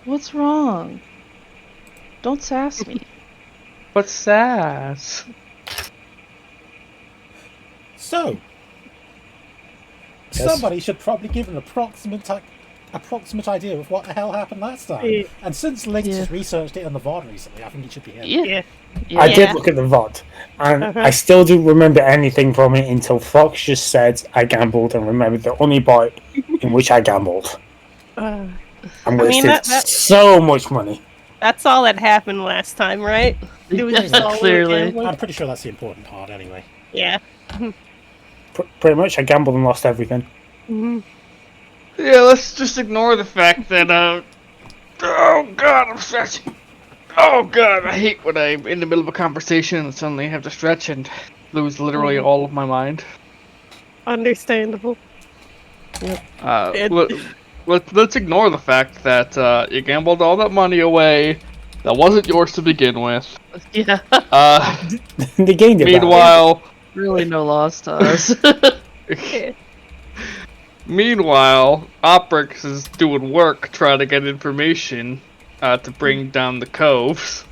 What's wrong? Don't sass me. What's sass? So, Yes. somebody should probably give an approximate idea of what the hell happened last time. And since Lynx has researched it on the VOD recently, I think it should be him. Yeah. I did look at the VOD, and I still don't remember anything from it until Fox just said I gambled and remembered the only part in which I gambled. And wasted so much money. That's all that happened last time, right? It was just all Clearly. I'm pretty sure that's the important part anyway. Yeah. Pretty much, I gambled and lost everything. Yeah, let's just ignore the fact that, oh god, I'm stretching. Oh god, I hate when I'm in the middle of a conversation and suddenly have to stretch and lose literally all of my mind. Understandable. Let's ignore the fact that you gambled all that money away that wasn't yours to begin with. Yeah. They gained it Meanwhile... Really no loss to us. Meanwhile, Oprix is doing work trying to get information to bring down the coves.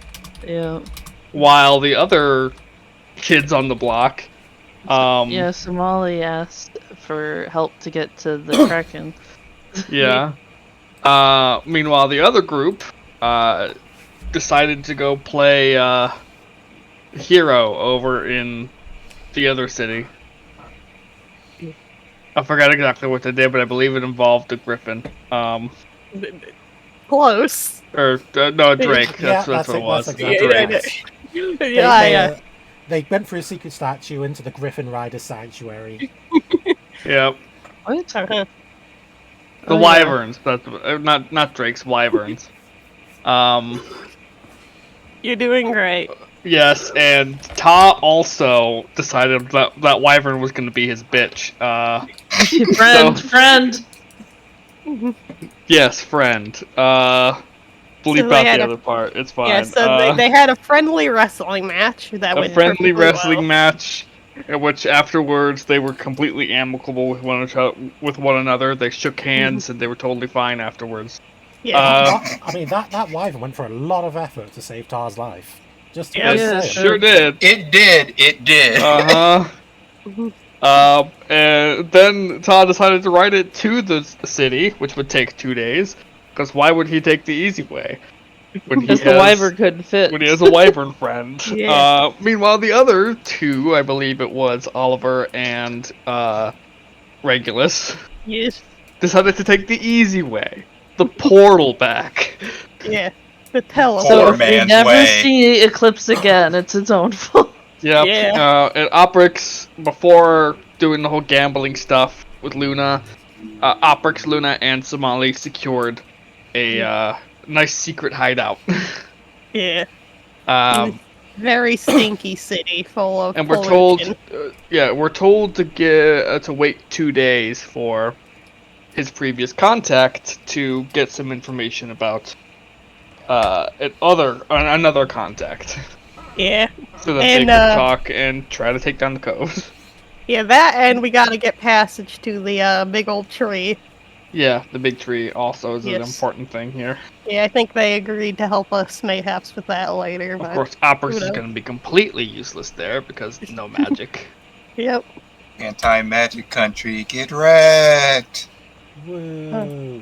Yeah. While the other kids on the block... yeah, Somali asked for help to get to the Kraken. Yeah. Meanwhile, the other group decided to go play Hero over in the other city. I forgot exactly what they did, but I believe it involved a griffin. Close. Or no, Drake. Yeah, that's what it was. Exactly. Yeah. They went through a secret statue into the Griffin Rider Sanctuary. Yep. What? The wyverns. That's not Drake's wyverns. You're doing great. Yes, and Ta also decided that wyvern was going to be his bitch. Friend. Yes, friend. Bleep out the other part. It's fine. Yeah, so they had a friendly wrestling match that went friendly wrestling well. match, in which afterwards they were completely amicable with one another. They shook hands and they were totally fine afterwards. Yeah. I mean, that wyvern went for a lot of effort to save Tar's life. Just to It sure did. It did. And then Todd decided to ride it to the city, which would take 2 days. Because why would he take the easy way? Because the wyvern couldn't fit. When he has a wyvern friend. Yeah. Meanwhile, the other two, I believe it was Oliver and Regulus, Yes. decided to take the easy way. The portal back. Yeah. The teleport. So Poor if we man's never way. see Eclipse again, it's its own fault. Yep. Yeah. And Oprix, before doing the whole gambling stuff with Luna, Oprix, Luna, and Somali secured a nice secret hideout. Yeah. Very stinky city full of. And we're told, we're told to wait 2 days for his previous contact to get some information about another contact. Yeah. So that they can talk and try to take down the coves. Yeah, that and we gotta get passage to the big old tree. Yeah, the big tree also is an important thing here. Yeah, I think they agreed to help us mayhaps with that later. Of course, Oprix is going to be completely useless there because no magic. Yep. Anti-magic country, get wrecked. Whoa.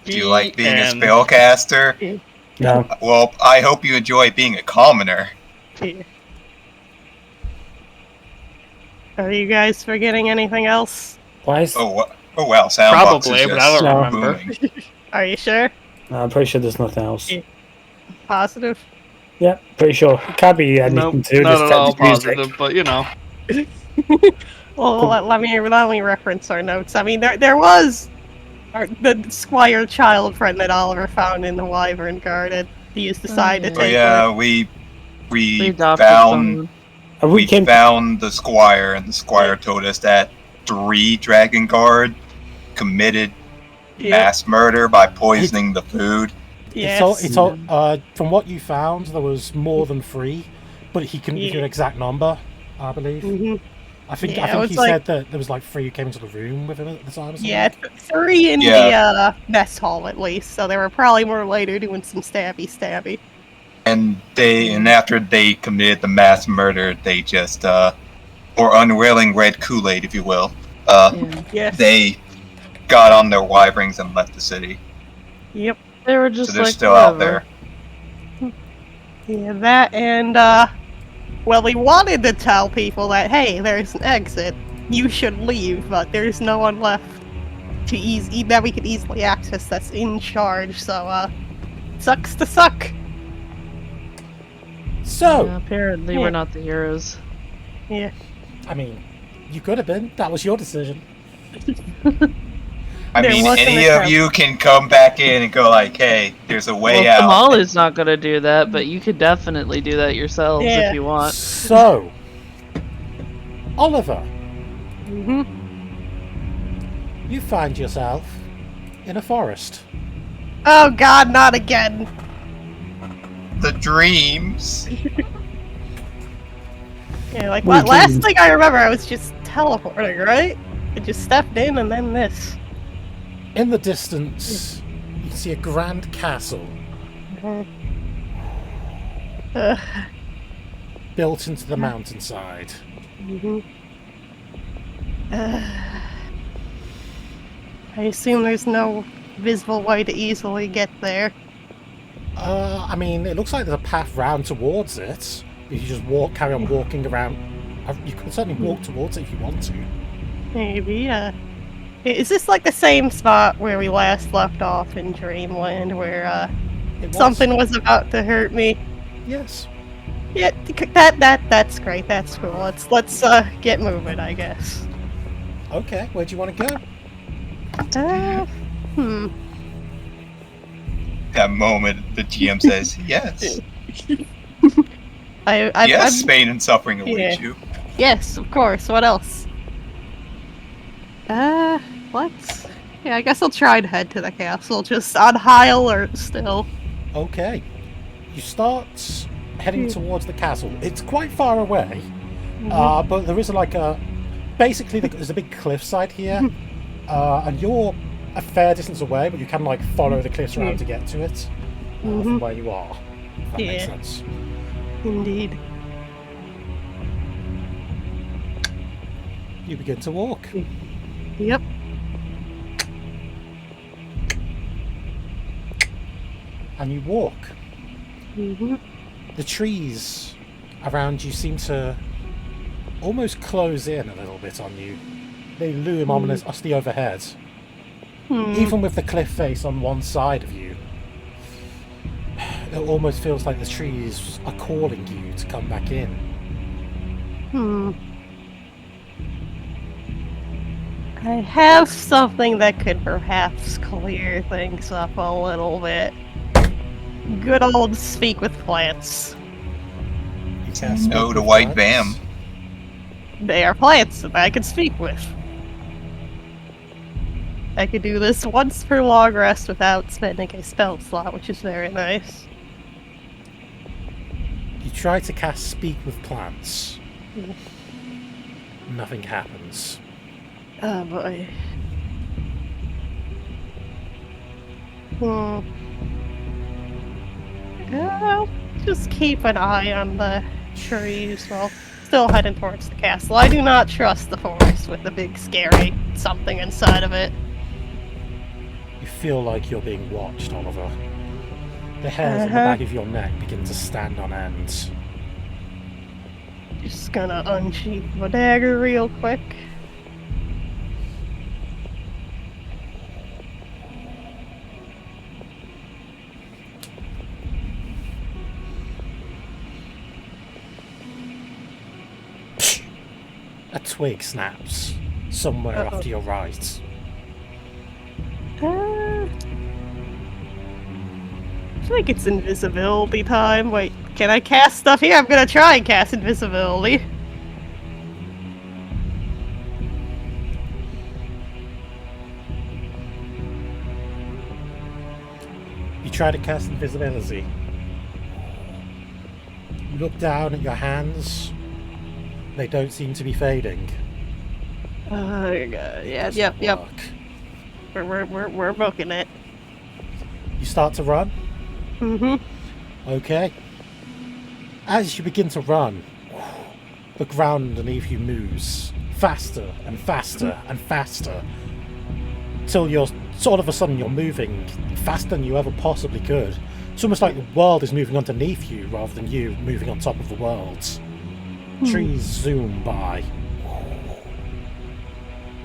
Do you like being a spellcaster? No. Well, I hope you enjoy being a commoner. Yeah. Are you guys forgetting anything else? Why is... Oh well, Soundbox Probably, is but just I don't remember. booming. Are you sure? No, I'm pretty sure there's nothing else. Yeah. Positive? Yeah, pretty sure. It can't be anything to do Not with at all music. positive, but you know. Well, let me reference our notes. I mean, there was the Squire child friend that Oliver found in the Wyvern Garden. He used to decide to Oh take yeah, her. we adopted found someone. we found the Squire, and the Squire told us that 3 Dragon Guard committed mass murder by poisoning the food. Yes. It's all, from what you found, there was more than 3, but he couldn't give you an exact number, I believe. Mm-hmm. I think Yeah, it he was like- said that there was like 3 who came into the room with him at the time or something. Yeah, 3 in the mess hall at least, so there were probably more later doing some stabby. And after they committed the mass murder, they just or unwilling red Kool-Aid, if you will. Yes. They got on their wyverns and left the city. Yep. They were just So they're like, still whatever. out there. Yeah, that and well, we wanted to tell people that hey, there's an exit. You should leave, but there's no one left to that we could easily access that's in charge. So sucks to suck. So, Yeah, apparently we're not the heroes. Yeah. I mean, you could have been. That was your decision. I There mean, wasn't any a of crowd. you can come back in and go like, hey, there's a way Well, out. Tamale's not gonna do that, but you could definitely do that yourselves Yeah. if you want. So, Oliver, Mm-hmm. you find yourself in a forest. Oh God, not again. The dreams. Yeah, like We're what? Last dreams. thing I remember, I was just teleporting, right? I just stepped in and then this. In the distance, you can see a grand castle built into the mountainside. I assume there's no visible way to easily get there. I mean, it looks like there's a path round towards it. If you just carry on walking around. You could certainly walk towards it if you want to. Maybe, Is this like the same spot where we last left off in Dreamland, where It was. something was about to hurt me? Yes. Yeah, that's great. That's cool. Let's get moving, I guess. Okay, where do you want to go? That moment, the GM says, yes. I'm, Pain and suffering awaits Yeah. you. yes, of course. What else? What? Yeah, I guess I'll try to head to the castle, just on high alert still. Okay. You start heading towards the castle. It's quite far away, but there is basically there's a big cliffside here, and you're a fair distance away, but you can follow the cliffs around to get to it from where you are. If that makes Yeah. sense. Indeed. You begin to walk. Yep. And you walk. Mm-hmm. The trees around you seem to almost close in a little bit on you. They loom ominously overhead. Even with the cliff face on one side of you, it almost feels like the trees are calling you to come back in. I have something that could perhaps clear things up a little bit. Good old speak with plants. You cast No Speak to with White Plants. Bam. They are plants that I can speak with. I could do this once per long rest without spending a spell slot, which is very nice. You try to cast Speak with Plants. Nothing happens. Oh boy. I'll just keep an eye on the trees while still heading towards the castle. I do not trust the forest with the big scary something inside of it. You feel like you're being watched, Oliver. The hairs on the back of your neck begin to stand on end. Just gonna unsheath my dagger real quick. A twig snaps somewhere off to your right. I think it's invisibility time. Wait, can I cast stuff here? I'm gonna try and cast invisibility. You try to cast invisibility. You look down at your hands. They don't seem to be fading. Yep. Work. We're booking it. You start to run? Mm-hmm. Okay. As you begin to run, the ground underneath you moves faster and faster and faster, till you're all of a sudden you're moving faster than you ever possibly could. It's almost like the world is moving underneath you rather than you moving on top of the world. Trees zoom by,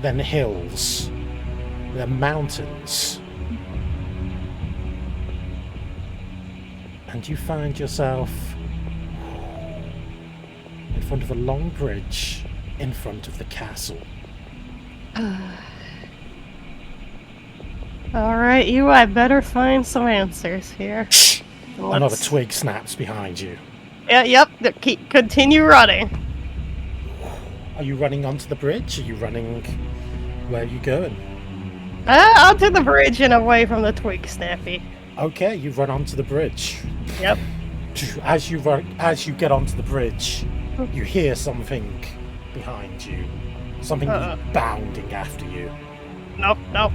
then hills, then mountains, and you find yourself in front of a long bridge in front of the castle. Alright, you, I better find some answers here. Another twig snaps behind you. Yep, continue running. Are you running onto the bridge? Are you running... Where are you going? Onto the bridge and away from the twig snappy. Okay, you run onto the bridge. Yep. As you get onto the bridge, you hear something behind you. Something bounding after you. Nope.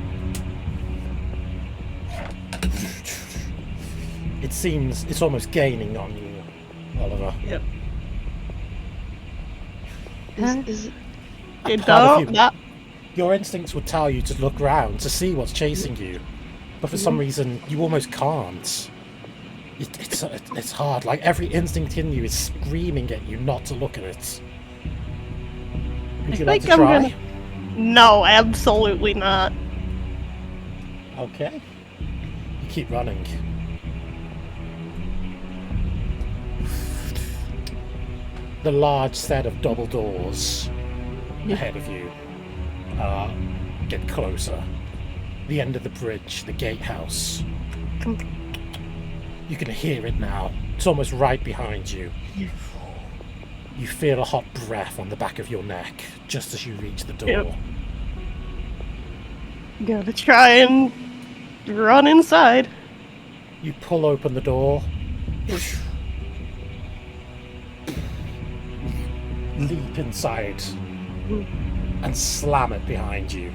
It seems it's almost gaining on you, Oliver. Yep. Is Your instincts would tell you to look round to see what's chasing you, but for some reason you almost can't. It's hard. Like every instinct in you is screaming at you not to look at it. Would you like to try? No, absolutely not. Okay. You keep running. The large set of double doors ahead of you get closer. The end of the bridge, the gatehouse. You can hear it now. It's almost right behind you. You feel a hot breath on the back of your neck just as you reach the door. Yep. Gotta try and run inside. You pull open the door. Leap inside and slam it behind you.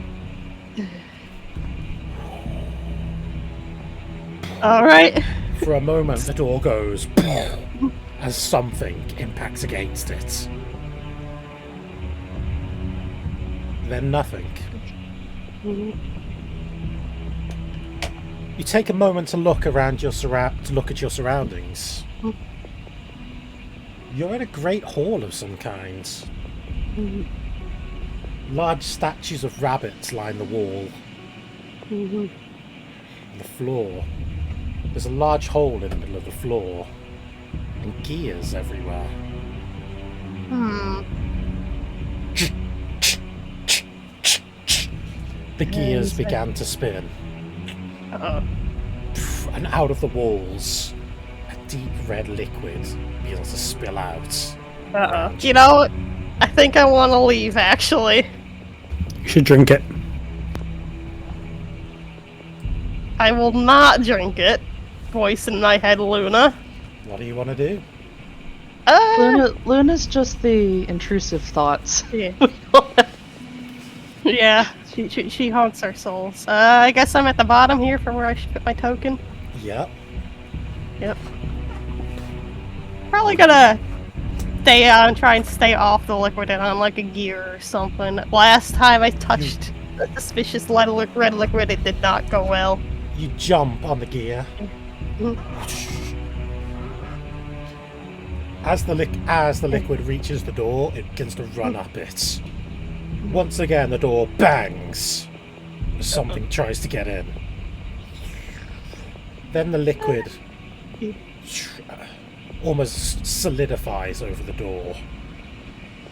Alright. For a moment, the door goes as something impacts against it. Then nothing. You take a moment to look around your to look at your surroundings. You're in a great hall of some kind. Large statues of rabbits line the wall. The floor. There's a large hole in the middle of the floor, and gears everywhere. The gears began to spin. And out of the walls, a deep red liquid begins to spill out. You know, I think I want to leave, actually. You should drink it. I will not drink it. Voice in my head, Luna. What do you want to do? Luna's just the intrusive thoughts. Yeah. Yeah, she haunts our souls. I guess I'm at the bottom here from where I should put my token. Yep. Probably gonna stay on, try and stay off the liquid and on like a gear or something. Last time I touched the suspicious red liquid, it did not go well. You jump on the gear. As the liquid reaches the door, it begins to run up it. Once again, the door bangs as something tries to get in. Then the liquid almost solidifies over the door,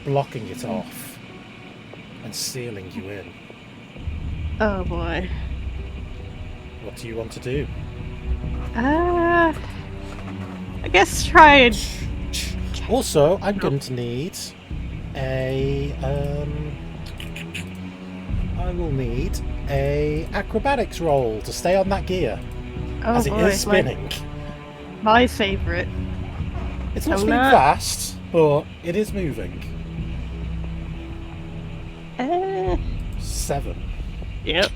blocking it off and sealing you in. Oh boy. What do you want to do? I guess try and... Also, I'm going to need a I will need a acrobatics roll to stay on that gear, as it is spinning. My favorite. It's not spinning fast, but it is moving. Uh, 7. yep.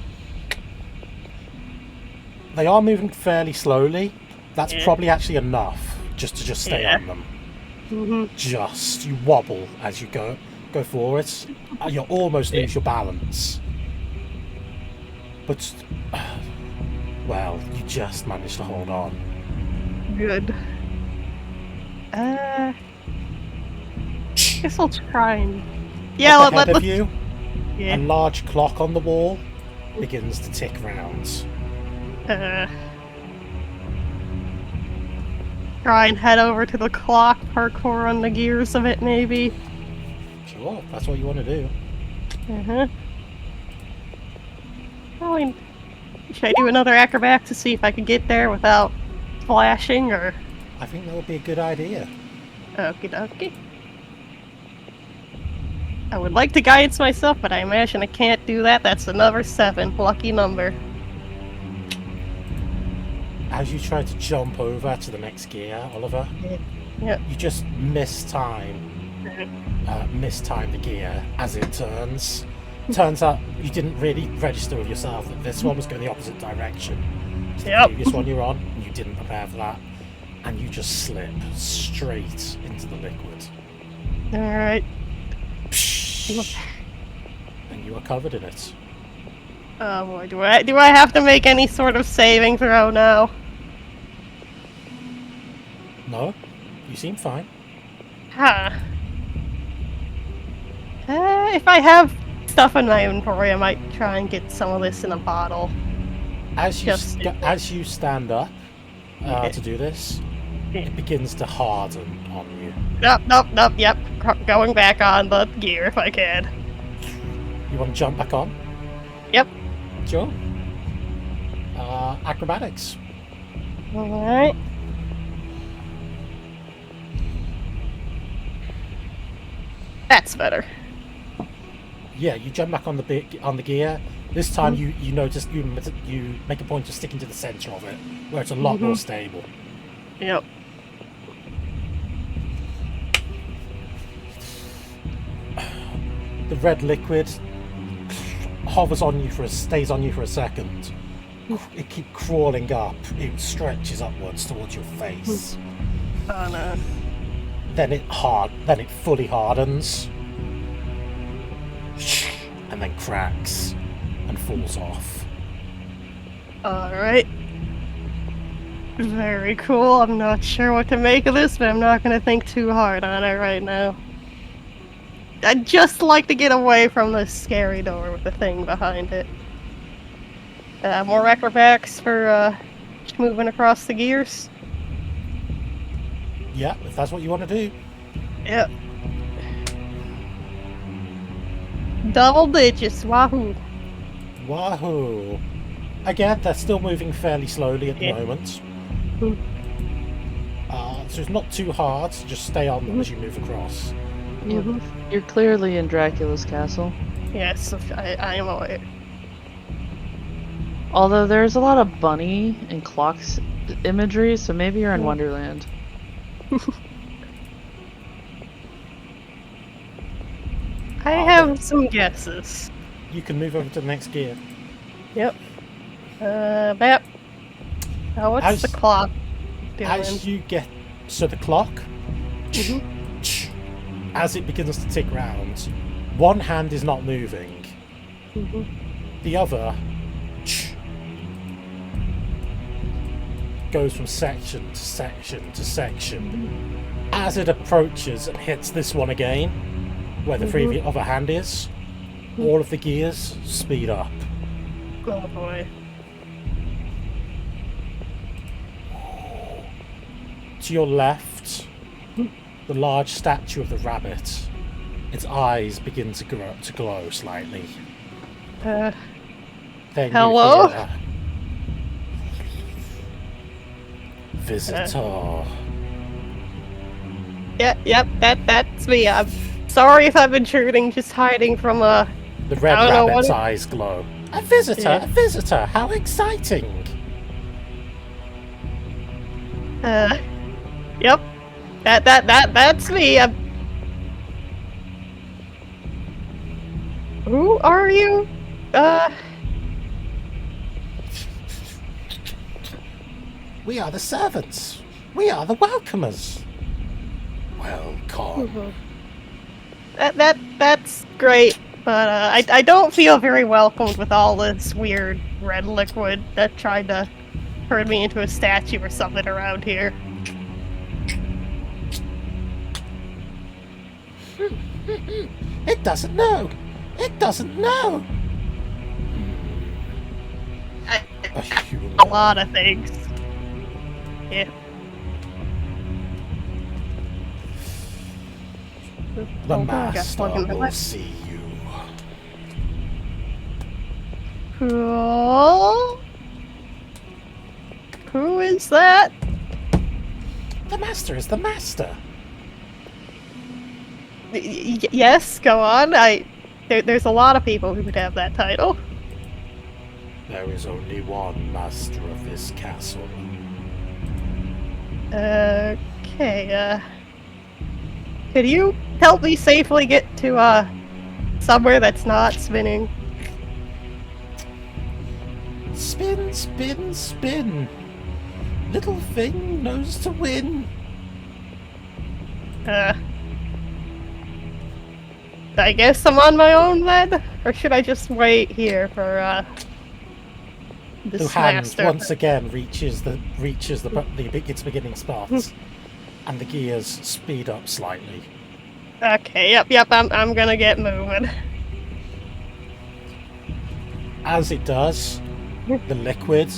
They are moving fairly slowly. That's Yeah. probably actually enough just to stay Yeah. on them. Mm-hmm. You wobble as you go forwards. You almost lose your balance. But, well, you just managed to hold on. Good. Guess I'll try and... Yeah, Up ahead of you, Yeah. a large clock on the wall begins to tick rounds. Try and head over to the clock, parkour on the gears of it, maybe. Sure, if that's what you want to do. Uh-huh. Should I do another acrobat to see if I can get there without flashing, or... I think that would be a good idea. Okie dokie. I would like to guidance myself, but I imagine I can't do that. That's another 7. Lucky number. As you try to jump over to the next gear, Oliver, Yep. you just mistime the gear as it turns. Turns out you didn't really register with yourself that this one was going the opposite direction to the Yep. previous one you're on, and you didn't prepare for that, and you just slip straight into the liquid. Alright. And you are covered in it. Oh boy, do I have to make any sort of saving throw now? No, you seem fine. Huh. If I have stuff in my inventory, I might try and get some of this in a bottle. As Just- you stand up to do this, it begins to harden on you. Nope, yep. Going back on the gear if I can. You want to jump back on? Yep. Sure. Acrobatics. Alright. That's better. Yeah, you jump back on the gear. This time you notice you make a point of sticking to the center of it, where it's a lot more stable. Yep. The red liquid hovers on you stays on you for a second. It keeps crawling up. It stretches upwards towards your face. Oh no. Then it fully hardens, and then cracks and falls off. Alright. Very cool. I'm not sure what to make of this, but I'm not gonna think too hard on it right now. I'd just like to get away from this scary door with the thing behind it. More acrobatics for just moving across the gears. Yeah, if that's what you want to do. Yep. Double digits, wahoo. Wahoo! Again, they're still moving fairly slowly at the moment. So it's not too hard, so just stay on them as you move across. Yep. You're clearly in Dracula's castle. Yes, I am aware. Although there's a lot of bunny and clocks imagery, so maybe you're in Wonderland. I have some guesses. You can move over to the next gear. Yep. Bap. Oh, what's As- the clock doing? As you get... So the clock, as it begins to tick round, one hand is not moving. The other goes from section to section to section. As it approaches and hits this one again, where the previous other hand is, all of the gears speed up. Oh boy. To your left, the large statue of the rabbit. Its eyes begin to glow slightly. Then Hello? you hear, visitor. Yep, that's me. I'm sorry if I'm intruding, just hiding from The red I don't know rabbit's what- eyes glow. A visitor! Yeah. A visitor! How exciting! Yep. That's me. Who are you? We are the servants. We are the welcomers. Welcome. That's great, but I don't feel very welcomed with all this weird red liquid that tried to turn me into a statue or something around here. It doesn't know. It doesn't know. A lot of things. Yeah. The master will see you. Cool. Who is that? The master is the master. Yes, go on. There's a lot of people who would have that title. There is only one master of this castle. Okay, could you help me safely get to, somewhere that's not spinning? Spin, spin, spin. Little thing knows to win. I guess I'm on my own then? Or should I just wait here for, The hand once again reaches its beginning spot, and the gears speed up slightly. Okay, yep, I'm gonna get moving. As it does, the liquid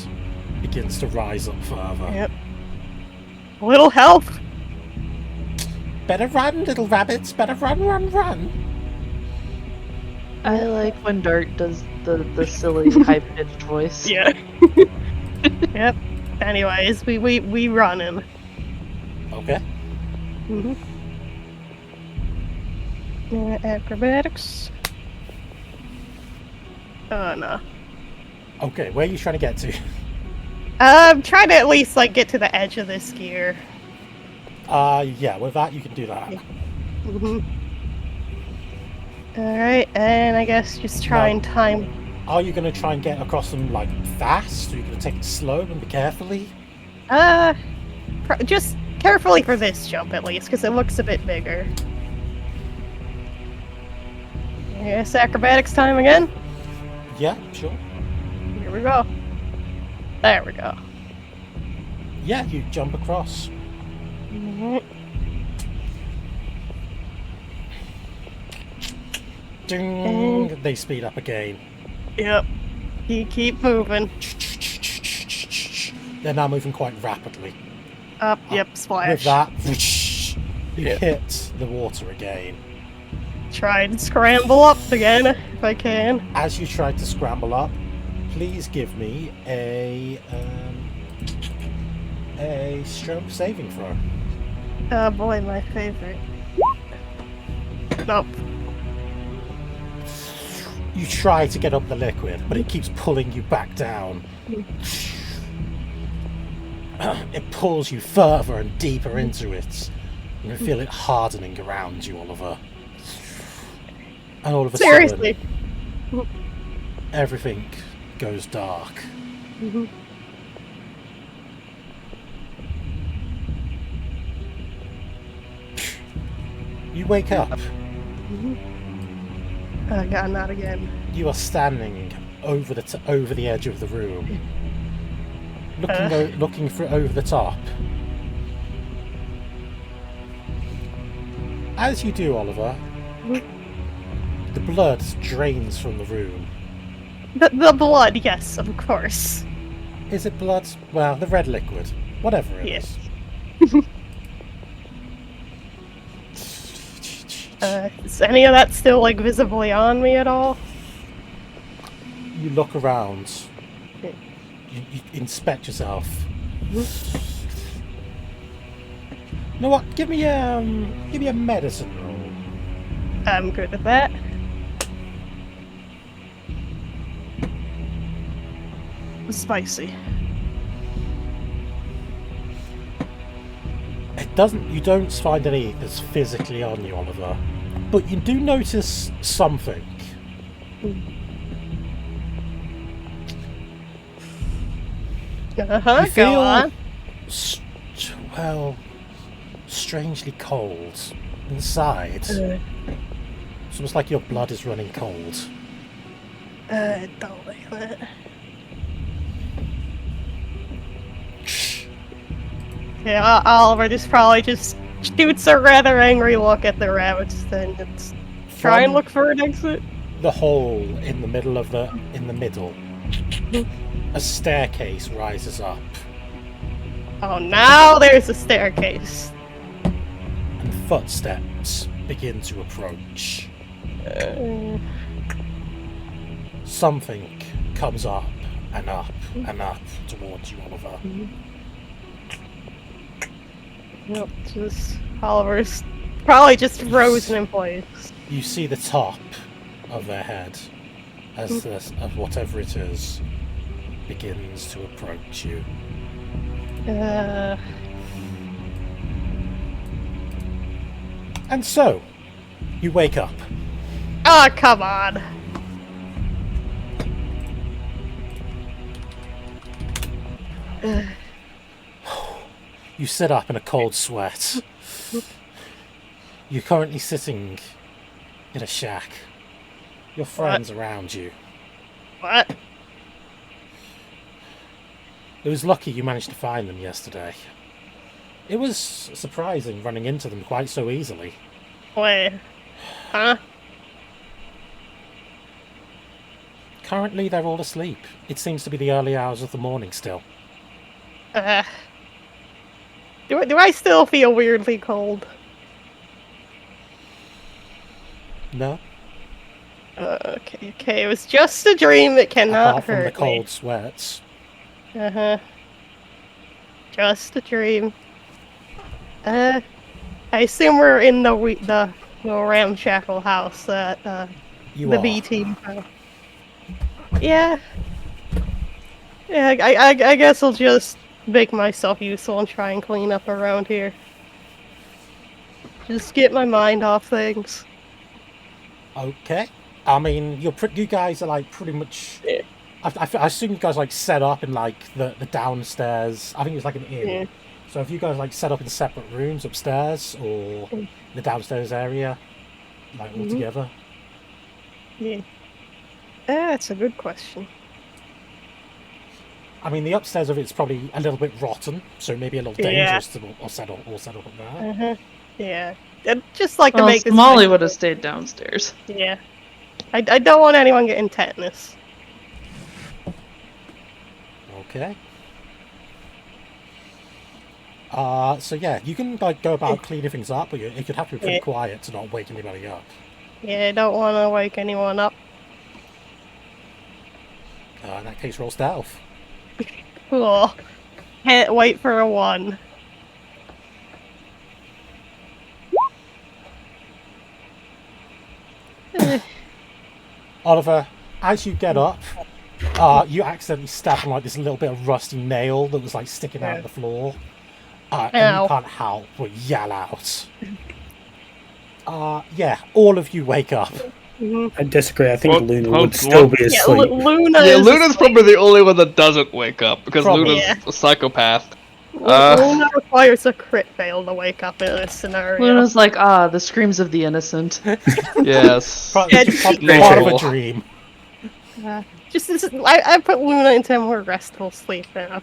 begins to rise up further. Yep. A little help. Better run, little rabbits. Better run, run, run. I like when Dart does the silly high-pitched voice. Yeah. Yep. Anyways, we running. Okay. Acrobatics. Oh no. Okay, where are you trying to get to? I'm trying to at least like get to the edge of this gear. Yeah, with that you can do that. Alright, and I guess just try and time. Are you going to try and get across them like fast? Or are you going to take it slow and be carefully? Just carefully for this jump at least, because it looks a bit bigger. I guess acrobatics time again? Yeah, sure. Here we go. There we go. Yeah, you jump across. Ding! They speed up again. Yep. You keep moving. They're now moving quite rapidly. Up, yep, splash. With that, you hit the water again. Try and scramble up again, if I can. As you try to scramble up, please give me a strength saving throw. Oh boy, my favorite. Nope. You try to get up the liquid, but it keeps pulling you back down. It pulls you further and deeper into it. You feel it hardening around you, Oliver. And all of a Seriously. sudden, everything goes dark. You wake up. Oh god, not again. You are standing over the edge of the room, looking over the top. As you do, Oliver, the blood drains from the room. The blood, yes, of course. Is it blood? Well, the red liquid. Whatever it is. Is any of that still, like, visibly on me at all? You look around. You inspect yourself. You know what? Give me a medicine roll. I'm good at that. Spicy. You don't find any that's physically on you, Oliver. But you do notice something. Uh-huh, You feel, go on. well, strangely cold inside. It's almost like your blood is running cold. Don't like that. Yeah, Oliver just probably just shoots a rather angry look at the rabbits, then it's try and From look for an exit. the hole in the middle, a staircase rises up, Oh, now there's a staircase. and footsteps begin to approach. Something comes up and up and up towards you, Oliver. Yep, just Oliver's probably just frozen in place. You see the top of their head as of whatever it is begins to approach you. And so, you wake up. Oh, come on. You sit up in a cold sweat. You're currently sitting in a shack. Your friends around you. What? It was lucky you managed to find them yesterday. It was surprising running into them quite so easily. Wait. Huh? Currently, they're all asleep. It seems to be the early hours of the morning still. Do I still feel weirdly cold? No? Okay, it was just a dream, it cannot Apart from hurt the cold me. sweats. Just a dream. I assume we're in the ramshackle house that You the are. B team found. Yeah. Yeah, I guess I'll just make myself useful and try and clean up around here. Just get my mind off things. Okay. I mean, you guys are like pretty much. Yeah. I assume you guys like set up in like the downstairs. I think it's like an inn. Yeah. So if you guys like set up in separate rooms upstairs or the downstairs area, like all together. Yeah. That's a good question. I mean, the upstairs of it's probably a little bit rotten, so maybe a little dangerous to all set up up there. Yeah. I'd just like to Well, make this. Molly would have stayed downstairs. Yeah. I don't want anyone getting tetanus. Okay. So yeah, you can like go about cleaning things up, but you could have to be pretty quiet to not wake anybody up. Yeah, I don't want to wake anyone up. In that case, roll stealth. Cool. Can't wait for a 1. Oliver, as you get up, you accidentally step on like this little bit of rusty nail that was like sticking out of the floor. And you can't help but yell out. Yeah, all of you wake up. I disagree. I think What? Luna What? would still be Yeah, asleep. Luna's probably the only one that doesn't wake up because Probably. Luna's a psychopath. Luna requires a crit fail to wake up in this scenario. Luna's like, the screams of the innocent. Yes. Probably No. part of a dream. I put Luna into a more restful sleep now.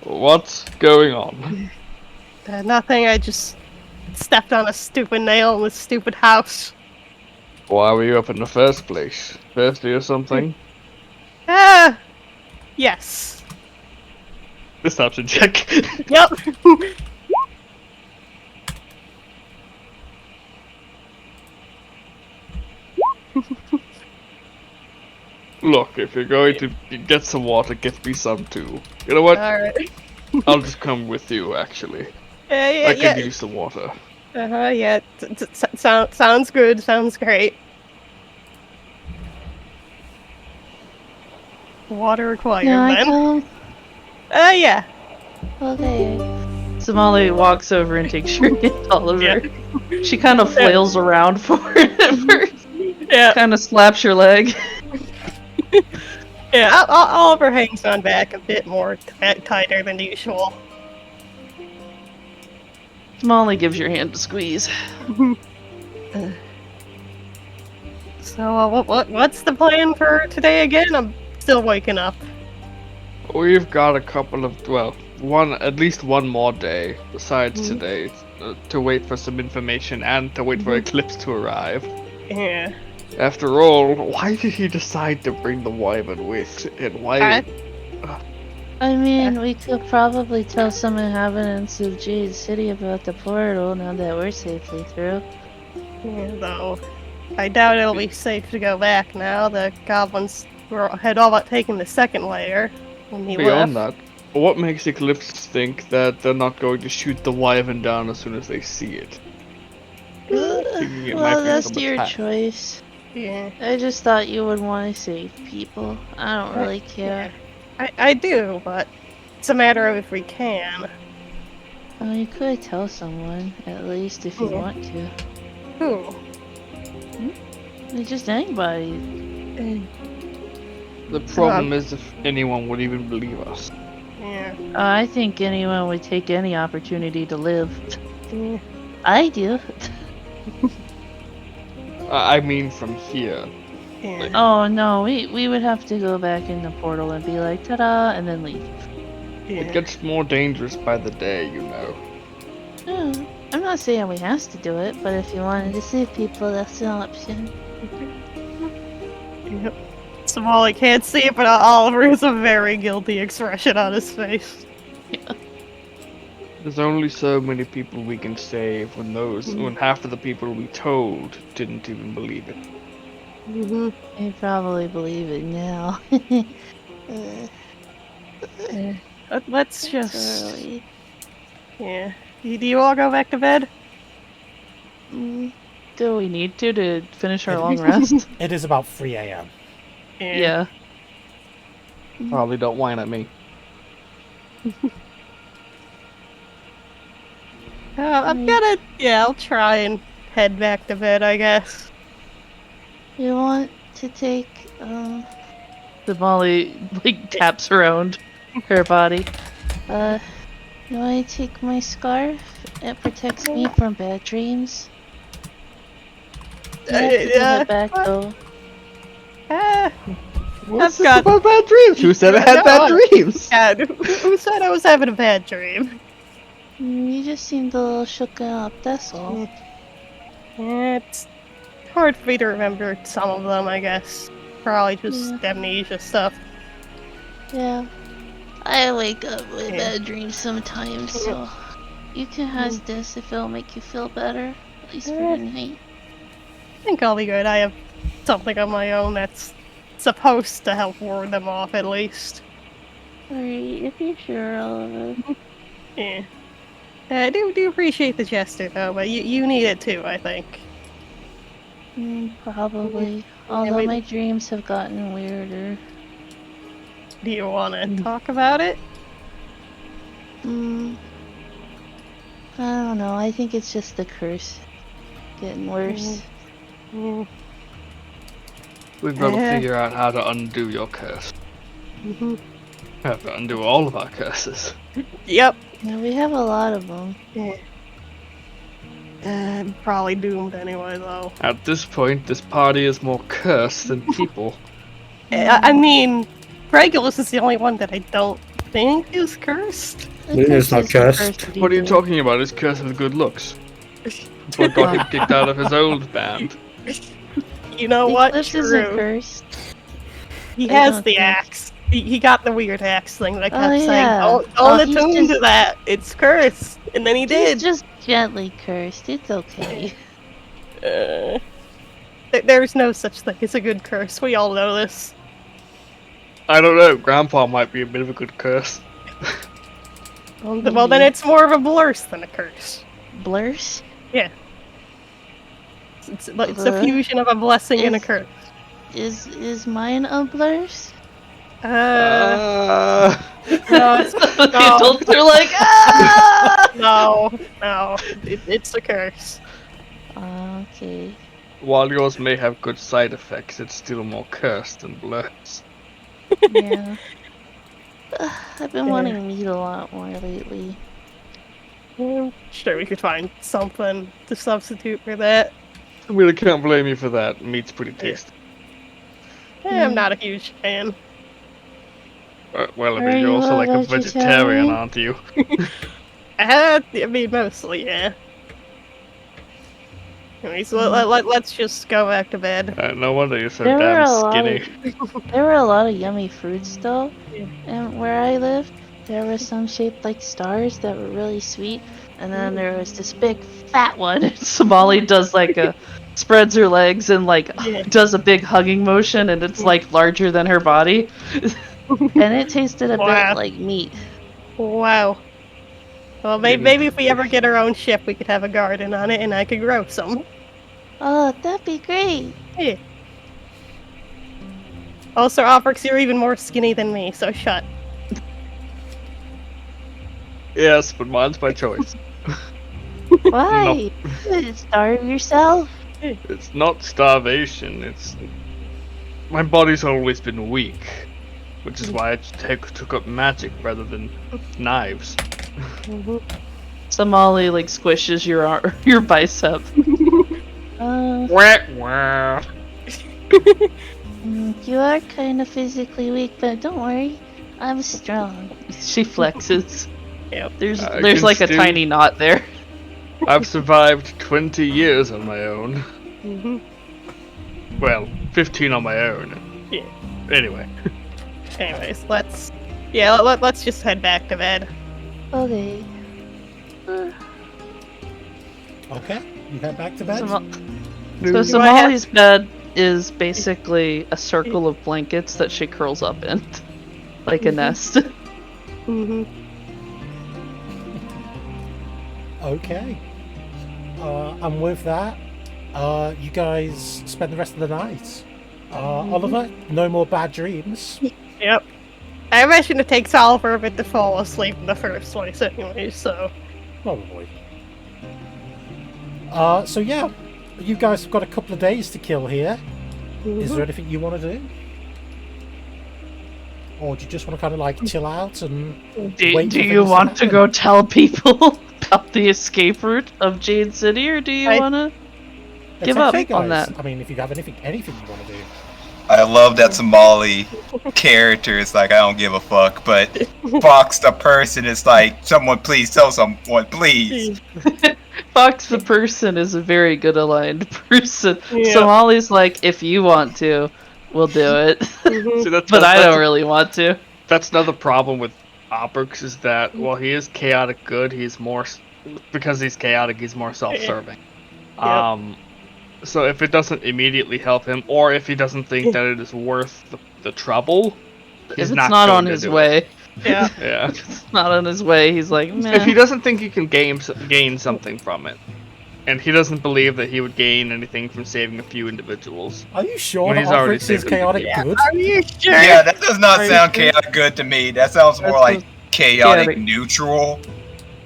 What's going on? Nothing, I just stepped on a stupid nail in this stupid house. Why were you up in the first place? Thirsty or something? Yes. Deception check. Yep. Look, if you're going to get some water, get me some too. You know what? Alright. I'll just come with you, actually. Yeah, I could use some water. yeah. Sounds good. Sounds great. Water required, Can I then. come? Yeah. Okay. Somali walks over and takes your hand, Oliver. Yeah. She kind of flails around for it at first. Yeah. Kind of slaps your leg. Yeah, Oliver hangs on back a bit more tighter than usual. Somali gives your hand a squeeze. So, what's the plan for today again? I'm still waking up. We've got a couple of, well, at least one more day besides today to wait for some information and to wait for Eclipse to arrive. Yeah. After all, why did he decide to bring the wyvern with? And why? I mean, we could probably tell some inhabitants of Jade City about the portal now that we're safely through. Yeah, though, I doubt it'll be safe to go back now. The goblins had all but taken the second layer when we Beyond left. that, what makes Eclipse think that they're not going to shoot the wyvern down as soon as they see it? Thinking it might Well, be that's some your attack. choice. Yeah. I just thought you would want to save people. I don't really care. I do, but it's a matter of if we can. Well, you could tell someone, at least, if you want to. Who? Just anybody. The problem is if anyone would even believe us. Yeah. I think anyone would take any opportunity to live. Yeah. I do. I mean from here. Yeah. Oh no, we would have to go back in the portal and be like, ta-da, and then leave. It gets more dangerous by the day, you know. I'm not saying we have to do it, but if you wanted to save people, that's an option. Yep. Somali can't see it, but Oliver has a very guilty expression on his face. There's only so many people we can save when half of the people we told didn't even believe it. They probably believe it now. Let's just... Early. Yeah. Do you all go back to bed? Do we need to finish our long rest? It is about 3 a.m. Yeah. Probably don't whine at me. I'll try and head back to bed, I guess. You want to take, The Molly, taps around her body. You want to take my scarf? It protects me from bad dreams. You have to give it back, though. What's I've got- about bad dreams? Who said I had bad dreams? Yeah, who said I was having a bad dream? You just seemed a little shooken up, that's all. It's hard for me to remember some of them, I guess. Probably just amnesia stuff. Yeah. I wake up with bad dreams sometimes, so you can have this if it'll make you feel better, at least for the night. I think I'll be good. I have something of my own that's supposed to help ward them off, at least. Alright, if you're sure, Oliver. Yeah. I do appreciate the gesture, though, but you need it too, I think. Probably. Although my dreams have gotten weirder. Do you want to talk about it? I don't know, I think it's just the curse. Getting worse. We've got to figure out how to undo your curse. We have to undo all of our curses. Yep. Yeah, we have a lot of them. I'm probably doomed anyway, though. At this point, this party is more cursed than people. I mean, Regulus is the only one that I don't think is cursed. Luna's not cursed. What are you talking about? He's cursed with good looks. That's what got him kicked out of his old band. You know what? Eclipse isn't True. cursed. He I has don't the think- axe. He got the weird axe thing that I kept saying, yeah. don't He's attune just- to that. It's cursed. And then he did. He's just gently cursed, it's okay. There's no such thing as a good curse. We all know this. I don't know. Grandpa might be a bit of a good curse. Well, then it's more of a blurse than a curse. Blurs? Yeah. It's a fusion of a blessing and a curse. Is mine a blurs? No, it's, The adults are like, ah! No. It's a curse. Okay. While yours may have good side effects, it's still more cursed than blurs. Yeah. I've been wanting meat a lot more lately. Sure, we could find something to substitute for that. I really can't blame you for that. Meat's pretty tasty. I'm not a huge fan. Well, I Are mean, you're you also a like a vegetarian, vegetarian? aren't you? I mean, mostly, yeah. Anyways, let's just go back to bed. No wonder you're so There were damn a lot skinny. There were a lot of yummy fruits though, Yeah. and where I lived, there were some shaped like stars that were really sweet, and then there was this big fat one. Somali does like a spreads her legs and like Yeah. does a big hugging motion, and it's like larger than her body, and it tasted a Wow. bit like meat. Wow. Well, maybe if we ever get our own ship, we could have a garden on it, and I could grow some. Oh, that'd be great. Yeah. Also, Oprix, you're even more skinny than me, so shut. Yes, but mine's by choice. Why? You starve yourself? It's not starvation, it's... My body's always been weak. Which is why I took up magic rather than knives. Somali like squishes your bicep. Wah, wah. You are kind of physically weak, but don't worry, I'm strong. She flexes. Yep. There's can like a still- tiny knot there. I've survived 20 years on my own. Well, 15 on my own. Yeah. Anyway. Anyways, let's just head back to bed. Okay. Okay, you head back to bed. So Somali's bed is basically a circle of blankets that she curls up in, like a nest. Okay. And with that, you guys spend the rest of the night. Oliver, no more bad dreams. Yep. I imagine it takes Oliver a bit to fall asleep in the first place anyway, so... Probably. So yeah, you guys have got a couple of days to kill here. Is there anything you want to do? Or do you just want to kind of like chill out and Do wait for you things want to happen? go tell people about the escape route of Jade City, or do you want to It's give up okay, on guys. that? I mean, if you have anything you want to do. I love that Somali character is like, I don't give a fuck, but Fox the person is like, someone please tell someone, please. Fox the person is a very good aligned person. Yeah. Somali's like, if you want to, we'll do it. See, But I don't really want to. That's another problem with Oprix is that while he is chaotic good, he's more because he's chaotic, he's more self-serving. So if it doesn't immediately help him, or if he doesn't think that it is worth the trouble, If he's it's not not going on to his do way, it. Yeah. Yeah. if it's not on his way, he's like, If meh. he doesn't think he can gain something from it, and he doesn't believe that he would gain anything from saving a few individuals. Are you sure When that he's already Oprix is saved them. chaotic Yeah. good? Are you sure? Yeah, that does not Are you sound sure? chaotic good to me. That sounds more That's like what- chaotic chaotic. neutral.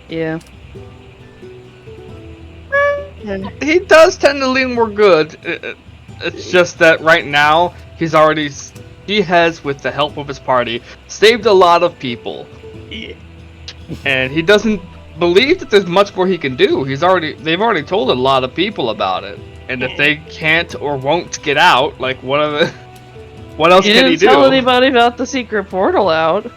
Yeah. He does tend to lean more good. It's just that right now he has, with the help of his party, saved a lot of people, and he doesn't believe that there's much more he can do. They've already told a lot of people about it, and if they can't or won't get out, like what else He can he didn't tell do? anybody about the secret portal out.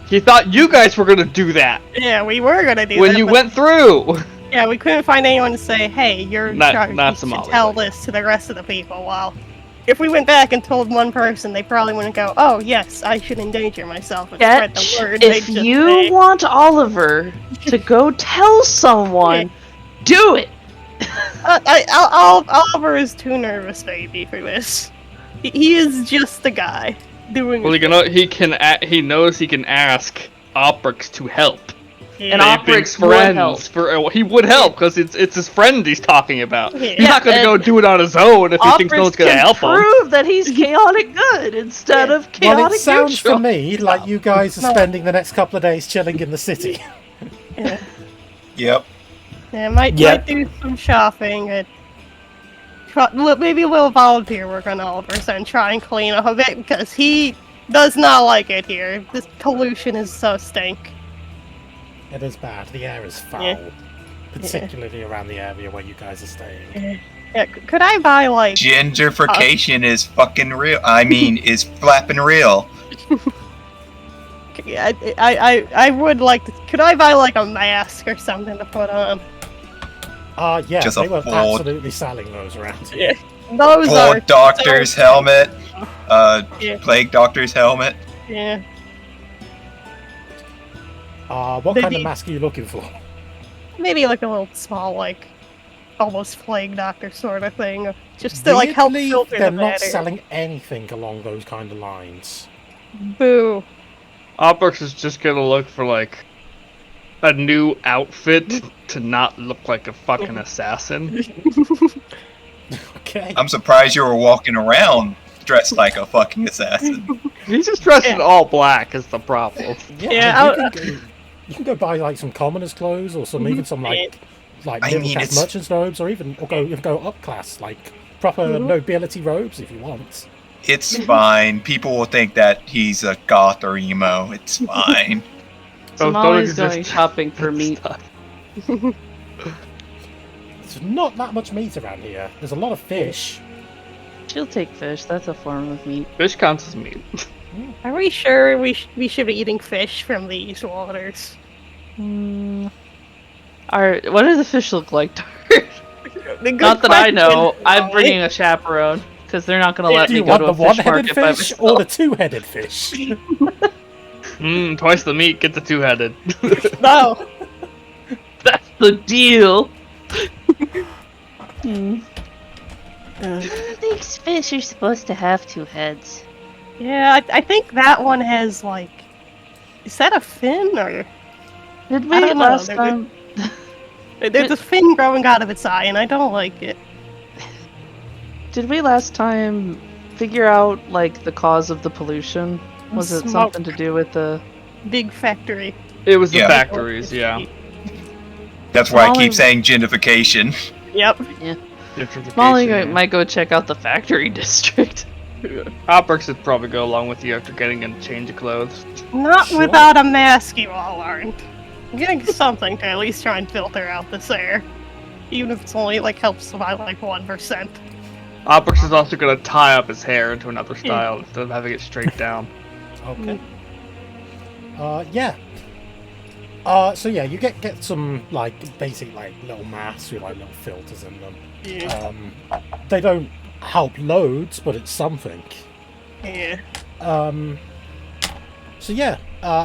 He thought you guys were gonna do that Yeah, we were gonna do when that, you but- went through. Yeah, we couldn't find anyone to say, hey, you're in Not- charge, not you should Somali, tell but- this to the rest of the people. Well, if we went back and told one person, they probably wouldn't go, oh, yes, I should endanger myself and spread the Sketch, word. They'd if just you say, want Oliver to go tell someone, do it! Oliver is too nervous, baby, for this. He is just the guy doing Well, his he knows he can ask Oprix to help. And They've been Opric's would help. friends. He would help because it's his friend he's talking about. Yeah. He's not gonna and go do it on his own if he thinks no Oprix one's gonna can help him. prove that he's chaotic good instead of chaotic Well, it sounds neutral. to me like you guys are spending the next couple of days chilling in the city. Yeah. Yep. Yeah, might do some shopping and maybe we'll volunteer work on Oliver's and try and clean up a bit because he does not like it here. This pollution is so stink. It is bad. The air is foul, Yeah. particularly around the area where you guys are staying. Yeah, could I buy like? Gentrification is fucking real. I mean, is flapping real. I would like to. Could I buy like a mask or something to put on? Yeah, Just a they were full- absolutely selling those around here. Those Full are doctor's so- helmet. Yeah. Plague doctor's helmet. Yeah. What They kind of need- mask are you looking for? Maybe like a little small, like almost plague doctor sort of thing, just to like help Weirdly, filter they're the not matter. selling anything along those kind of lines. Boo. Oprix is just gonna look for like a new outfit to not look like a fucking assassin. Okay. I'm surprised you were walking around dressed like a fucking assassin. He's just dressed in all black is the problem. Yeah, you can go buy like some commoners clothes or some even some like I middle mean, class it's- merchants robes or even go up class like proper nobility robes if you want. It's fine. People will think that he's a goth or emo. It's fine. Those Molly's don't going exist. shopping for meat. There's not that much meat around here. There's a lot of fish. She'll take fish. That's a form of meat. Fish counts as meat. Are we sure we should be eating fish from these waters? What do the fish look like? The good Not that I know. question, I'm Molly. bringing a chaperone because they're not going to let Do me you go want to the a fish one-headed market by fish myself. or the two-headed fish? Twice the meat, get the two-headed. No. That's the deal. These fish are supposed to have two heads. Yeah, I think that one has like. Is that a fin or? Did I we don't know, last they're time? There's a fin growing out of its eye, and I don't like it. Did we last time figure out like the cause of the pollution? Was it Smoke. something to do with the? Big factory. It was the Yeah. factories, yeah. That's why I Molly- keep saying gentrification. Yep. Molly might go check out the factory district. Oprix would probably go along with you after getting a change of clothes. Not Sure. without a mask, you all aren't. I'm getting something to at least try and filter out this air. Even if it's only like helps by like 1%. Oprix is also gonna tie up his hair into another style instead of having it straight down. Okay. Yeah. So yeah, you get some like basic like little masks with like little filters in them. Yeah. They don't help loads, but it's something. Yeah. So yeah,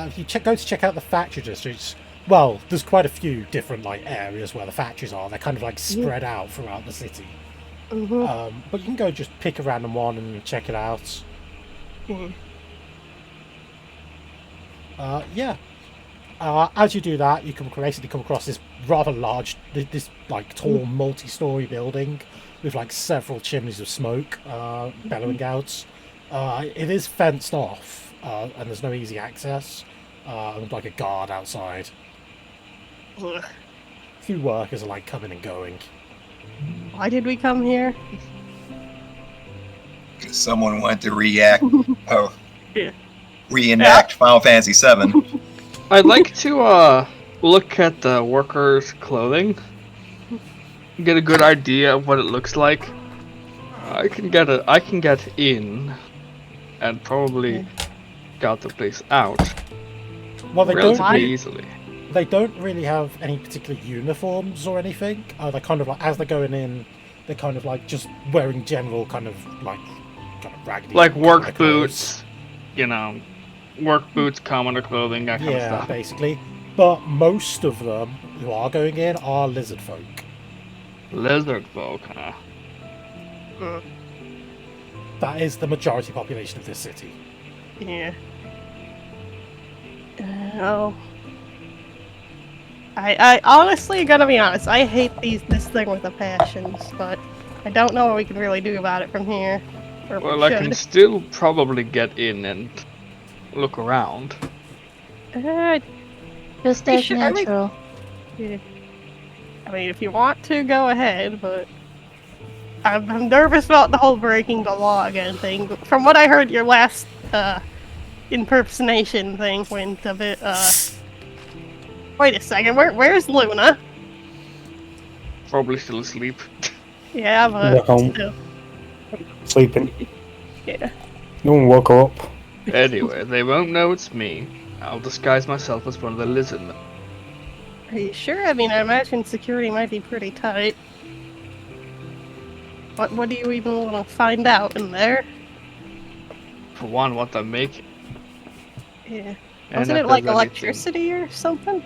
if you go to check out the factory districts, well, there's quite a few different like areas where the factories are. They're kind of like spread out throughout the city. Mm-hmm. But you can go just pick a random one and check it out. Yeah. As you do that, you can basically come across this rather large, this like tall, multi-story building with like several chimneys of smoke bellowing out. It is fenced off, and there's no easy access. There's like a guard outside. Ugh. A few workers are like coming and going. Why did we come here? Someone wanted to react. Yeah. Reenact Final Fantasy VII. I'd like to look at the workers' clothing, get a good idea of what it looks like. I can get in, and probably got the place out Well, they relatively don't. easily. They don't really have any particular uniforms or anything. They're kind of like as they're going in, they're kind of like just wearing general kind of raggedy. Like kind work of clothes. boots, work boots, commoner clothing, that kind of Yeah, stuff. basically. But most of them who are going in are lizard folk. Lizard folk, huh? That is the majority population of this city. Yeah. Oh. I honestly, gotta be honest, I hate this thing with a passion, but I don't know what we can really do about it from here. Or we Well, I can should. still probably get in and look around. Just You act should- natural. Yeah. I mean, if you want to, go ahead, but I'm nervous about the whole breaking the law again thing. From what I heard, your last impersonation thing went a bit. Wait a second, where's Luna? Probably still asleep. Yeah, but home. still, Sleeping. yeah. No one woke her up. Anyway, they won't know it's me. I'll disguise myself as one of the lizard men. Are you sure? I mean, I imagine security might be pretty tight. What do you even want to find out in there? For one, what they're making. Yeah. And Wasn't if it like there's anything- electricity or something?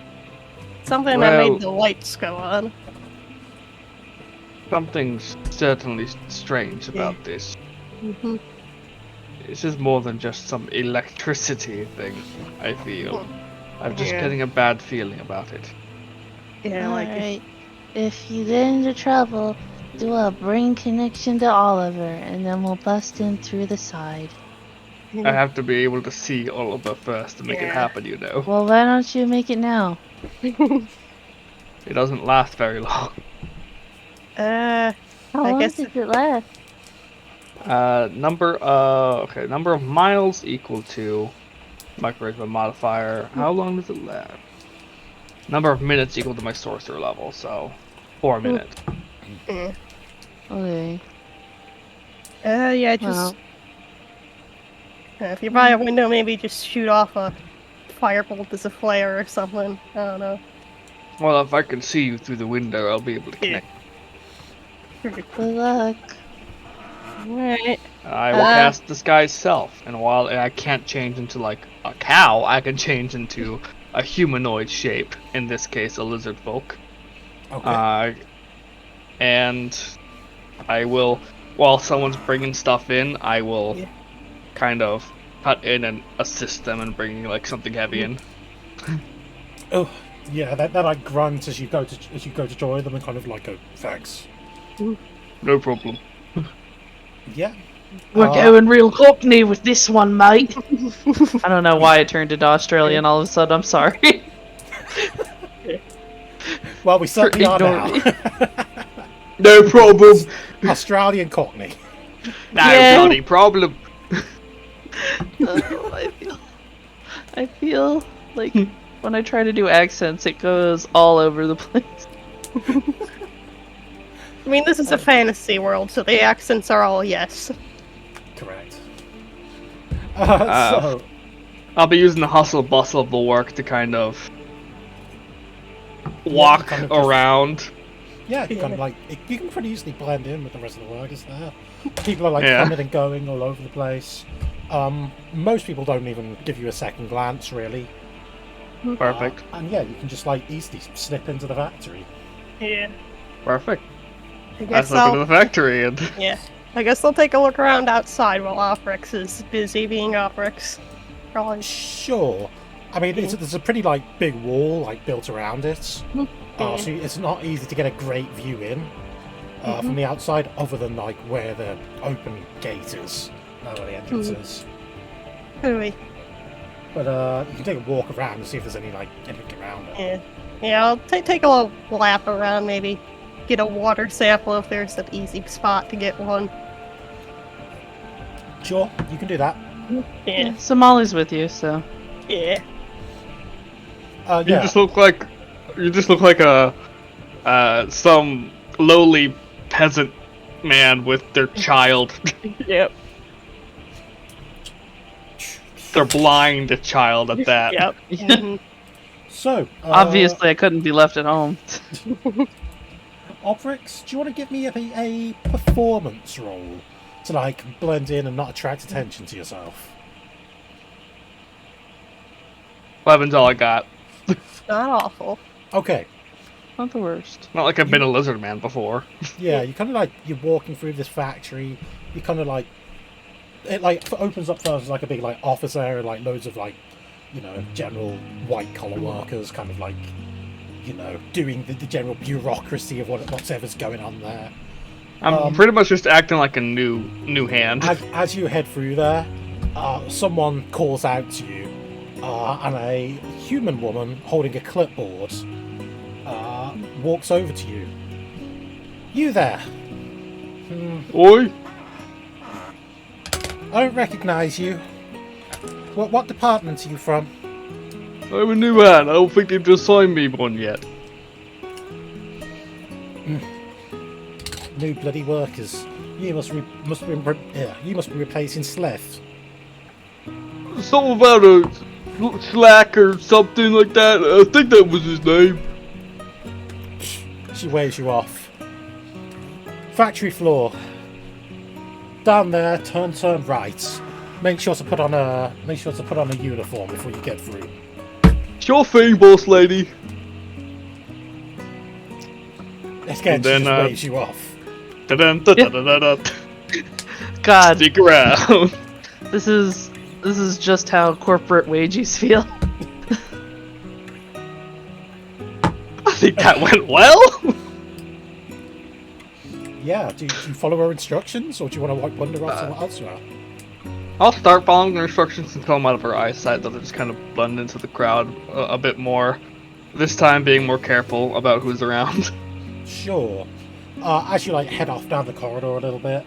Something that Well- made the lights go on. Something's certainly strange about this. Mm-hmm. This is more than just some electricity thing, I feel. I'm just Yeah. getting a bad feeling about it. Yeah, like Alright. If you get into trouble, do a brain connection to Oliver, and then we'll bust in through the side. I have to be able to see Oliver first to make it Yeah. happen, you know. Well, why don't you make it now? It doesn't last very long. How I long guess does it last? Number of miles equal to my charisma modifier. How long does it last? Number of minutes equal to my sorcerer level, so 4 minutes. yeah. Okay. Yeah, just Well, if you're by a window, maybe just shoot off a firebolt as a flare or something. I don't know. Well, if I can see you through the window, I'll be able to Yeah. connect. good luck. Alright. I will cast Disguise Self, and while I can't change into like a cow, I can change into a humanoid shape. In this case, a lizard folk. Okay. And I will, while someone's bringing stuff in, I will Yeah. kind of cut in and assist them in bringing like something heavy in. Oh, yeah. That like grunt as you go to join them and kind of like go thanks. No problem. Yeah. We're Uh, going real Cockney with this one, mate. I don't know why it turned into Australian all of a sudden. I'm sorry. Well, we certainly are ignoring now. No problem. Australian Cockney. No Yeah. bloody problem. I feel like when I try to do accents, it goes all over the place. I mean, this is a fantasy world, so the accents are all yes. Correct. Uh, So, I'll be using the hustle bustle of the work to kind of walk kind of just- around. yeah, you kind of like you can pretty easily blend in with the rest of the workers there. People are like Yeah. coming and going all over the place. Most people don't even give you a second glance, really. Perfect. And yeah, you can just like easily slip into the factory. Yeah. Perfect. I I guess slip into I'll, the factory and yeah. I guess I'll take a look around outside while Oprix is busy being Oprix. Probably. Sure. I mean, there's a pretty like big wall like built around it, so it's not easy to get a great view in from the outside, other than like where the open gate is, where the entrance is. Anyway, But you can take a walk around and see if there's any like anything around it. yeah. Yeah, I'll take a little lap around, maybe get a water sample if there's an easy spot to get one. Sure, you can do that. Yeah. So Molly's with you, so. Yeah. you Yeah. just look like a some lowly peasant man with their child. Yep. Their blind child at that. Yep. Mhm. So Obviously, I couldn't be left at home. Oprix, do you want to give me a performance roll to like blend in and not attract attention to yourself? 11's all I got. Not awful. Okay. Not the worst. Not like I've been a lizard man before. Yeah, you kind of like you're walking through this factory. You kind of like it like opens up first as like a big like office area, like loads of like general white collar workers kind of like doing the general bureaucracy of whatever's going on there. I'm pretty much just acting like a new hand. As you head through there, someone calls out to you, and a human woman holding a clipboard walks over to you. You there? Oi! I don't recognise you. What department are you from? I'm a new hand. I don't think they've just signed me one yet. New bloody workers. You must be replacing Sleth. Something about a slack or something like that. I think that was his name. She waves you off. Factory floor. Down there, turn right. Make sure to put on a uniform before you get through. Sure thing, boss lady. Again, she just waves you off. God, Stick around. this is just how corporate wages feel. I think that went well. Yeah, do you follow her instructions, or do you want to wander off somewhere else now? I'll start following the instructions until I'm out of her eyesight, so they just kind of blend into the crowd a bit more. This time being more careful about who's around. Sure. As you head off down the corridor a little bit,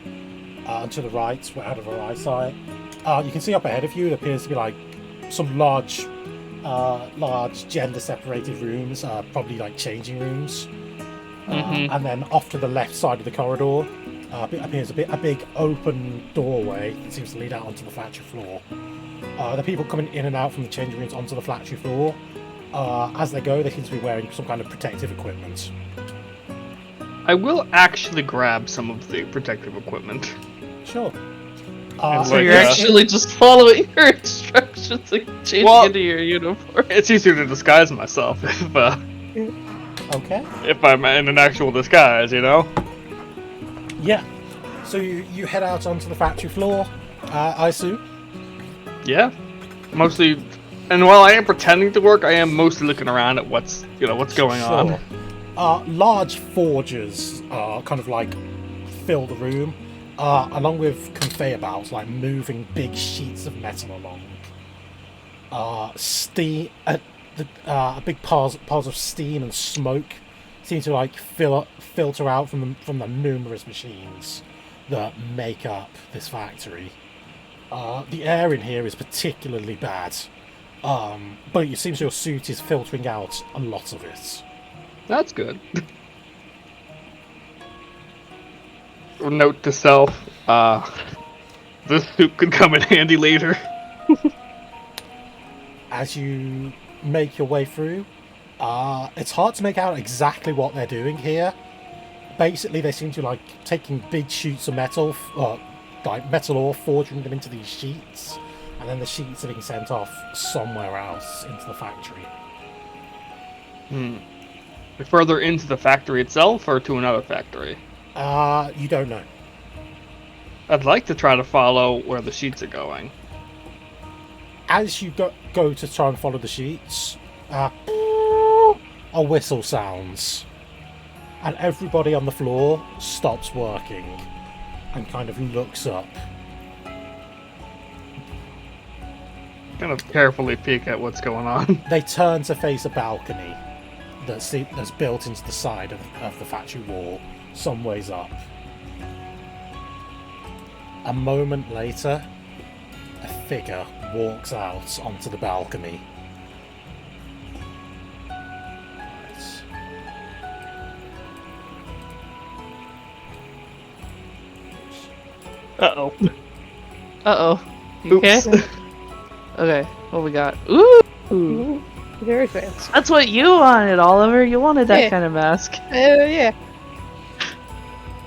to the right, we're out of her eyesight. You can see up ahead of you, there appears to be some large gender-separated rooms, probably changing rooms. And then off to the left side of the corridor appears a big open doorway that seems to lead out onto the factory floor. The people coming in and out from the changing rooms onto the factory floor, as they go, they seem to be wearing some kind of protective equipment. I will actually grab some of the protective equipment. Sure. So you're actually just following her instructions and changing into your uniform. It's easier to disguise myself Okay. if I'm in an actual disguise, Yeah. So you head out onto the factory floor, I assume? Yeah. Mostly, and while I am pretending to work, I am mostly looking around at what's going on. Large forges kind of fill the room, along with conveyor belts moving big sheets of metal along. Steam, big piles of steam and smoke seem to filter out from the numerous machines that make up this factory. The air in here is particularly bad, but it seems your suit is filtering out a lot of it. That's good. Note to self, this suit could come in handy later. As you make your way through, it's hard to make out exactly what they're doing here. Basically, they seem to taking big sheets of metal, metal ore, forging them into these sheets, and then the sheets are being sent off somewhere else into the factory. Further into the factory itself, or to another factory? You don't know. I'd like to try to follow where the sheets are going. As you go to try and follow the sheets, a whistle sounds, and everybody on the floor stops working and kind of looks up. Kind of carefully peek at what's going on. They turn to face a balcony that's built into the side of the factory wall, some ways up. A moment later, a figure walks out onto the balcony. Uh-oh. You okay? Oops. Okay, what we got? Ooh! Ooh, very fancy. That's what you wanted, Oliver. You wanted that Yeah. kind of mask. Yeah.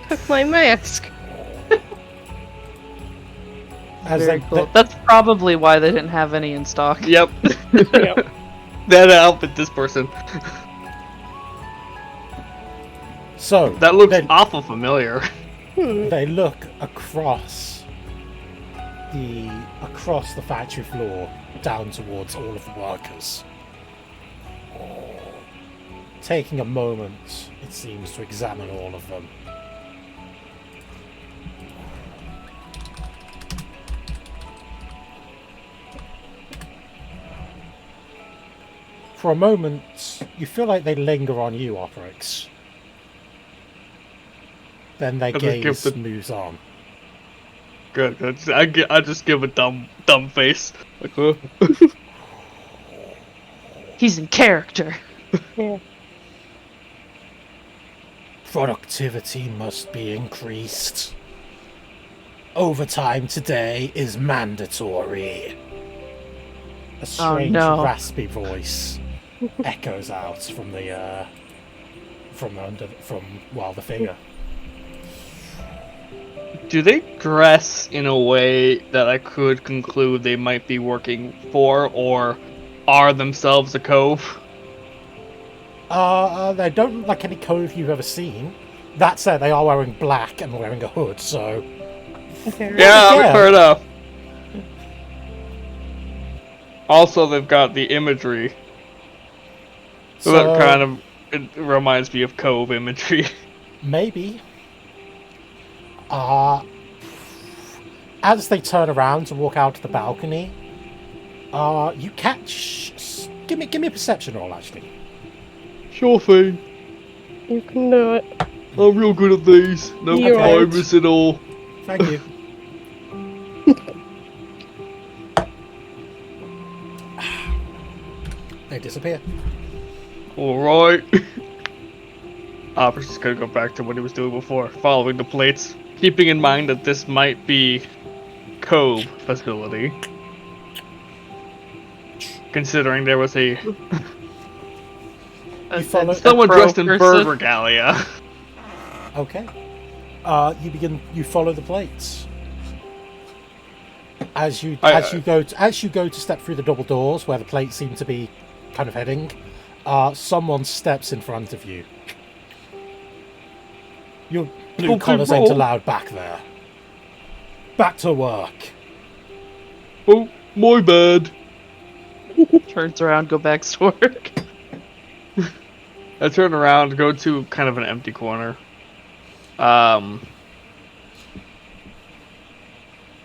Took my mask. Very cool. That's probably why they didn't have any in stock. Yep. Yep. That outfit this person. So That looks awful familiar. they look across the factory floor down towards all of the workers. taking a moment, it seems, to examine all of them. For a moment, you feel like they linger on you, Operix. Then their gaze moves on. Good. I just give a dumb face. Like, huh? He's in character. Yeah. Productivity must be increased. Overtime today is mandatory. A strange, raspy voice echoes out from the figure. Do they dress in a way that I could conclude they might be working for or are themselves a cove? They don't look like any cove you've ever seen. That said, they are wearing black and wearing a hood, so... Yeah, fair enough. Also, they've got the imagery. So that kind of it reminds me of cove imagery. Maybe. As they turn around to walk out to the balcony, you catch... Give me a perception roll, actually. Sure thing. You can do it. I'm real good at these. No virus at all. Thank you. They disappear. Alright. Opera's just gonna go back to what he was doing before, following the plates, keeping in mind that this might be Cove facility. Considering there was a someone dressed in bird regalia. Okay. You follow the plates. As you go to step through the double doors where the plates seem to be kind of heading, someone steps in front of you. Your blue collars ain't allowed back there. Back to work. Oh, my bad. Turns around, go back to work. I turn around, go to kind of an empty corner. Have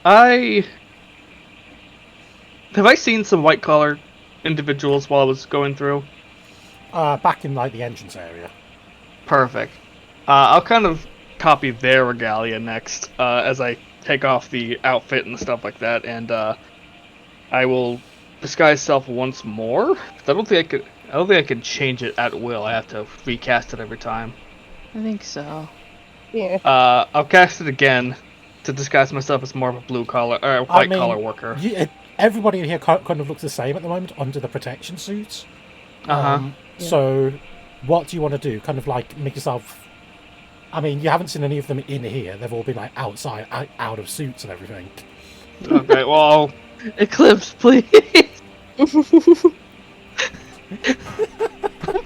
I seen some white collar individuals while I was going through? Back in like the entrance area. Perfect. I'll kind of copy their regalia next, as I take off the outfit and stuff like that, and I will disguise self once more. I don't think I could change it at will. I have to recast it every time. I think so. Yeah. I'll cast it again to disguise myself as more of a blue collar or white collar worker. Everybody in here kind of looks the same at the moment under the protection suits. So, what do you want to do? Kind of like make yourself. I mean, you haven't seen any of them in here. They've all been like outside, out of suits and everything. Okay, well, Eclipse, please.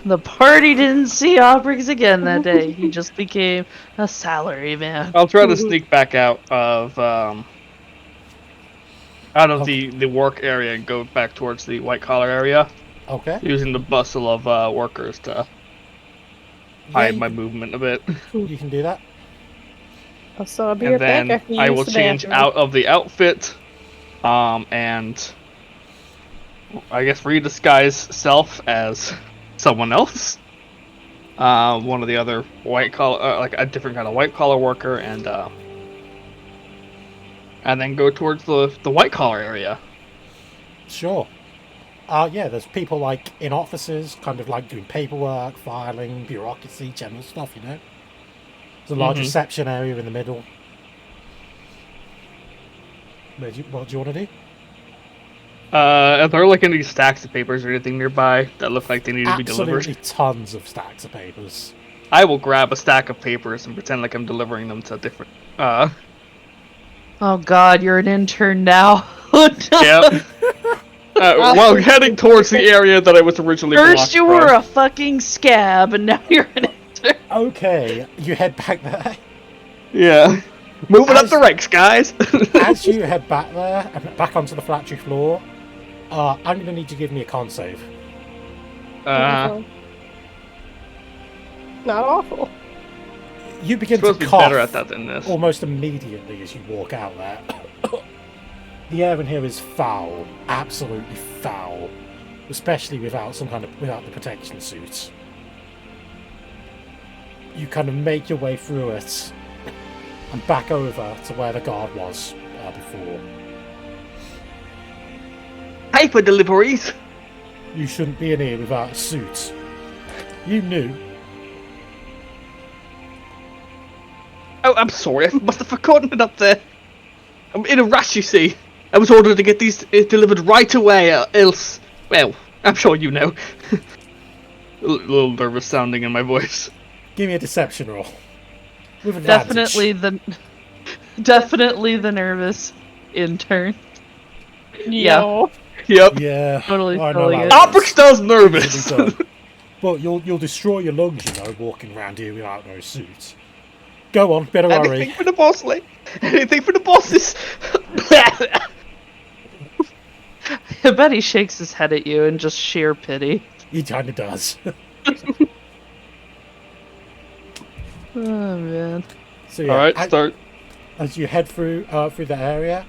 The party didn't see Obrix again that day. He just became a salary man. I'll try to sneak back out of the work area and go back towards the white collar area. Okay. Using the bustle of workers to hide my movement a bit. Mm-hmm. You can do that. So I'll be And right back then after you I use will the change bathroom. out of the outfit, and I guess redisguise self as someone else. One of the other white collar, like a different kind of white collar worker, and then go towards the white collar area. Sure. Yeah, there's people like in offices, kind of like doing paperwork, filing, bureaucracy, general stuff, you know? There's a large reception area in the middle. What do you want to do? Are there like any stacks of papers or anything nearby that look like they need to be delivered? Absolutely tons of stacks of papers. I will grab a stack of papers and pretend like I'm delivering them to different. Oh God, you're an intern now. Yep. Well, heading towards the area that I was originally First you blocked were from. a fucking scab, and now you're an intern. Okay, you head back there. Yeah. Moving up the ranks, guys! As you head back there, and back onto the factory floor, I'm going to need you to give me a con save. not awful. You begin to Supposed to be cough better at that than this. almost immediately as you walk out there. The air in here is foul, absolutely foul, especially without the protection suit. You kind of make your way through it and back over to where the guard was before. Paper deliveries. You shouldn't be in here without a suit. You knew. Oh, I'm sorry. I must have forgotten it up there. I'm in a rush, you see. I was ordered to get these delivered right away, else... Well, I'm sure you know. A little nervous sounding in my voice. Give me a deception roll. With advantage. Definitely the nervous intern. Yo. Yep. Yeah. Totally I know feeling how it. is. Oprix does nervous. Easily done. But you'll destroy your lungs, you know, walking around here without no suit. Go on, better hurry. Anything for the boss, lady. Anything for the bosses. I bet he shakes his head at you in just sheer pity. He kind of does. Oh man. So yeah, Alright, start. as you head through the area,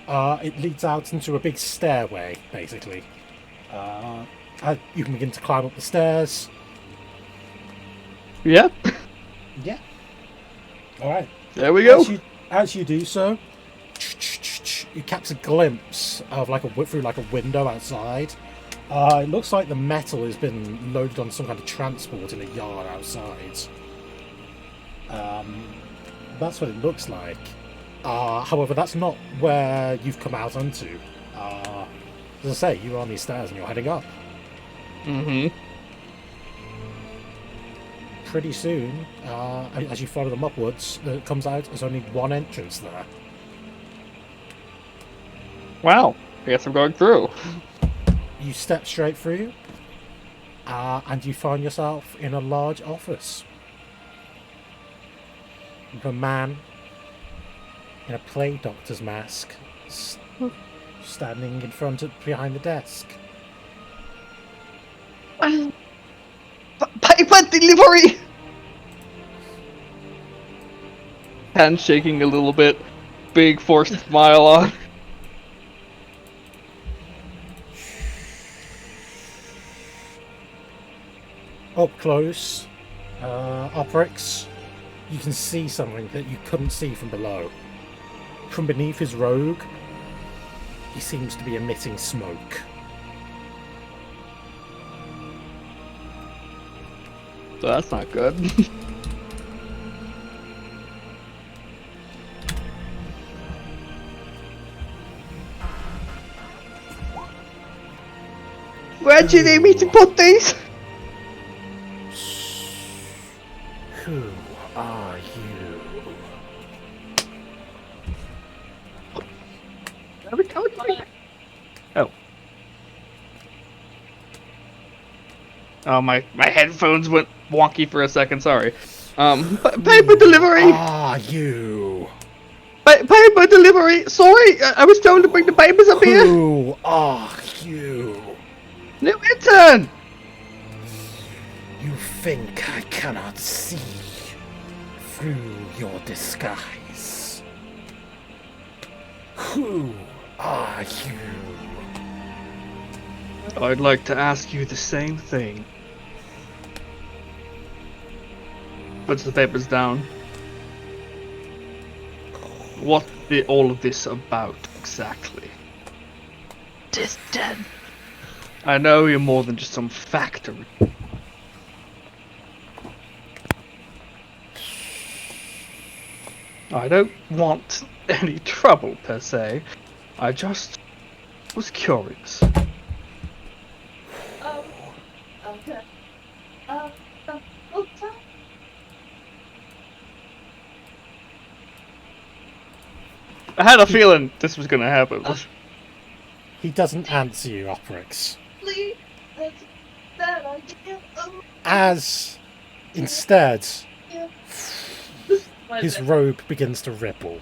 it leads out into a big stairway, basically. You can begin to climb up the stairs. Yep. Yeah. All right. There we go. As you do so, you catch a glimpse of through a window outside. It looks like the metal has been loaded on some kind of transport in a yard outside. That's what it looks like. However, that's not where you've come out onto. As I say, you're on these stairs and you're heading up. Mm-hmm. Pretty soon, as you follow them upwards, it comes out there's only one entrance there. Wow. I guess I'm going through. You step straight through, and you find yourself in a large office. With a man in a plague doctor's mask standing behind the desk. Paper delivery! Hand shaking a little bit. Big forced smile on. Up close, Oprix, you can see something that you couldn't see from below. From beneath his robe, he seems to be emitting smoke. So that's not good. Where do you need me to put these? Who are you? Oh. Oh, my headphones went wonky for a second, sorry. Paper delivery! Are you? Paper delivery! Sorry, I was told to bring the papers up here! Who are you? New intern! You think I cannot see through your disguise? Who are you? I'd like to ask you the same thing. Puts the papers down. What is all of this about, exactly? Distant. I know you're more than just some factory. I don't want any trouble, per se. I just was curious. Okay. I had a feeling this was gonna happen. He doesn't answer you, Oprix. Please, that's bad idea. As instead, My his bad. robe begins to ripple,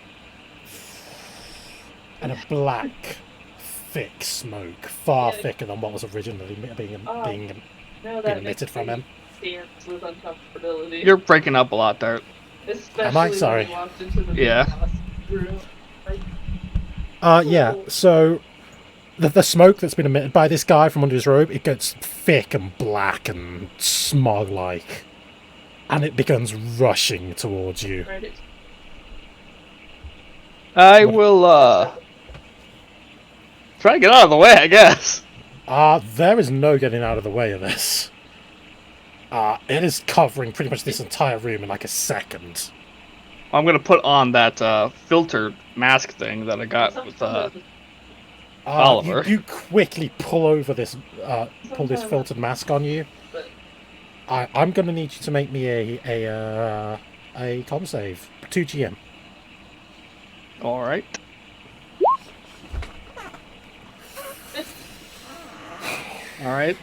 and a black, thick smoke, far thicker than what was originally being being emitted from him. With uncomfortability. You're breaking up a lot, Dart. Especially Am I? Sorry. when we walked into the Yeah. room. Yeah, so the smoke that's been emitted by this guy from under his robe, it gets thick and black and smog-like. And it begins rushing towards you. I will, try to get out of the way, I guess. There is no getting out of the way of this. It is covering pretty much this entire room in like a second. I'm gonna put on that, filtered mask thing that I got with, Oliver. You quickly pull this filtered mask on you. I'm gonna need you to make me a con save. 2 GM. Alright. Alright.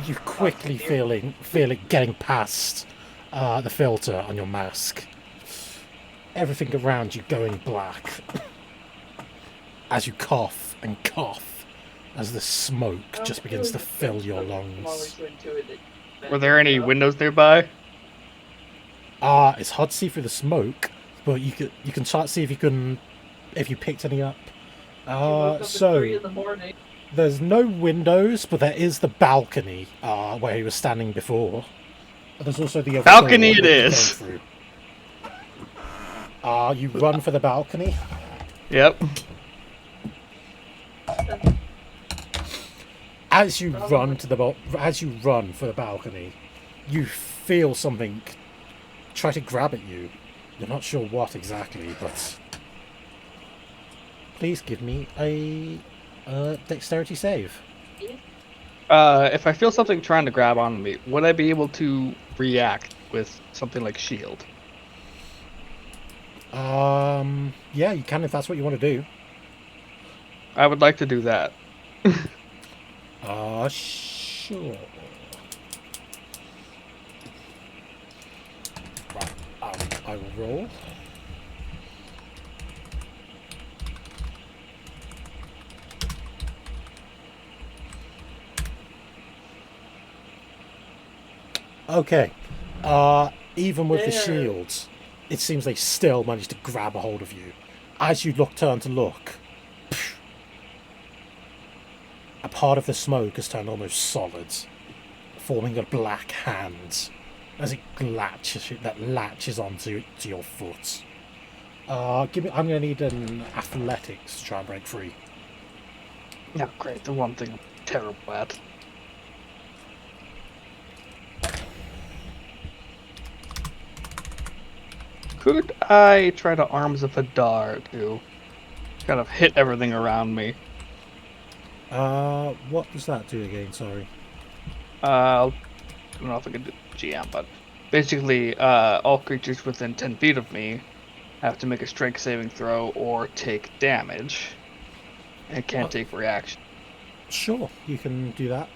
You quickly feel it getting past the filter on your mask. Everything around you going black. As you cough and cough, as the smoke just begins to fill your lungs. Were there any windows nearby? It's hard to see through the smoke, but you can try to see if you picked any up. So there's no windows, but there is the balcony where he was standing before. There's also the other balcony. It is. You run for the balcony. Yep. As you run for the balcony, you feel something try to grab at you. You're not sure what exactly, but please give me a dexterity save. If I feel something trying to grab on me, would I be able to react with something like shield? Yeah, you can if that's what you want to do. I would like to do that. Sure. Right, I will roll. Okay. Even with the shields, it seems they still managed to grab a hold of you. As you turn to look, a part of the smoke has turned almost solid, forming a black hand as it latches onto your foot. I'm going to need an athletics to try and break free. Oh, great. The one thing I'm terrible at. Could I try to Arms of Hadar to kind of hit everything around me? What does that do again? Sorry. I don't know if I can do GM, but basically, all creatures within 10 feet of me have to make a strength saving throw or take damage, and can't take reaction. Sure, you can do that.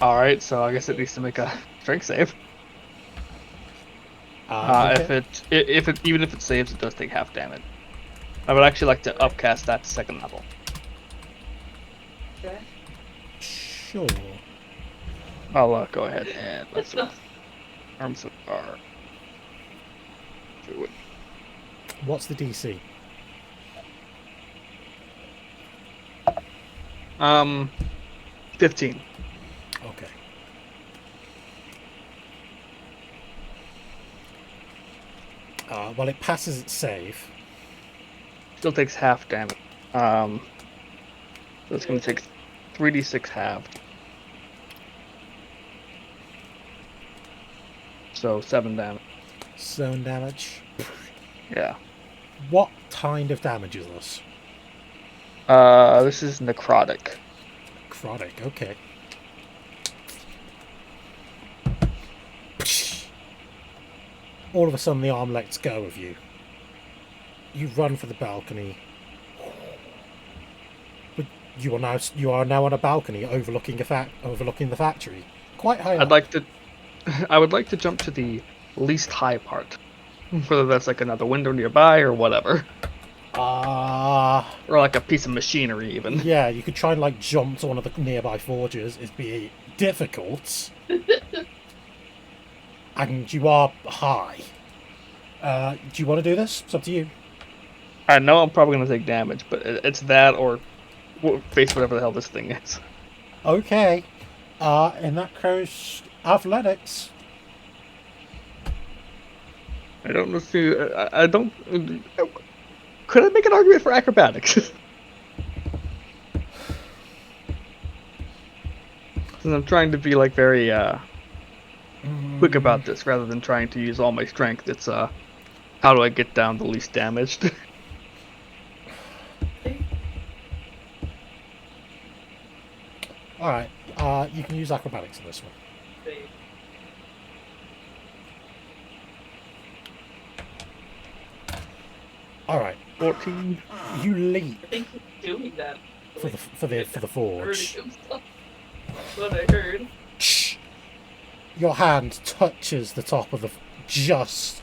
Alright, so I guess it needs to make a strength save. Okay. Even if it saves, it does take half damage. I would actually like to upcast that to 2nd level. Sure. I'll go ahead and let's see. Arms of Hadar. Do it. What's the DC? 15. Okay. Well, it passes its save. Still takes half damage. So it's going to take 3d6 halved. So 7 damage. 7 damage. Yeah. What kind of damage is this? This is necrotic. Necrotic, okay. All of a sudden the arm lets go of you. You run for the balcony. But you are now on a balcony overlooking the factory. Quite high up. I would like to jump to the least high part. Whether that's like another window nearby or whatever. Or like a piece of machinery, even. Yeah, you could try and like jump to one of the nearby forges. It'd be difficult. And you are high. Do you want to do this? It's up to you. I know I'm probably going to take damage, but it's that or face whatever the hell this thing is. Okay. In that case, athletics. I don't know if you... I don't... Could I make an argument for acrobatics? Since I'm trying to be, like, very, quick about this, rather than trying to use all my strength, it's, how do I get down the least damaged? Alright, you can use acrobatics in this one. Alright. 14. You leap I think he's doing that. for the forge. What I heard. Your hand touches the top of the just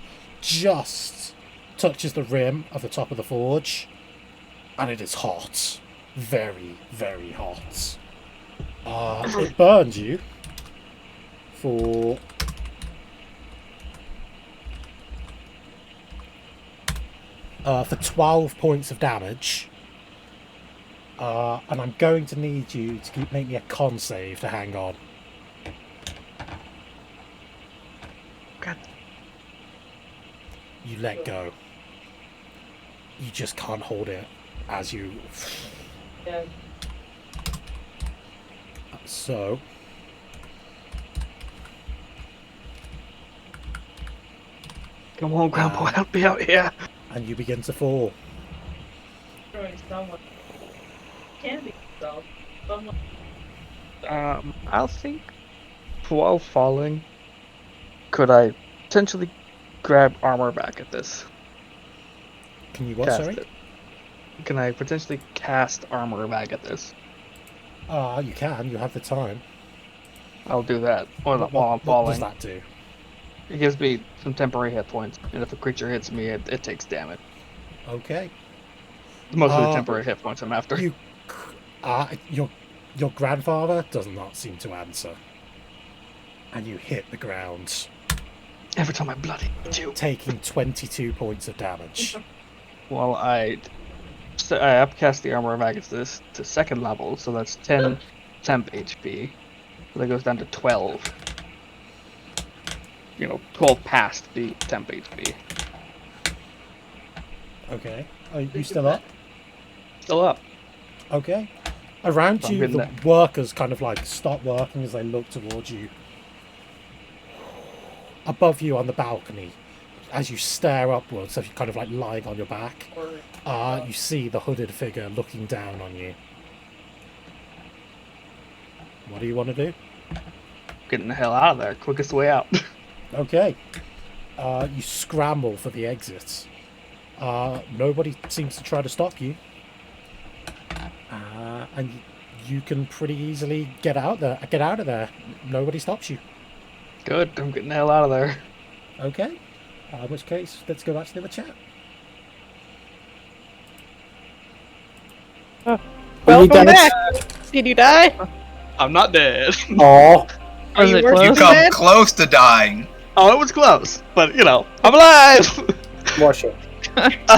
touches the rim of the top of the forge, and it is hot, very, very hot. It burns you for 12 points of damage. And I'm going to need you to make me a con save to hang on. God. You let go. You just can't hold it as you... Yeah. So... Come on, Grandpa, help me out here. And you begin to fall. Someone can be so. Someone. I'll think while falling, could I potentially grab armor back at this? Can you what, Cast sorry? it. Can I potentially cast armor back at this? You can. You have the time. I'll do that while I'm What falling. does that do? It gives me some temporary hit points, and if a creature hits me, it takes damage. Okay. Mostly the temporary hit points I'm after. Your grandfather does not seem to answer. And you hit the ground, Every time I bloody do. taking 22 points of damage. Well, I upcast the armor of Agathis to second level, so that's 10 temp HP. So that goes down to 12. 12 past the temp HP. Okay. Are you still up? Still up. Okay. Around I'm you, getting the there. workers kind of like stop working as they look towards you. Above you on the balcony, as you stare upwards, as you're kind of like lying on your back, you see the hooded figure looking down on you. What do you want to do? Getting the hell out of there. Quickest way out. Okay. You scramble for the exit. Nobody seems to try to stop you. And you can pretty easily get out of there. Nobody stops you. Good. I'm getting the hell out of there. Okay. In which case, let's go back to the other chat. Welcome back. Did you die? I'm not dead. Oh, Are you it worse You than come dead? close to dying. Oh, it was close, but I'm alive. watch it.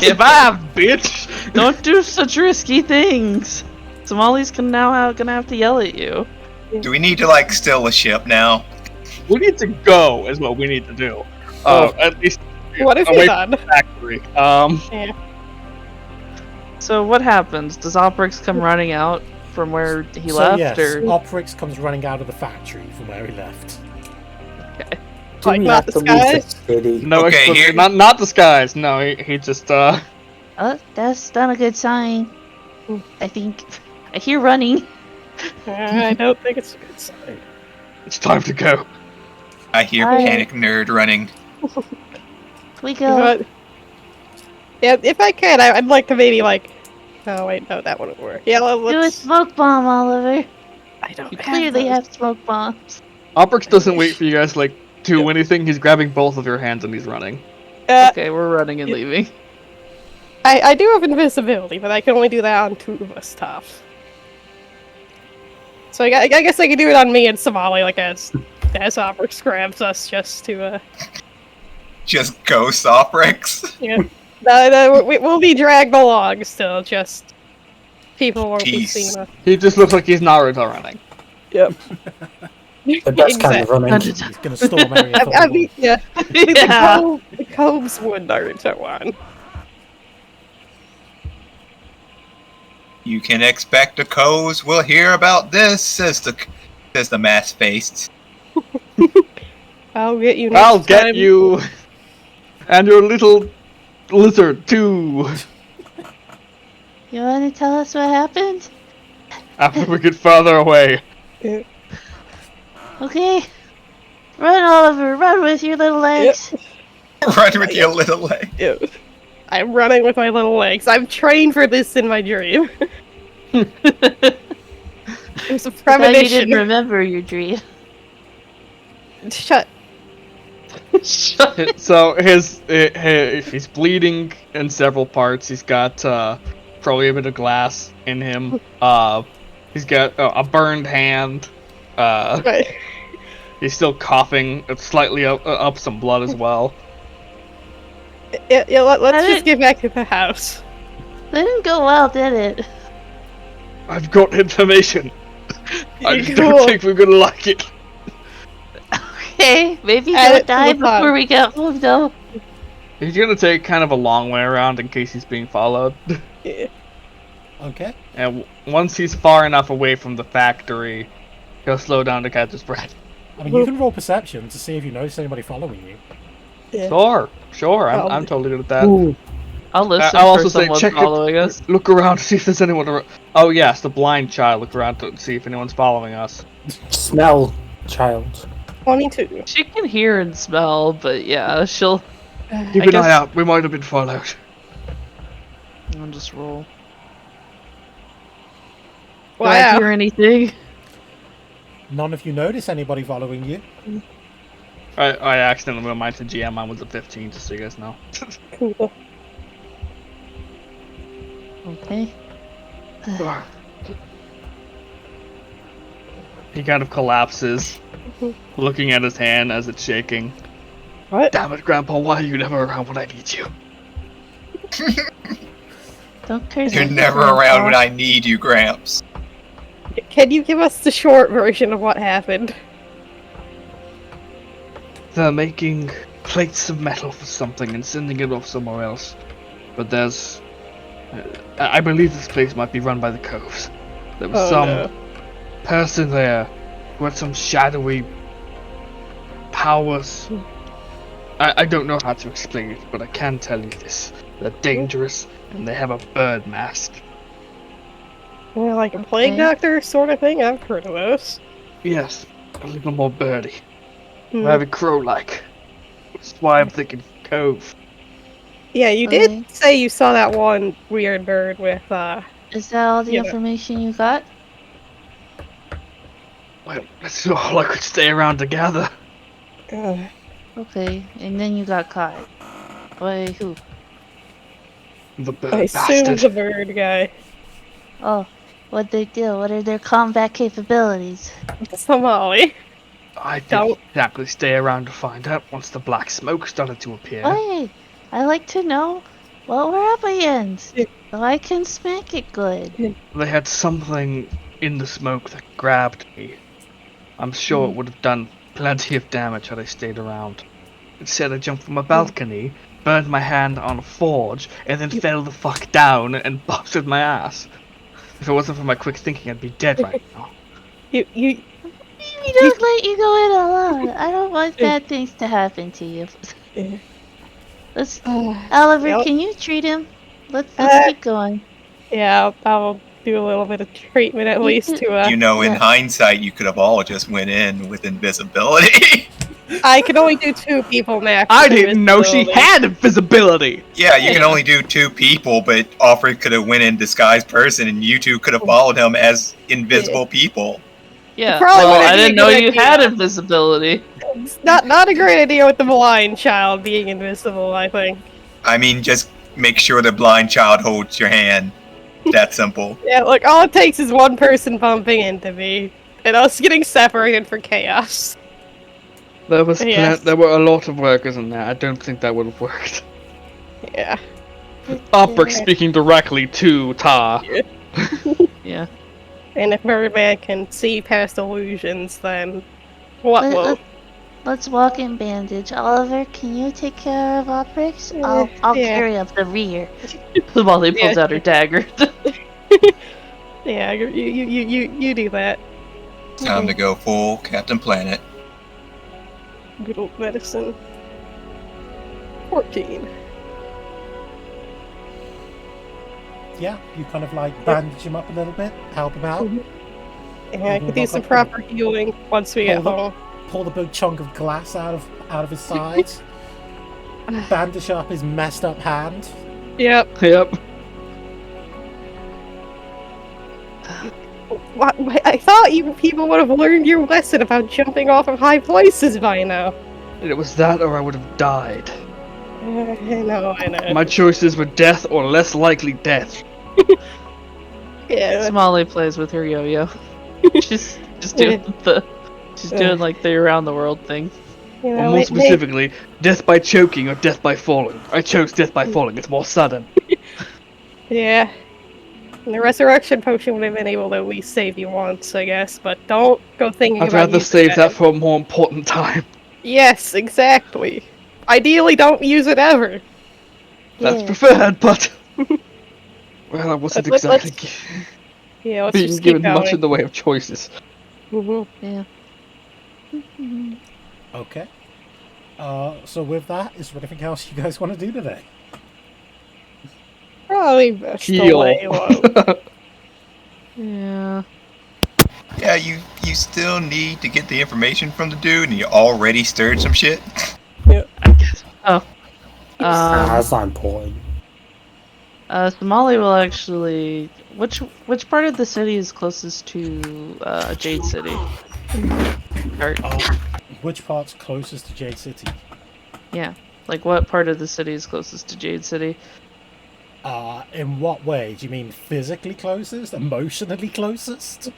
Survive, bitch. Don't do such risky things. Somalis gonna have to yell at you. Do we need to steal a ship now? We need to go, is what we need to do. At least What has he away done? from the factory. So what happens? Does Oprix come running out from where he So left, yes, or Oprix comes running out of the factory from where he left. Do Like, we not have to the leave the skies? city? No, Okay, explanation. here- Not the skies. No, he just Oh, that's not a good sign. I think I hear running. I don't think it's a good sign. It's time to go. I hear Hi. Panic Nerd running. We go. But, yeah, if I could, I'd like to maybe Oh wait, no, that wouldn't work. Yeah, Do a let's. smoke bomb, Oliver. I don't You have clearly those. have smoke bombs. Oprix doesn't wait for you guys to do anything. He's grabbing both of your hands and he's running. Uh, Okay, we're running and Yeah. leaving. I do have invisibility, but I can only do that on 2 of us tops. So I guess I can do it on me and Somali, like as Obrix grabs us just to Just ghost Oprix. yeah. No, we'll be dragged along still. Just people won't be Peace. seeing us. He just looks like he's Naruto running. Yep. The best kind of running. He's gonna storm area I mean, yeah. Yeah. The coves would Naruto one. You can expect the coves will hear about this, says the mask-faced. I'll get you next I'll get time. you, and your little lizard too. You want to tell us what happened? After we get farther away. Okay. Run, Oliver. Run with your little legs. Run with your little leg. Ew. I'm running with my little legs. I'm trained for this in my dream. It was a I thought you premonition. didn't remember your dream. Shut. Shut it. So he's bleeding in several parts. He's got probably a bit of glass in him. He's got a burned hand. Right. He's still coughing. It's slightly up some blood as well. Yeah, let's just get back to the house. Didn't go well, did it? I've got information. I just Cool. don't think we're gonna like it. Okay, maybe Add it don't to die the fun. before we get home, though. He's gonna take kind of a long way around in case he's being followed. Yeah. Okay. And once he's far enough away from the factory, he'll slow down to catch his breath. I mean, you can roll perception to see if you notice anybody following you. Yeah. Sure. I'm totally good at that. Ooh, I'll listen I'll for also say, someone check following us. Look around to see if there's anyone around. Oh yes, the blind child. Look around to see if anyone's following us. smell, child. 22. She can hear and smell, but yeah, she'll... Keep an eye out. We might have been followed. I'll just roll. Do I Wow. hear anything? None of you notice anybody following you. I accidentally went mine to GM. Mine was a 15, just so you guys know. Cool. Okay. He kind of collapses, looking at his hand as it's shaking. What? Damn it, Grandpa! Why are you never around when I need you? Don't curse You're me, never Grandpa. around when I need you, Gramps. Can you give us the short version of what happened? They're making plates of metal for something and sending it off somewhere else. But there's... I believe this place might be run by the Coves. There was some person there who had some shadowy powers. I don't know how to explain it, but I can tell you this. They're dangerous, and they have a bird mask. Yeah, like a plague Okay. doctor sort of thing? I've heard of those. Yes, a little more birdy. Hmm. Very crow-like. That's why I'm thinking Cove. Yeah, you Okay. did say you saw that one weird bird with, Is that all the Yeah. information you got? Well, that's all I could stay around to gather. Okay, and then you got caught. By who? The bird I assume bastard. the bird guy. Oh, what'd they do? What are their combat capabilities? Somali. I didn't Don't- exactly stay around to find out once the black smoke started to appear. Hey, I like to know what we're up against, Yeah. so I can smack it good. They had something in the smoke that grabbed me. I'm sure it would have done plenty of damage had I stayed around. Instead, I jumped from a balcony, burned my hand on a forge, and then fell the fuck down and busted my ass. If it wasn't for my quick thinking, I'd be dead right now. You Maybe don't let you go in alone. I don't want bad things to happen to you. Yeah. Let's, Oliver, Yep. can you treat him? Let's Uh, keep going. Yeah, I'll do a little bit of treatment at You least could- to, You know, in yeah. hindsight, you could have all just went in with invisibility. I can only do 2 people max. I with didn't know she invisibility. had invisibility! Yeah, you can only do 2 people, but Alfred could have went in disguised person, and you two could have followed him as invisible people. Yeah, probably well, wouldn't I be a didn't know good you idea. had invisibility. It's not a great idea with the blind child being invisible, I think. I mean, just make sure the blind child holds your hand. That simple. Yeah, look, all it takes is one person bumping into me, and us getting separated for chaos. There was Yes. there were a lot of workers in there. I don't think that would have worked. Yeah. Operic speaking directly to Tar. Yeah. And if Birdman can see past illusions, then what will? Let's walk in bandage. Oliver, can you take care of Oprix? I'll Yeah. carry up the rear. Molly pulls out her dagger. Yeah, you do that. Time to go full Captain Planet. Good old medicine. 14. Yeah, you kind of like bandage him up a little bit, help him out. Yeah, I could do some proper healing once we get home. Pull the big chunk of glass out of his side. Bandage up his messed up hand. Yep. Yep. What? I thought you people would have learned your lesson about jumping off of high places by now. It was that or I would have died. I know. My choices were death or less likely death. Yeah. Molly plays with her yo-yo. She's doing doing like the around the world thing. You Or know, more specifically, death by choking or death by falling. I chose death by falling, it's more sudden. Yeah. And the resurrection potion would have been able to at least save you once, I guess, but don't go thinking I'd about rather using save that for a more important time. Yes, exactly. Ideally, don't use it ever. That's preferred, but... Well, I wasn't Let's exactly Yeah, let's being just keep given going. much in the way of choices. Yeah. Okay. So with that, is there anything else you guys want to do today? Probably best to Heal. lay low. Yeah. Yeah, you still need to get the information from the dude, and you already stirred some shit. I guess. Oh. That's not important. So Molly will actually. Which part of the city is closest to Jade City? Or, Which part's closest to Jade City? yeah. Like what part of the city is closest to Jade City? In what way? Do you mean physically closest? Emotionally closest?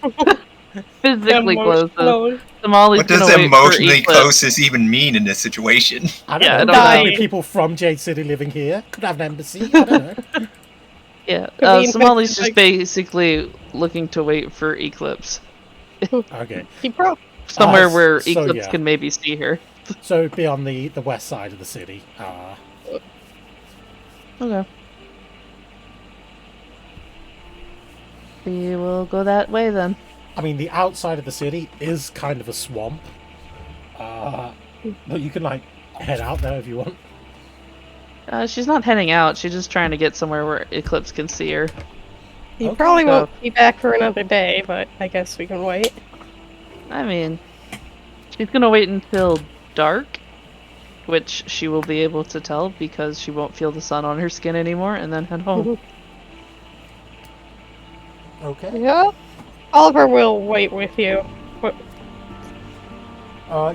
Physically closest. So Molly's What does gonna wait emotionally for Eclipse. closest even mean in this situation? I Yeah, I don't don't know. know. Maybe people from Jade City living here could have an embassy. I don't know. Yeah. Could be So Molly's just like- basically looking to wait for Eclipse. Okay. Somewhere where so Eclipse yeah. can maybe see her. So it'd be on the west side of the city. Okay. We will go that way then. I mean, the outside of the city is kind of a swamp. But you can, like, head out there if you want. She's not heading out. She's just trying to get somewhere where Eclipse can see her. You Okay. probably won't be back for another day, but I guess we can wait. I mean, she's gonna wait until dark, which she will be able to tell because she won't feel the sun on her skin anymore, and then head home. Okay. Yeah. Oliver will wait with you. What?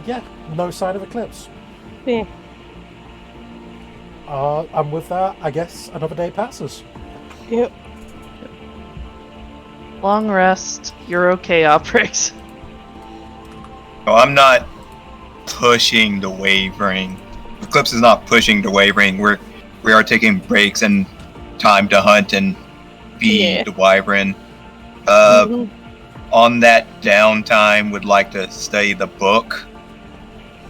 Yeah, no sign of eclipse. Yeah. And with that, I guess another day passes. Yep. Long rest. You're okay, Oprix. No, I'm not pushing the wavering. Eclipse is not pushing the wavering. We are taking breaks and time to hunt and feed the wyvern. On that downtime, would like to study the book.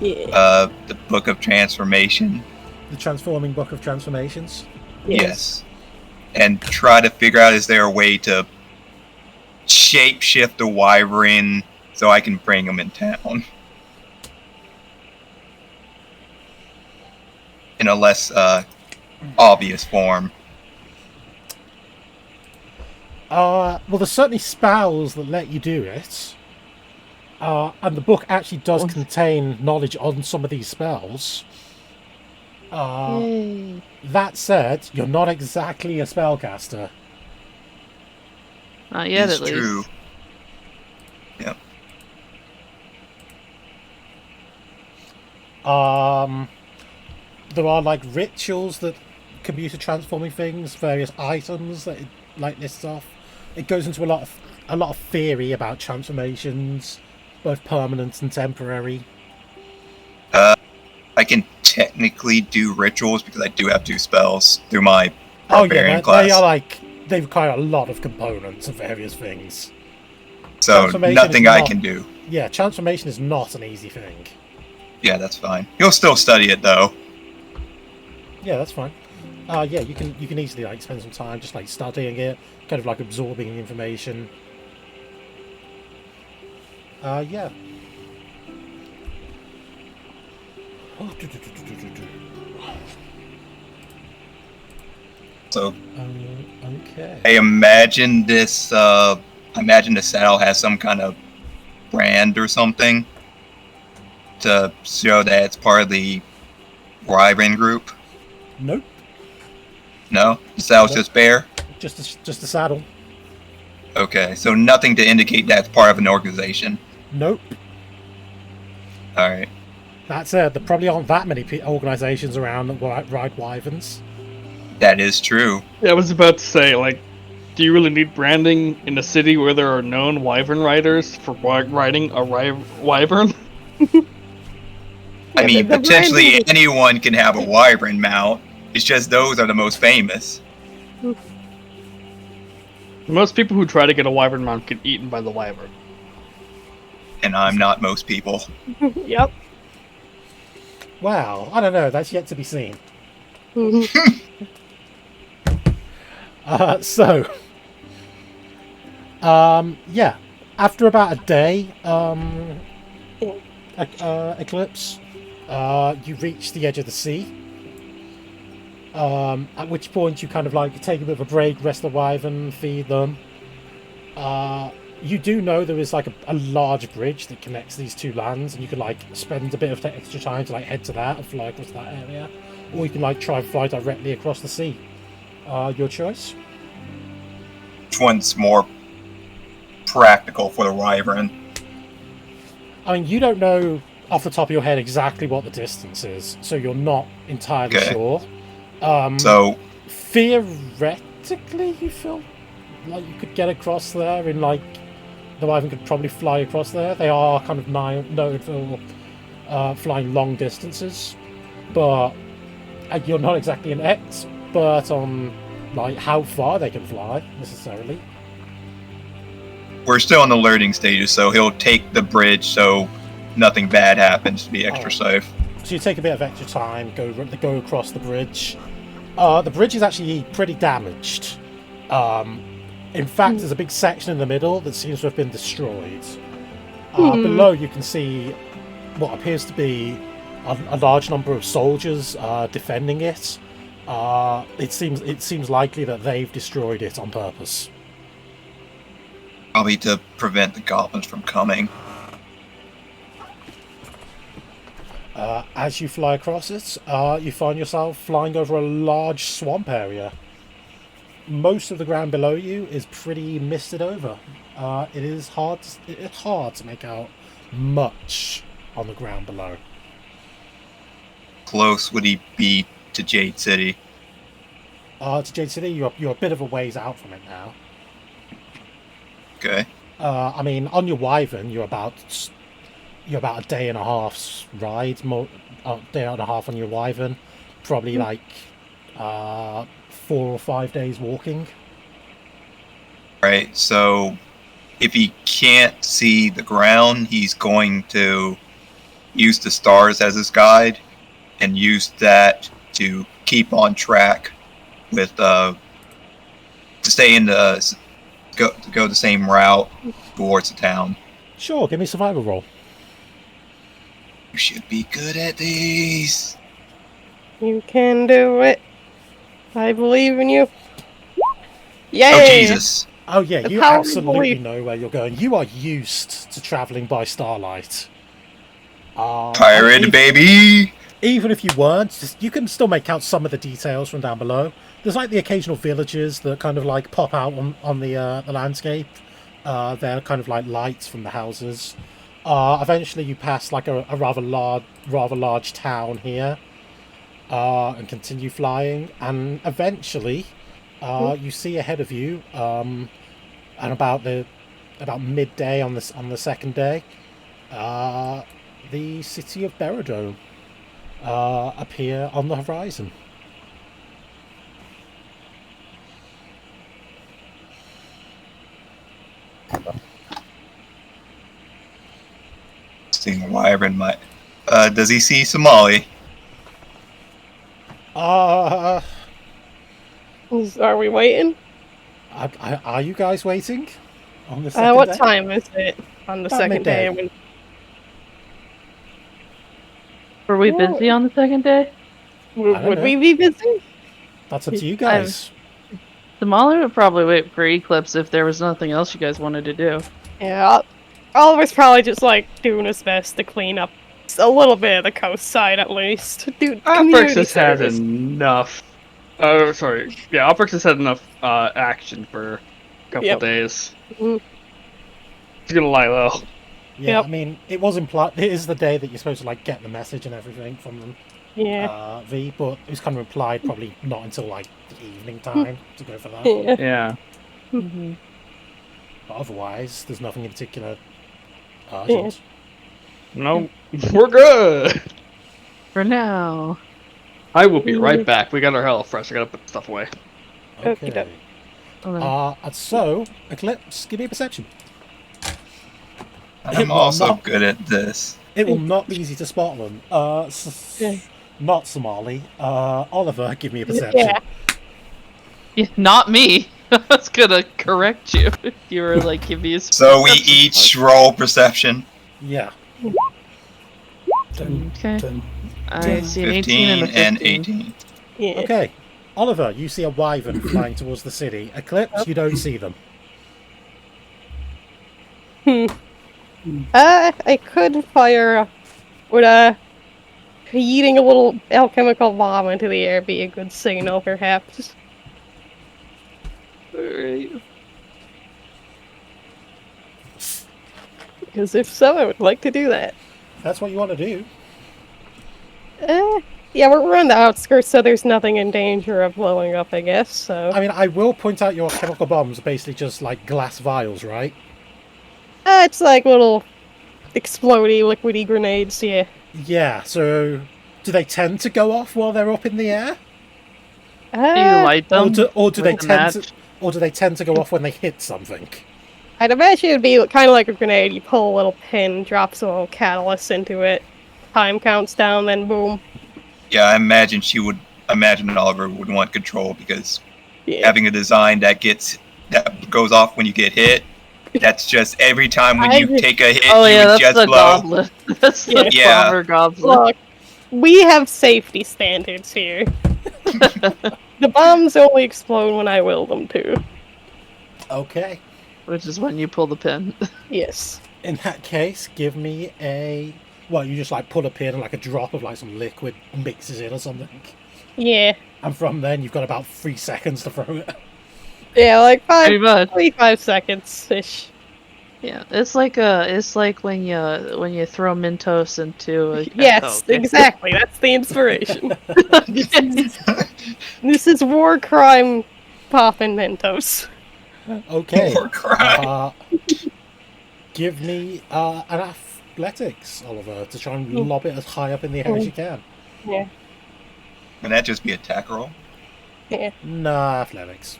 Yeah. The Book of Transformation. The Transforming Book of Transformations. Yes. And try to figure out, is there a way to shapeshift the wyvern so I can bring him in town in a less obvious form. Well, there's certainly spells that let you do it. And the book actually does contain knowledge on some of these spells. Yay. That said, you're not exactly a spellcaster. Not yet, It's at least. true. Yep. There are like rituals that computer transforming things, various items that it like lists off. It goes into a lot of theory about transformations, both permanent and temporary. I can technically do rituals because I do have 2 spells through my Oh barbarian yeah, class. they are like they require a lot of components of various things. So Transformation nothing is I not- can do. Yeah, transformation is not an easy thing. Yeah, that's fine. You'll still study it though. Yeah, that's fine. Yeah, you can easily like spend some time just like studying it, kind of like absorbing the information. Yeah. So Okay. I imagine this. I imagine the saddle has some kind of brand or something to show that it's part of the Wyvern group. Nope. No, the saddle's Nope. just bare. Just a saddle. Okay, so nothing to indicate that it's part of an organization. Nope. All right. That's it. There probably aren't that many organisations around that ride wyverns. That is true. Yeah, I was about to say, like, do you really need branding in a city where there are known wyvern riders for riding a wyvern? I mean, the potentially branding- anyone can have a wyvern mount. It's just those are the most famous. Most people who try to get a wyvern mount get eaten by the wyvern. And I'm not most people. Yep. Wow, I don't know. That's yet to be seen. Yeah. After about a day, Eclipse, you reach the edge of the sea. At which point you kind of like take a bit of a break, rest the wyvern, feed them. You do know there is like a large bridge that connects these 2 lands, and you could like spend a bit of extra time to like head to that and fly across that area, or you can like try and fly directly across the sea. Your choice. Which one's more practical for the wyvern? I mean, you don't know off the top of your head exactly what the distance is, so you're not entirely Okay. sure. So Theoretically, you feel like you could get across there in like the wyvern could probably fly across there. They are kind of known for flying long distances, but you're not exactly an expert on like how far they can fly necessarily. we're still in the learning stages, so he'll take the bridge so nothing bad happens to be extra safe. So you take a bit of extra time, go across the bridge. The bridge is actually pretty damaged. In fact, there's a big section in the middle that seems to have been destroyed. Below, you can see what appears to be a large number of soldiers defending it. It seems likely that they've destroyed it on purpose. Probably to prevent the goblins from coming. As you fly across it, you find yourself flying over a large swamp area. Most of the ground below you is pretty misted over. It's hard to make out much on the ground below. Close would he be to Jade City? To Jade City, you're a bit of a ways out from it now. Okay. I mean, on your wyvern, you're about a day and a half's ride. Day and a half on your wyvern, probably like 4 or 5 days walking. Right, so if he can't see the ground, he's going to use the stars as his guide and use that to keep on track with to stay in the go the same route towards the town. Sure, give me a survival roll. You should be good at these. You can do it. I believe in you. Yay! Oh Jesus! Oh yeah, That's you how we absolutely believe. know where you're going. You are used to travelling by starlight. Pirate even, baby! even if you weren't, you can still make out some of the details from down below. There's like the occasional villages that kind of like pop out on the landscape. They're kind of like lights from the houses. Eventually you pass like a rather large town here. and continue flying, and eventually, you see ahead of you, and about midday on the second day, the city of Beradome appear on the horizon. Seeing Wyvern might. Does he see Somali? Are we waiting? Are you guys waiting on the second What day? time is it on the About second midday. day? Were we busy on the second day? Would we be busy? That's up to you guys. Somali would probably wait for Eclipse if there was nothing else you guys wanted to do. Yeah, Oliver's probably just like doing his best to clean up a little bit of the coast side at least. Dude, Oprix community has had service. enough. Oh, sorry. Yeah, Oprix has had enough action for a couple days. Mhm. He's gonna lie low. Yeah, Yep. I mean, it was implied. It is the day that you're supposed to like get the message and everything from them. Yeah. V, but it was kind of implied probably not until like the evening time to go for that. Yeah. Yeah. Mm-hmm. But otherwise, there's nothing in particular urgent. No, we're good. For now. I will be right back. We got our hell fresh. I gotta put stuff away. Okie doke. Okay. And so, Eclipse, give me a perception. I'm also good at this. It will not be easy to spot them. Not Somali. Oliver, give me a perception. Yeah. Not me. I was gonna correct you if you were like, give me a So we each roll perception. Yeah. Okay. I see an 18 and a 15 15. and 18. Yeah. Okay. Oliver, you see a wyvern flying towards the city. Eclipse, you don't see them. I could fire. Would eating a little alchemical bomb into the air be a good signal, perhaps? Alright. Because if so, I would like to do that. That's what you want to do. Yeah, we're on the outskirts, so there's nothing in danger of blowing up, I guess. So. I mean, I will point out your chemical bombs are basically just like glass vials, right? It's like little explodey, liquidy grenades, yeah. Yeah, so do they tend to go off while they're up in the air? Do you light them? Or do they with a tend match? to, or do they tend to go off when they hit something? I'd imagine it'd be kind of like a grenade. You pull a little pin, drop some little catalyst into it, time counts down, then boom. Yeah, I imagine Oliver would want control because Yeah. having a design that goes off when you get hit, that's just every time when you take a hit, Oh you yeah, would that's just the blow. goblet. That's the Yeah. bomber goblet. Look, we have safety standards here. The bombs only explode when I will them to. Okay. Which is when you pull the pin. Yes. In that case, give me a... Well, you just like pull a pin and like a drop of like some liquid mixes in or something. Yeah. And from then you've got about 3 seconds to throw it. Yeah, like Pretty much. 5 seconds-ish. Yeah, it's like when you throw Mentos into a Yes, Coke. exactly. That's the inspiration. This is war crime poppin' Mentos. Okay. Poor crime. Give me an athletics, Oliver, to try and lob it as high up in the air as you can. Yeah. Can that just be attack roll? Yeah. Nah, athletics.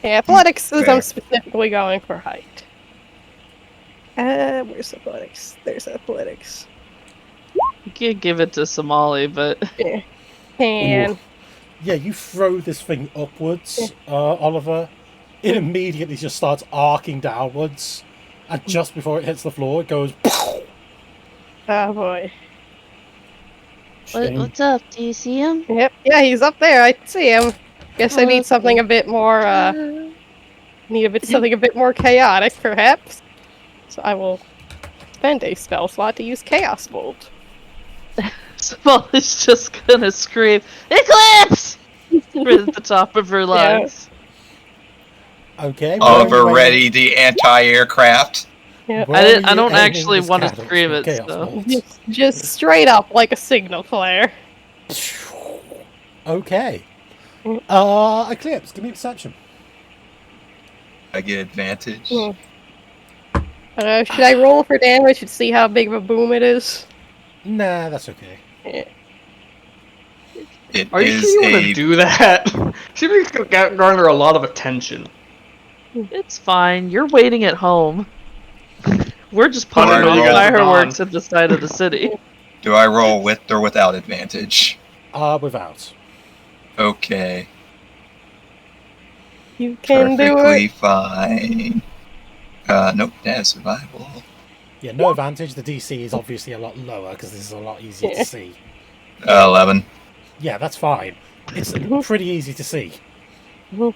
Yeah, athletics is Fair. I'm specifically going for height. Where's athletics? There's athletics. You could give it to Somali, but Yeah. And Yeah, you throw this thing upwards, Oliver. It immediately just starts arcing downwards. And just before it hits the floor, it goes... oh boy. Shame. what's up? Do you see him? Yep. Yeah, he's up there. I see him. Guess I need something a bit more. Something a bit more chaotic, perhaps. So I will spend a spell slot to use Chaos Bolt. Somali's just gonna scream, Eclipse! At the top of her lungs. Okay. Oliver ready the anti-aircraft. Yeah. I don't actually want to scream it, so. Just straight up like a signal flare. Okay. Eclipse, give me a perception. I get advantage. Should I roll for damage to see how big of a boom it is? Nah, that's okay. Yeah. It Are you is sure you want a to do that? Seems like it's gonna garner a lot of attention. It's fine. You're waiting at home. We're just Do I popping off roll? fireworks at the side of the city. Do I roll with or without advantage? Without. Okay. You can do Perfectly it. fine. Nope, that's survival. Yeah, no advantage. The DC is obviously a lot lower because this is a lot easier to see. 11. Yeah, that's fine. It's pretty easy to see.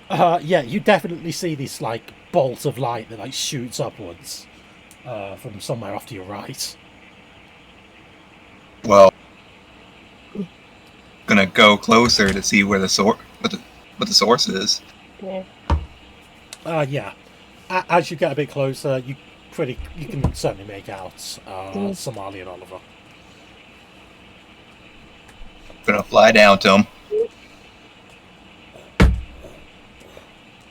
Yeah, you definitely see this like bolt of light that like shoots upwards from somewhere off to your right. Well, gonna go closer to see where the what the source is. Yeah. Yeah. As you get a bit closer, you can certainly make out Somali and Oliver. Gonna fly down to him.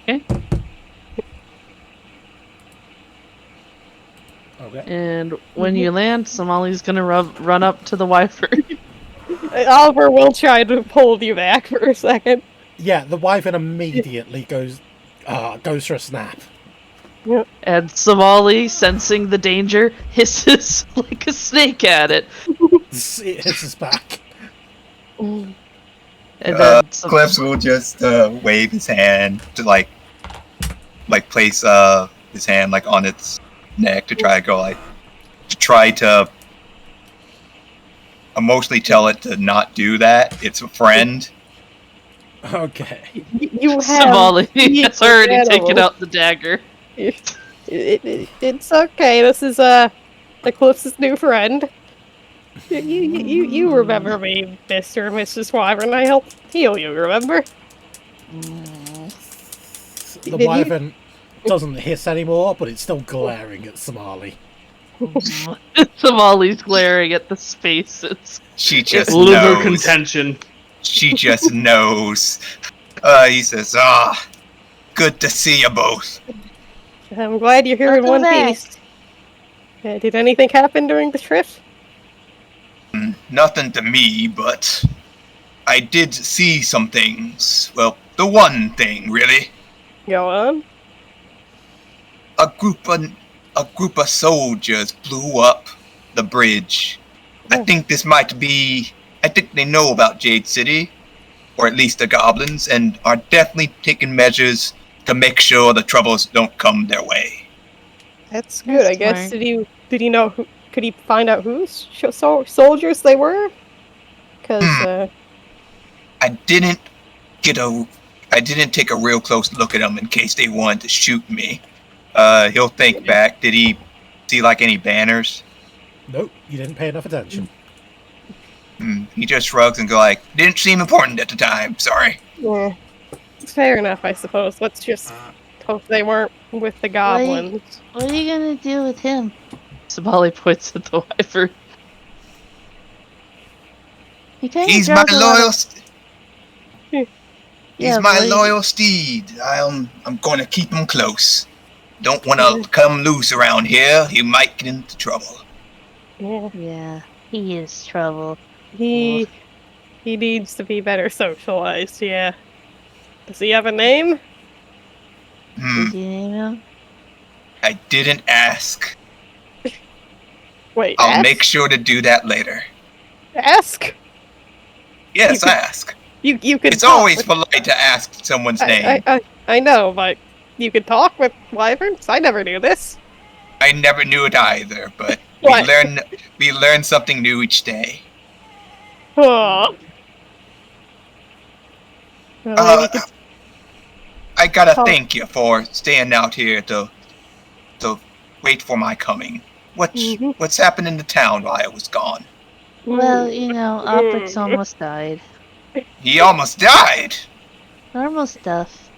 Okay. Okay. And when you land, Somali's gonna run up to the wyvern. Oliver will try to pull you back for a second. Yeah, the wyvern immediately goes for a snap. And Somali, sensing the danger, hisses like a snake at it. It hits his back. And then Clips will just wave his hand to like place his hand like on its neck to try to emotionally tell it to not do that. It's a friend. Okay. You have Somali has already animals. taken out the dagger. It's okay. This is Eclipse's new friend. You remember me, Mr. and Mrs. Wyvern. I helped heal you, remember? The wyvern doesn't hiss anymore, but it's still glaring at Somali. Somali's glaring at the spaces. She just Liver knows. contention. She just knows. He says, good to see you both. I'm glad you're here in one Welcome back. piece. Did anything happen during the trip? Nothing to me, but I did see some things. Well, the one thing, really. Go on. A group of soldiers blew up the bridge. I think they know about Jade City, or at least the goblins, and are definitely taking measures to make sure the troubles don't come their way. That's good. I guess. smart. Did he know? Could he find out whose soldiers they were? Because I didn't take a real close look at them in case they wanted to shoot me. He'll think back. Did he see like any banners? Nope, you didn't pay enough attention. He just shrugs and go like, didn't seem important at the time. Sorry. yeah, it's fair enough, I suppose. Let's just hope they weren't with the goblins. What are you gonna do with him? Somali points at the wyvern. He's my loyal. He's Yeah, my but- loyal steed. I'm going to keep him close. Don't want to come loose around here. He might get into trouble. Yeah, Yeah, he is trouble. he needs to be better socialized. Yeah. Does he have a name? Did you name him? I didn't ask. Wait, I'll ask? make sure to do that later. Ask? Yes, ask. You could. It's talk always with- polite to ask someone's name. I know, but you could talk with wyverns. I never knew this. I never knew it either, but What? we learn something new each day. Oh. Well, maybe I gotta Oh. thank you for staying out here to wait for my coming. What's happened in the town while I was gone? Well, you know, Opix almost died. He almost died. Normal stuff.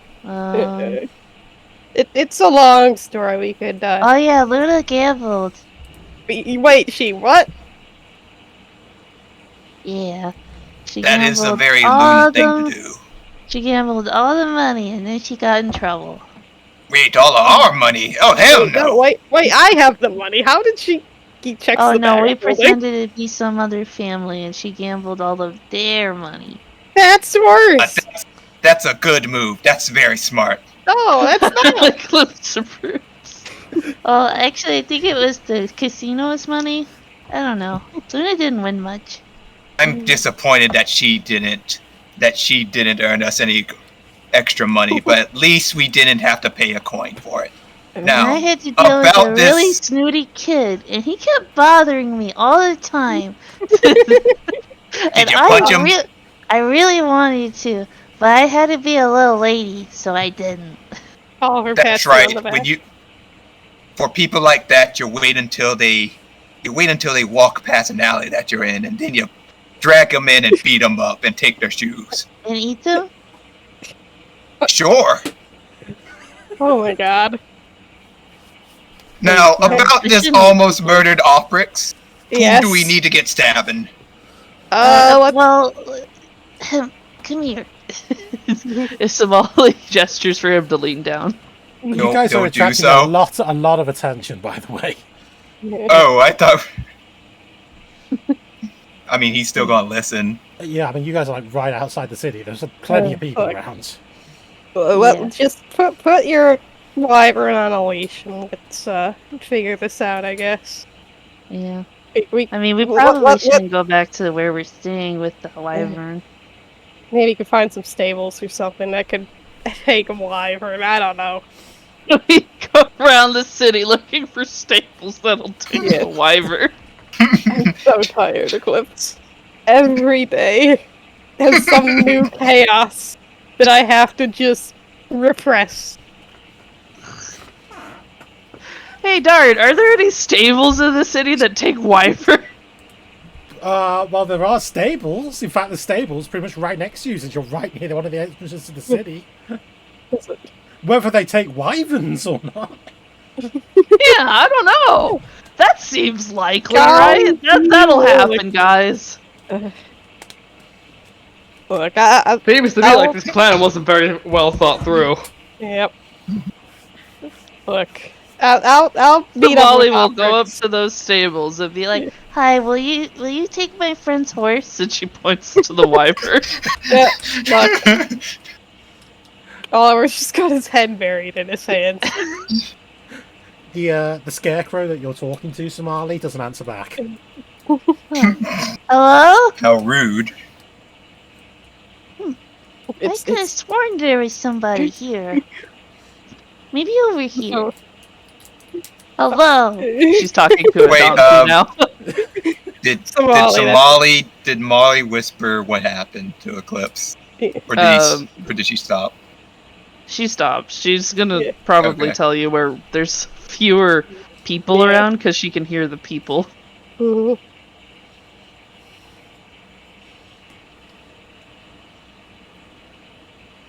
It's a long story. We could. Oh yeah, Luna gambled. Wait, she what? Yeah. She That is a gambled very all loon thing the- to do. She gambled all the money and then she got in trouble. Wait, all of our money? Oh, hell Wait, no! wait, I have the money. How did she? He checks Oh the no, bag. we of holding. pretended to be some other family and she gambled all of their money. That's worse. That's a good move. That's very smart. No, that's not. Eclipse approves. Well, actually, I think it was the casino's money. I don't know. Luna didn't win much. I'm disappointed that she didn't earn us any extra money, but at least we didn't have to pay a coin for it. Now, And I had to deal with a about really this, snooty kid, and he kept bothering me all the time. Did you punch him? I really wanted to, but I had to be a little lady, so I didn't. Call her That's Patsy on the right. back. When you, for people like that, you wait until they walk past an alley that you're in, and then you drag them in and beat them up and take their shoes. And eat them? Sure. Oh my god. Now, Wait, about this this shouldn't- almost murdered Oprix, Yes. who do we need to get stabbing? What? Well, come here. If Somali gestures for him to lean down. You Don't- guys are don't do attracting so. a lot of attention, by the way. Oh, I thought. I mean, he's still gonna listen. Yeah, I mean, you guys are like right outside the city. There's plenty of people fuck. around. Well, Yeah. just put your wyvern on a leash and let's figure this out, I guess. Yeah. We I mean, we What- probably what- shouldn't go back to where we're staying with the wyvern. maybe could find some stables or something that could take a wyvern. I don't know. We go around the city looking for staples that'll take Yeah. the wyvern. I'm so tired, Eclipse. Every day there's some new chaos that I have to just repress. Hey, Dart, are there any stables in the city that take wyvern? Well, there are stables. In fact, the stables pretty much right next to you, since you're right near one of the entrances to the city. Whether they take wyverns or not. Yeah, I don't know. That seems likely, God, right? That'll no. happen, guys. Look, I Seems to me like this plan wasn't very well thought through. yep. Look, I'll beat up Molly with will go up Oprix. to those stables and be like, "Hi, will you take my friend's horse?" And she points to the wyvern. Yeah, look, Oliver's just got his head buried in his hands. The scarecrow that you're talking to, Somali, doesn't answer back. Hello? How rude. I could have sworn there was somebody here. Maybe over here. Oh. Hello. She's talking to a Wait, donkey now. Did Molly whisper what happened to Eclipse? Or did she stop? She stopped. She's gonna Yeah. probably Okay. tell you where there's fewer people Yeah. around because she can hear the people. Mhm.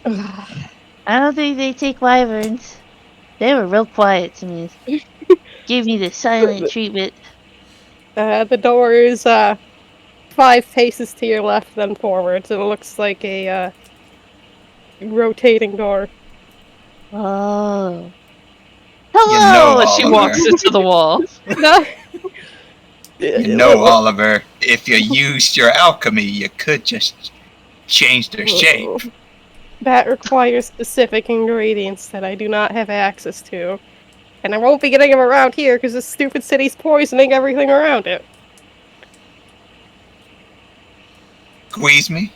I don't think they take wyverns. They were real quiet to me. Gave me the silent treatment. The door is 5 paces to your left, then forwards. It looks like a rotating door. Oh. You Hello! know, And she Oliver. walks into the wall. No. You know, Oliver, if you used your alchemy, you could just change their shape. That requires specific ingredients that I do not have access to. And I won't be getting them around here because this stupid city's poisoning everything around it. Squeeze me?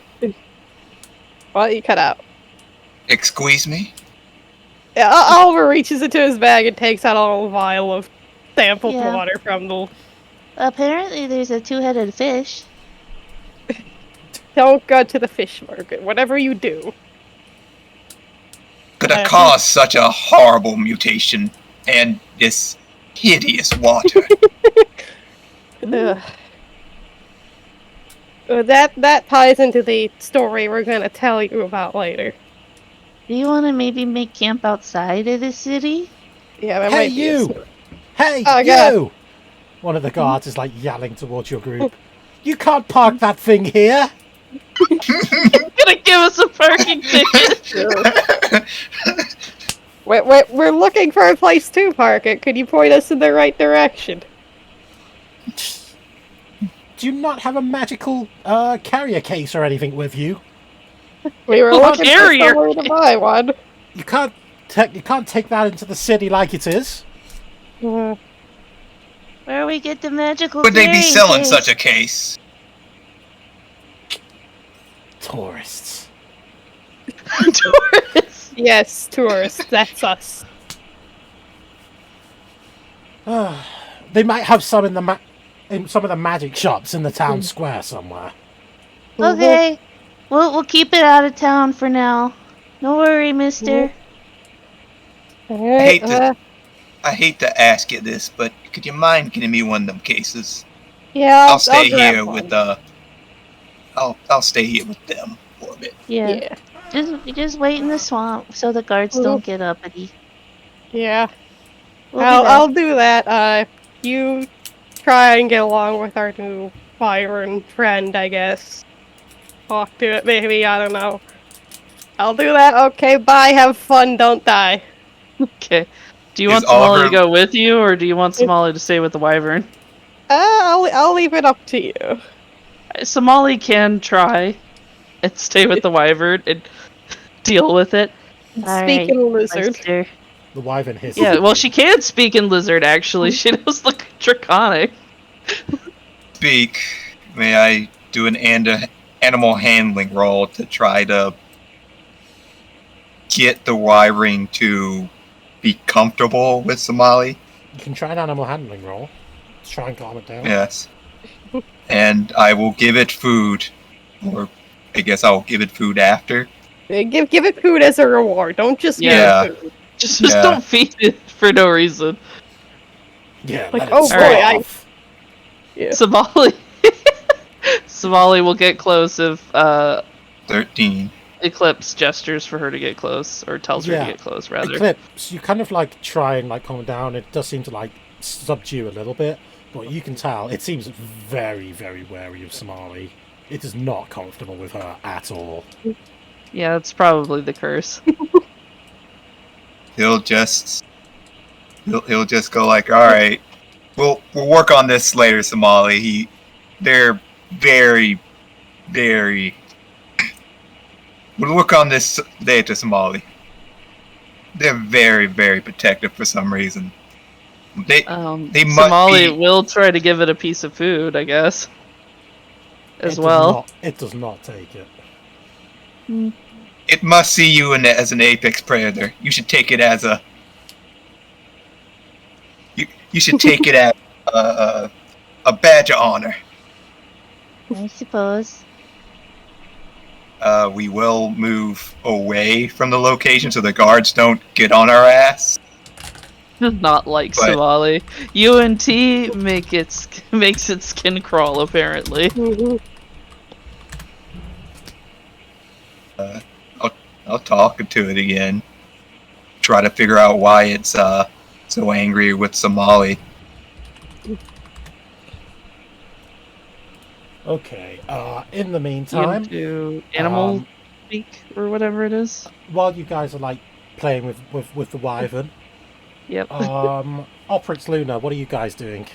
Well, you cut out. Squeeze me? Yeah, Oliver reaches into his bag and takes out a little vial of sampled Yeah. water from the... Apparently there's a two-headed fish. Don't go to the fish market, whatever you do. Could have caused such a horrible mutation and this hideous water. Ugh. That ties into the story we're gonna tell you about later. Do you want to maybe make camp outside of the city? Yeah, that Hey, might be a you! story. Hey, Oh, you! God. One of the guards is like yelling towards your group. You can't park that thing here! Gonna give us a parking ticket. We're looking for a place to park it. Could you point us in the right direction? Do you not have a magical carrier case or anything with you? We were looking for carrier somewhere to buy one. You can't take that into the city like it is. Where we get the magical Would they be carrying selling case? such a case? Tourists. Tourists. Yes, tourists. That's us. They might have some in some of the magic shops in the town square somewhere. Okay. We'll keep it out of town for now. No worry, mister. Alright, I hate to ask you this, but could you mind getting me one of them cases? yeah, I'll stay grab here one. with I'll stay here with them for a bit. Yeah. Just wait in the swamp so the guards don't get uppity. Yeah. We'll be I'll do that. You try and get along with our new Byron friend, I guess. Talk to it, maybe, I don't know. I'll do that. Okay, bye, have fun, don't die. Okay. Do you Is want Somali Oliver- to go with you, or do you want Somali to stay with the wyvern? I'll leave it up to you. Somali can try and stay with the wyvern and deal with it. Speaking of lizard. Mister. The wyvern hisses. Yeah, well, she can speak in lizard, actually. She knows the draconic. Speak. May I do an animal handling roll to try to get the wyvern to be comfortable with Somali? You can try an animal handling roll. Let's try and calm it down. Yes. And I will give it food. Or I guess I'll give it food after. Give it food as a reward. Don't just give Yeah. it food. Just Yeah. don't feed it for no reason. Yeah, Like, let it oh start boy, off. Yeah. Somali. Somali will get close if 13. Eclipse gestures for her to get close, or tells her Yeah. to get close, rather. Eclipse, you kind of like try and like calm it down. It does seem to like subdue a little bit, but you can tell it seems very, very wary of Somali. It is not comfortable with her at all. Yeah, it's probably the curse. He'll just go like, all right, we'll work on this later, Somali. They're very, very. We'll work on this later, Somali. They're very, very protective for some reason. They must Somali be. will try to give it a piece of food, I guess. It does not take it. It must see you as an apex predator. You should take it as a. You should take it as a badge of honor. I suppose. We will move away from the location so the guards don't get on our ass. Does not like But- Somali. UNT makes its skin crawl, apparently. I'll talk to it again. Try to figure out why it's so angry with Somali. Okay. In the meantime, Into animal speak, or whatever it is. while you guys are like playing with the wyvern, Yep. Oprix Luna, what are you guys doing?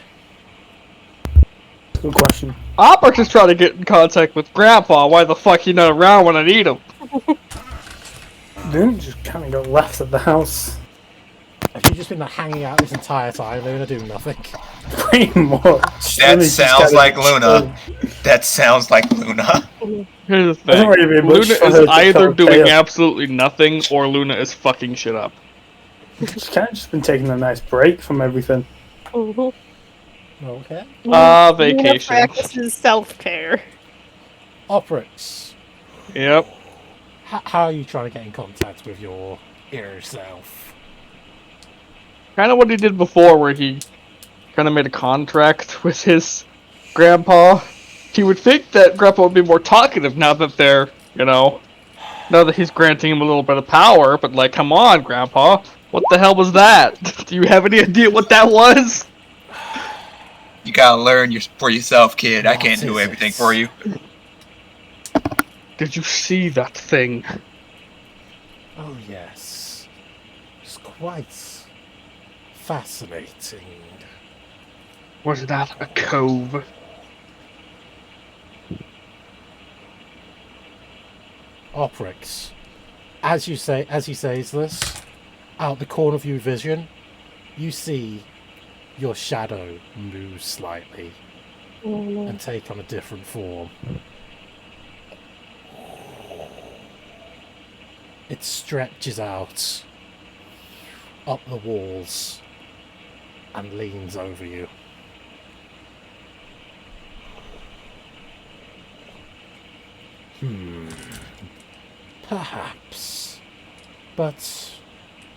Good question. Oprix is trying to get in contact with Grandpa. Why the fuck he not around when I need him? Didn't just kind of got left at the house. Have you just been like, hanging out this entire time, Luna, doing nothing? Pretty much. That Lily's just sounds kinda like chilling. Luna. That sounds like Luna. Here's the Doesn't thing. really be much Luna for her is to either tell doing tale. absolutely nothing, or Luna is fucking shit up. She's kind of just been taking a nice break from everything. Okay. Luna Vacation. practices self-care. Oprix, Yep. how are you trying to get in contact with your inner self? Kind of what he did before, where he kind of made a contract with his grandpa. He would think that Grandpa would be more talkative now that they're, now that he's granting him a little bit of power, but like, come on, Grandpa. What the hell was that? Do you have any idea what that was? You gotta learn for yourself, kid. I What can't do is everything it? for you. Did you see that thing? Oh, yes. It's quite fascinating. Was that a cove? Oprix, as you say this, out the corner of your vision, you see your shadow move slightly and take on a different form. It stretches out up the walls and leans over you. Perhaps. But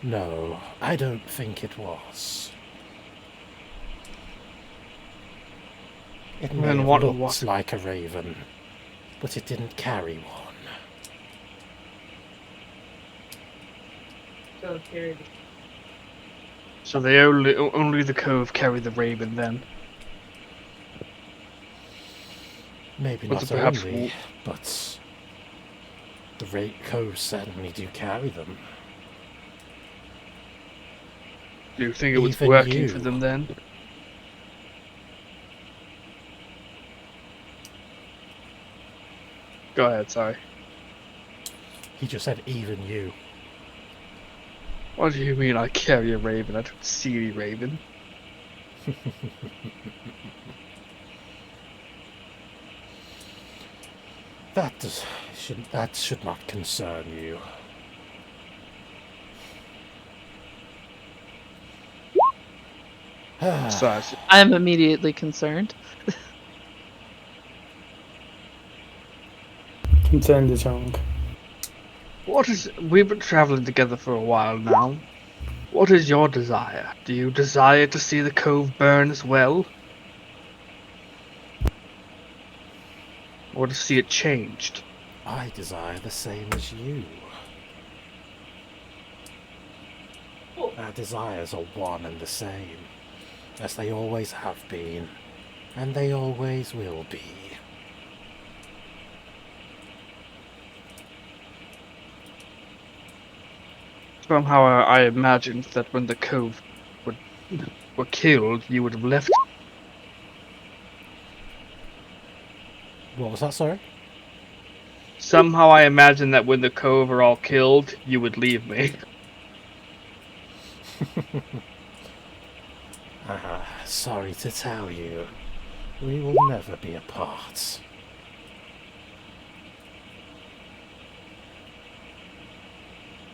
no, I don't think it was. It may Then have what looked was it? like a raven, but it didn't carry one. So they only the cove carried the raven then. Maybe Was not it perhaps only, but the coves certainly do carry them. Do you think it was Even working you. for them then? Go ahead, sorry. He just said even you. What do you mean I carry a raven? I don't see any raven. That should not concern you. Besides, I'm immediately concerned. Concerned is wrong. we've been traveling together for a while now. What is your desire? Do you desire to see the cove burn as well? Or to see it changed? I desire the same as you. Our desires are one and the same, as they always have been, and they always will be. Somehow I imagined that when the cove were killed, you would have left. What was that, sorry? Somehow I imagined that when the cove are all killed, you would leave me. Sorry to tell you, we will never be apart.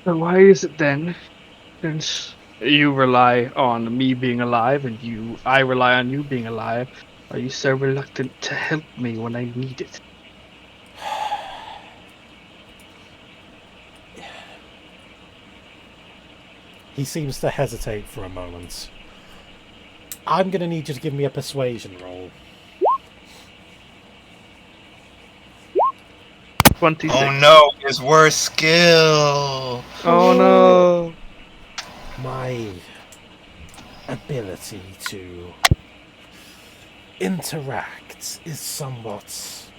So why is it then, since you rely on me being alive and I rely on you being alive, are you so reluctant to help me when I need it? He seems to hesitate for a moment. I'm going to need you to give me a persuasion roll. 26. Oh no, his worst skill. Oh no. My ability to interact is somewhat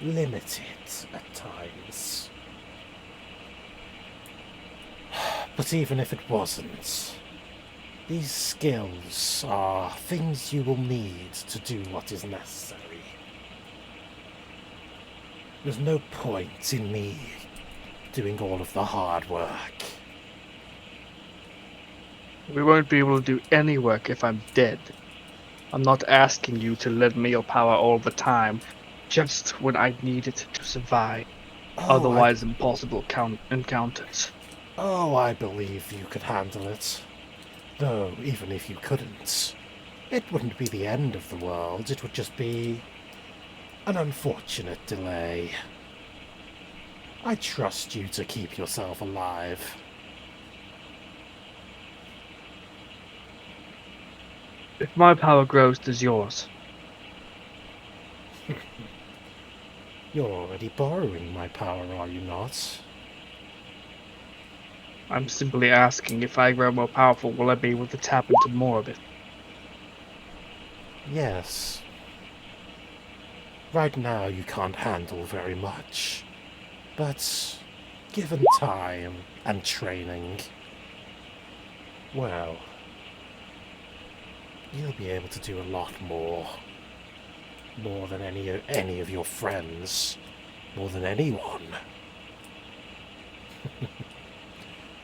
limited at times. But even if it wasn't, these skills are things you will need to do what is necessary. There's no point in me doing all of the hard work. We won't be able to do any work if I'm dead. I'm not asking you to lend me your power all the time, just when I need it to survive. Otherwise impossible encounters. I believe you could handle it. Though, even if you couldn't, it wouldn't be the end of the world. It would just be an unfortunate delay. I trust you to keep yourself alive. If my power grows, does yours? You're already borrowing my power, are you not? I'm simply asking, if I grow more powerful, will I be able to tap into more of it? Yes. Right now you can't handle very much, but given time and training, well, you'll be able to do a lot more. More than any of your friends. More than anyone.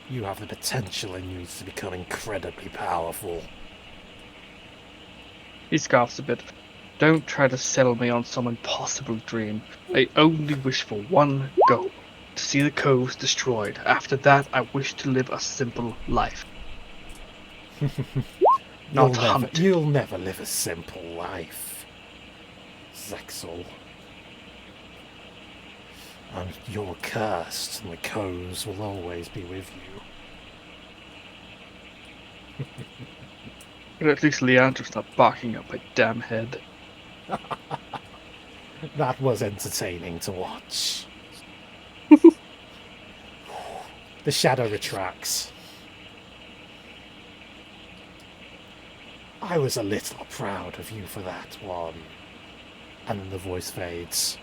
You have the potential in you to become incredibly powerful. He scoffs a bit. Don't try to sell me on some impossible dream. I only wish for one goal. To see the coves destroyed. After that, I wish to live a simple life. Not hunt. You'll never live a simple life. Zexel. And you're cursed, and the coves will always be with you. But at least Leandra's not barking up my damn head. That was entertaining to watch. The shadow retracts. I was a little proud of you for that one. And then the voice fades.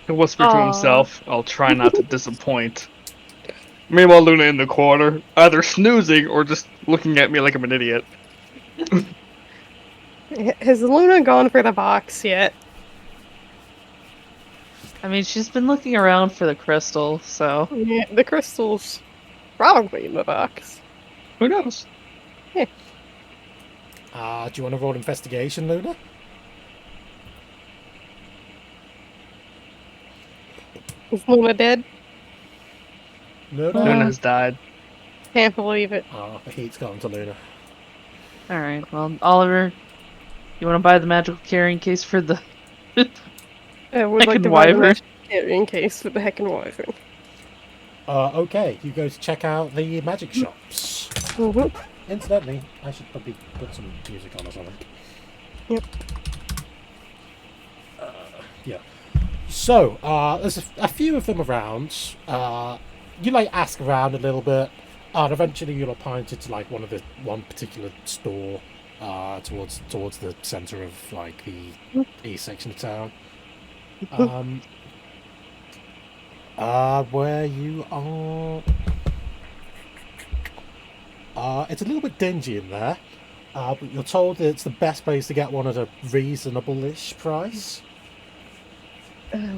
He'll whisper to himself, I'll try not to disappoint. Meanwhile, Luna in the corner, either snoozing or just looking at me like I'm an idiot. Has Luna gone for the box yet? I mean, she's been looking around for the crystal, so... Yeah, the crystal's probably in the box. Who knows? Yeah. Do you want to roll investigation, Luna? Is Luna dead? Luna? Luna's died. Can't believe it. The heat's gone to Luna. Alright, well, Oliver, you want to buy the magical carrying case for the... I would like to buy the magic carrying case for the Heckin' Wyvern. Okay, you go to check out the magic shops. Mm-hmm. Incidentally, I should probably put some music on or something. Yep. Yeah. So, there's a few of them around. You ask around a little bit, and eventually you're pointed to one particular store towards the center of the east section of town. Where you are, it's a little bit dingy in there, but you're told that it's the best place to get one at a reasonable-ish price.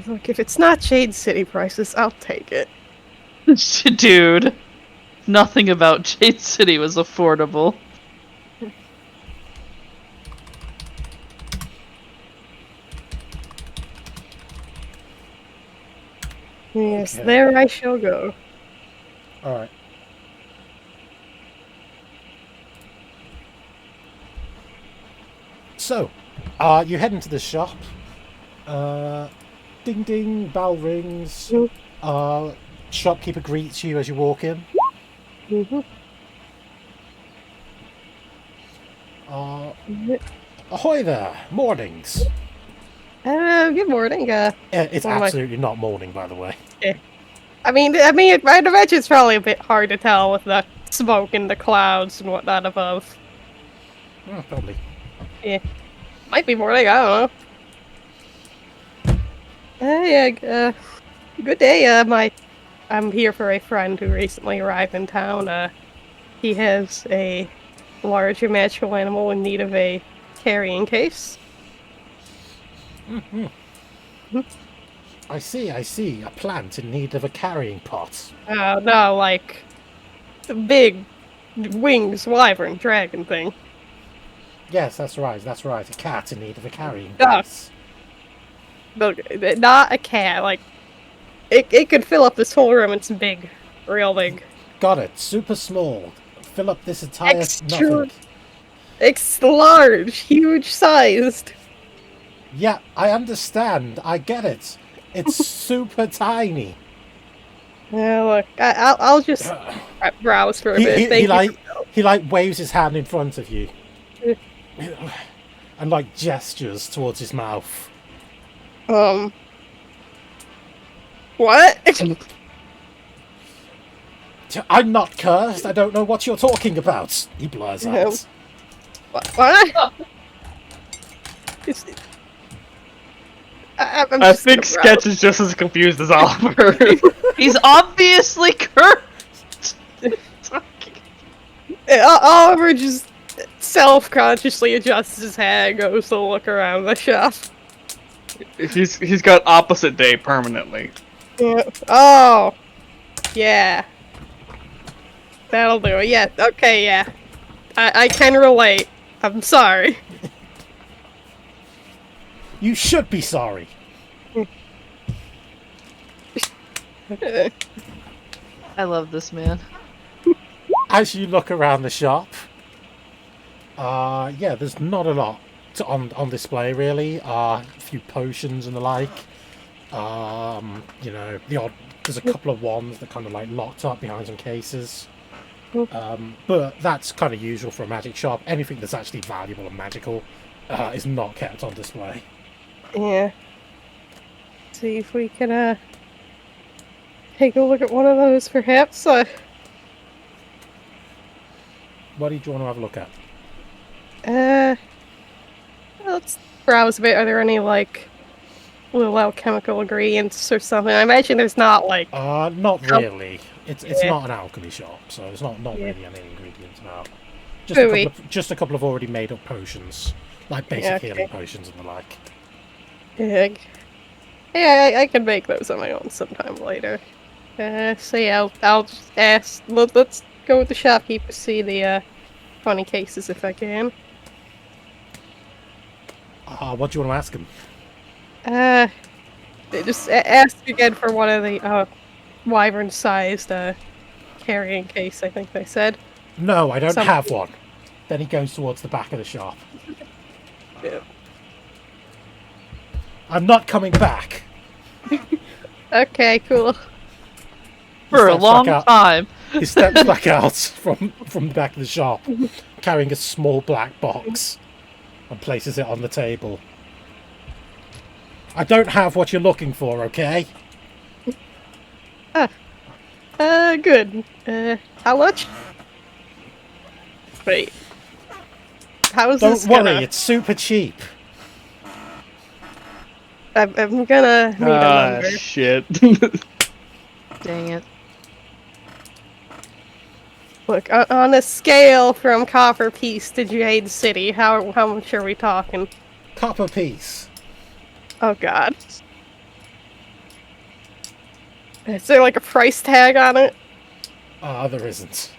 Look, if it's not Shade City prices, I'll take it. Dude, nothing about Jade City was affordable. Yes, Okay. there I shall go. Alright. So, you head into the shop. Ding ding, bell rings. Shopkeeper greets you as you walk in. Mm-hmm. Ahoy there! Mornings! Good morning. It's What am I- absolutely not morning, by the way. I mean, I'd imagine it's probably a bit hard to tell with the smoke and the clouds and whatnot above. Probably. Might be morning, I don't know. Good day. I'm here for a friend who recently arrived in town. He has a large and magical animal in need of a carrying case. I see. A plant in need of a carrying pot. No, like the big wings, wyvern, dragon thing. Yes, that's right. A cat in need of a carrying Ah. case. Look, not a cat. Like it could fill up this whole room. It's big, real big. Got it. Super small. Fill up this entire nothing. It's large, huge sized. Yeah, I understand. I get it. It's super tiny. Yeah, look, I'll just browse for a bit. He waves his hand in front of you. And gestures towards his mouth. What? I'm not cursed. I don't know what you're talking about. He blurs out. What? I'm I just think gonna browse. Sketch is just as confused as Oliver. He's obviously cursed. Oliver just self-consciously adjusts his head and goes to look around the shop. He's got opposite day permanently. Yeah. Oh, yeah. That'll do it. Yeah. Okay. Yeah. I can relate. I'm sorry. You should be sorry. I love this man. As you look around the shop, yeah, there's not a lot on display really. A few potions and the like. You know, there's a couple of wands that kind of like locked up behind some cases. But that's kind of usual for a magic shop. Anything that's actually valuable and magical is not kept on display. Yeah. See if we can take a look at one of those, perhaps. What do you want to have a look at? Let's browse a bit. Are there any like little alchemical ingredients or something? I imagine there's not like. Not really. It's Yeah. not an alchemy shop, so there's not Yeah. really any ingredients about. Ooey. Just a couple of already made up potions, like basic Okay. healing potions and the like. Yeah, I can make those on my own sometime later. So yeah, I'll just ask. Let's go with the shopkeeper, see the funny cases if I can. What do you want to ask him? Just ask again for one of the wyvern-sized carrying case. I think they said. No, I don't Some- have one. Then he goes towards the back of the shop. Yeah. I'm not coming back. Okay, cool. For a steps long back out. time. He steps back out from the back of the shop, carrying a small black box, and places it on the table. I don't have what you're looking for, okay? Good. How much? Wait. How is Don't this worry, gonna... it's super cheap. I'm gonna need a number. Shit. Dang it. Look, on a scale from Copper Piece to Jade City, how much are we talking? Copper piece. Oh god. Is there like a price tag on it? There isn't.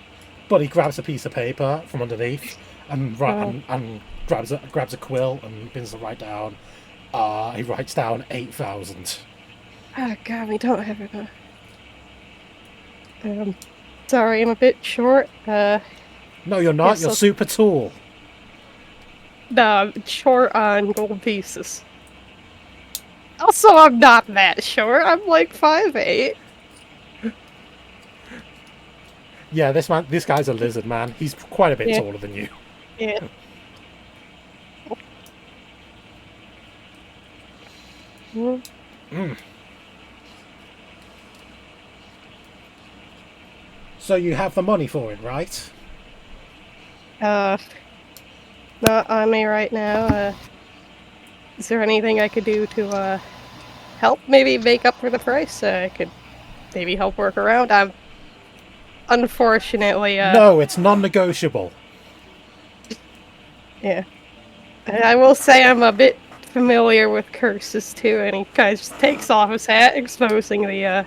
But he grabs a piece of paper from underneath and grabs a quill and begins to write down. He writes down 8,000. Oh god, we don't have it. Sorry, I'm a bit short. No, you're not. Yes, You're I'll- super tall. No, I'm short on gold pieces. Also, I'm not that short. I'm like 5'8". Yeah, this guy's a lizard man. He's quite a bit Yeah. taller than you. Yeah. So you have the money for it, right? Not on me right now. Is there anything I could do to, help maybe make up for the price? I could maybe help work around. I'm unfortunately, No, it's non-negotiable. yeah. I will say I'm a bit familiar with curses too, and he kind of just takes off his hat, exposing the,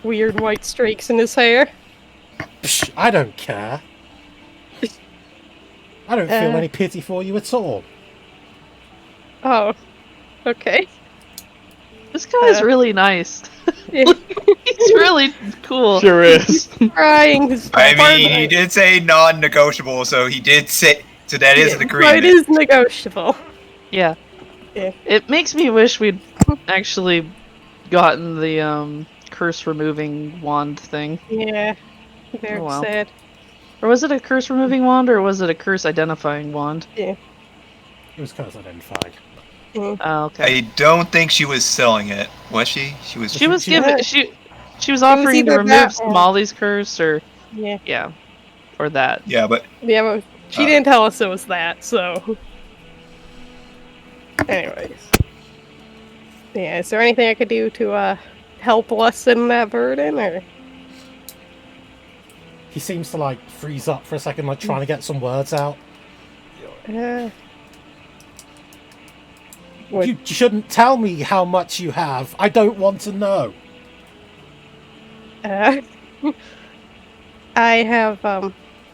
weird white streaks in his hair. Psh, I don't care. I don't feel Uh. any pity for you at all. Oh. Okay. This guy's really nice. Yeah. He's really cool. Sure is. Trying his I hard. mean, he did say non-negotiable, so he did say. So that is an So agreement. it is negotiable. Yeah. Yeah. It makes me wish we'd actually gotten the curse removing wand thing. Yeah. Very Oh, wow. sad. Or was it a curse removing wand or was it a curse identifying wand? It was curse identified. Oh, okay. I don't think she was selling it, was she? She was. She was she- giving she was offering to either remove that or- Molly's curse or Yeah. or that. Yeah, but Yeah, but she didn't tell us it was that, so. Anyways. Yeah, is there anything I could do to help lessen that burden, or? He seems to like freeze up for a second, like trying to get some words out. You shouldn't tell me how much you have. I don't want to know. I have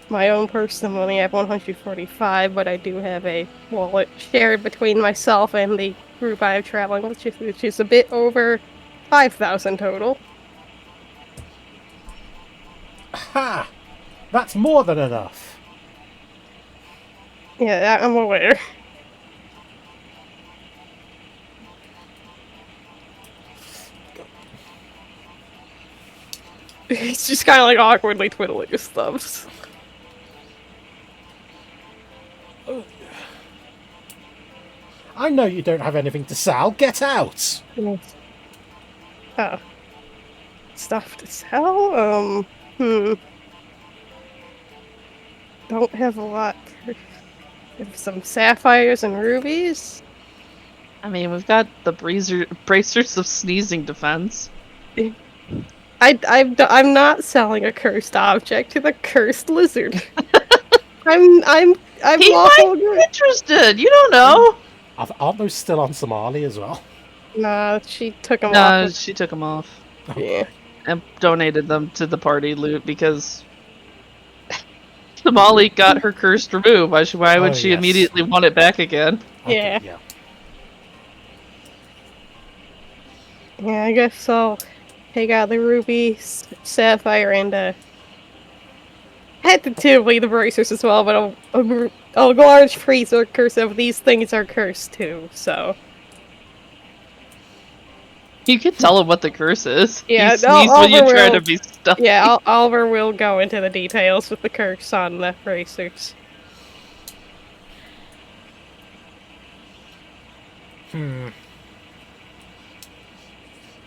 my own personal money. I have 145, but I do have a wallet shared between myself and the group I am traveling with, which is a bit over 5,000 total. Ha! That's more than enough. Yeah, I'm aware. He's just kind of like awkwardly twiddling his thumbs. I know you don't have anything to sell. Get out! Oh. Stuff to sell? Don't have a lot. Have some sapphires and rubies. I mean, we've got the bracers of sneezing defense. I'm not selling a cursed object to the cursed lizard. I'm He lawful might be good. interested. You don't know. Aren't those still on Somali as well? Nah, she took them No, off. she took them off Yeah. and donated them to the party loot because Somali got her curse removed. Why would she yes. immediately want it back again? Yeah. Yeah. Yeah, I guess I'll take out the ruby, sapphire, and tentatively the bracers as well, but a large freezer curse of these things are cursed too, so. You can tell him what the curse is. Yeah, he sneezed when you try to be stuffy. Yeah, Oliver will go into the details with the curse on the bracers.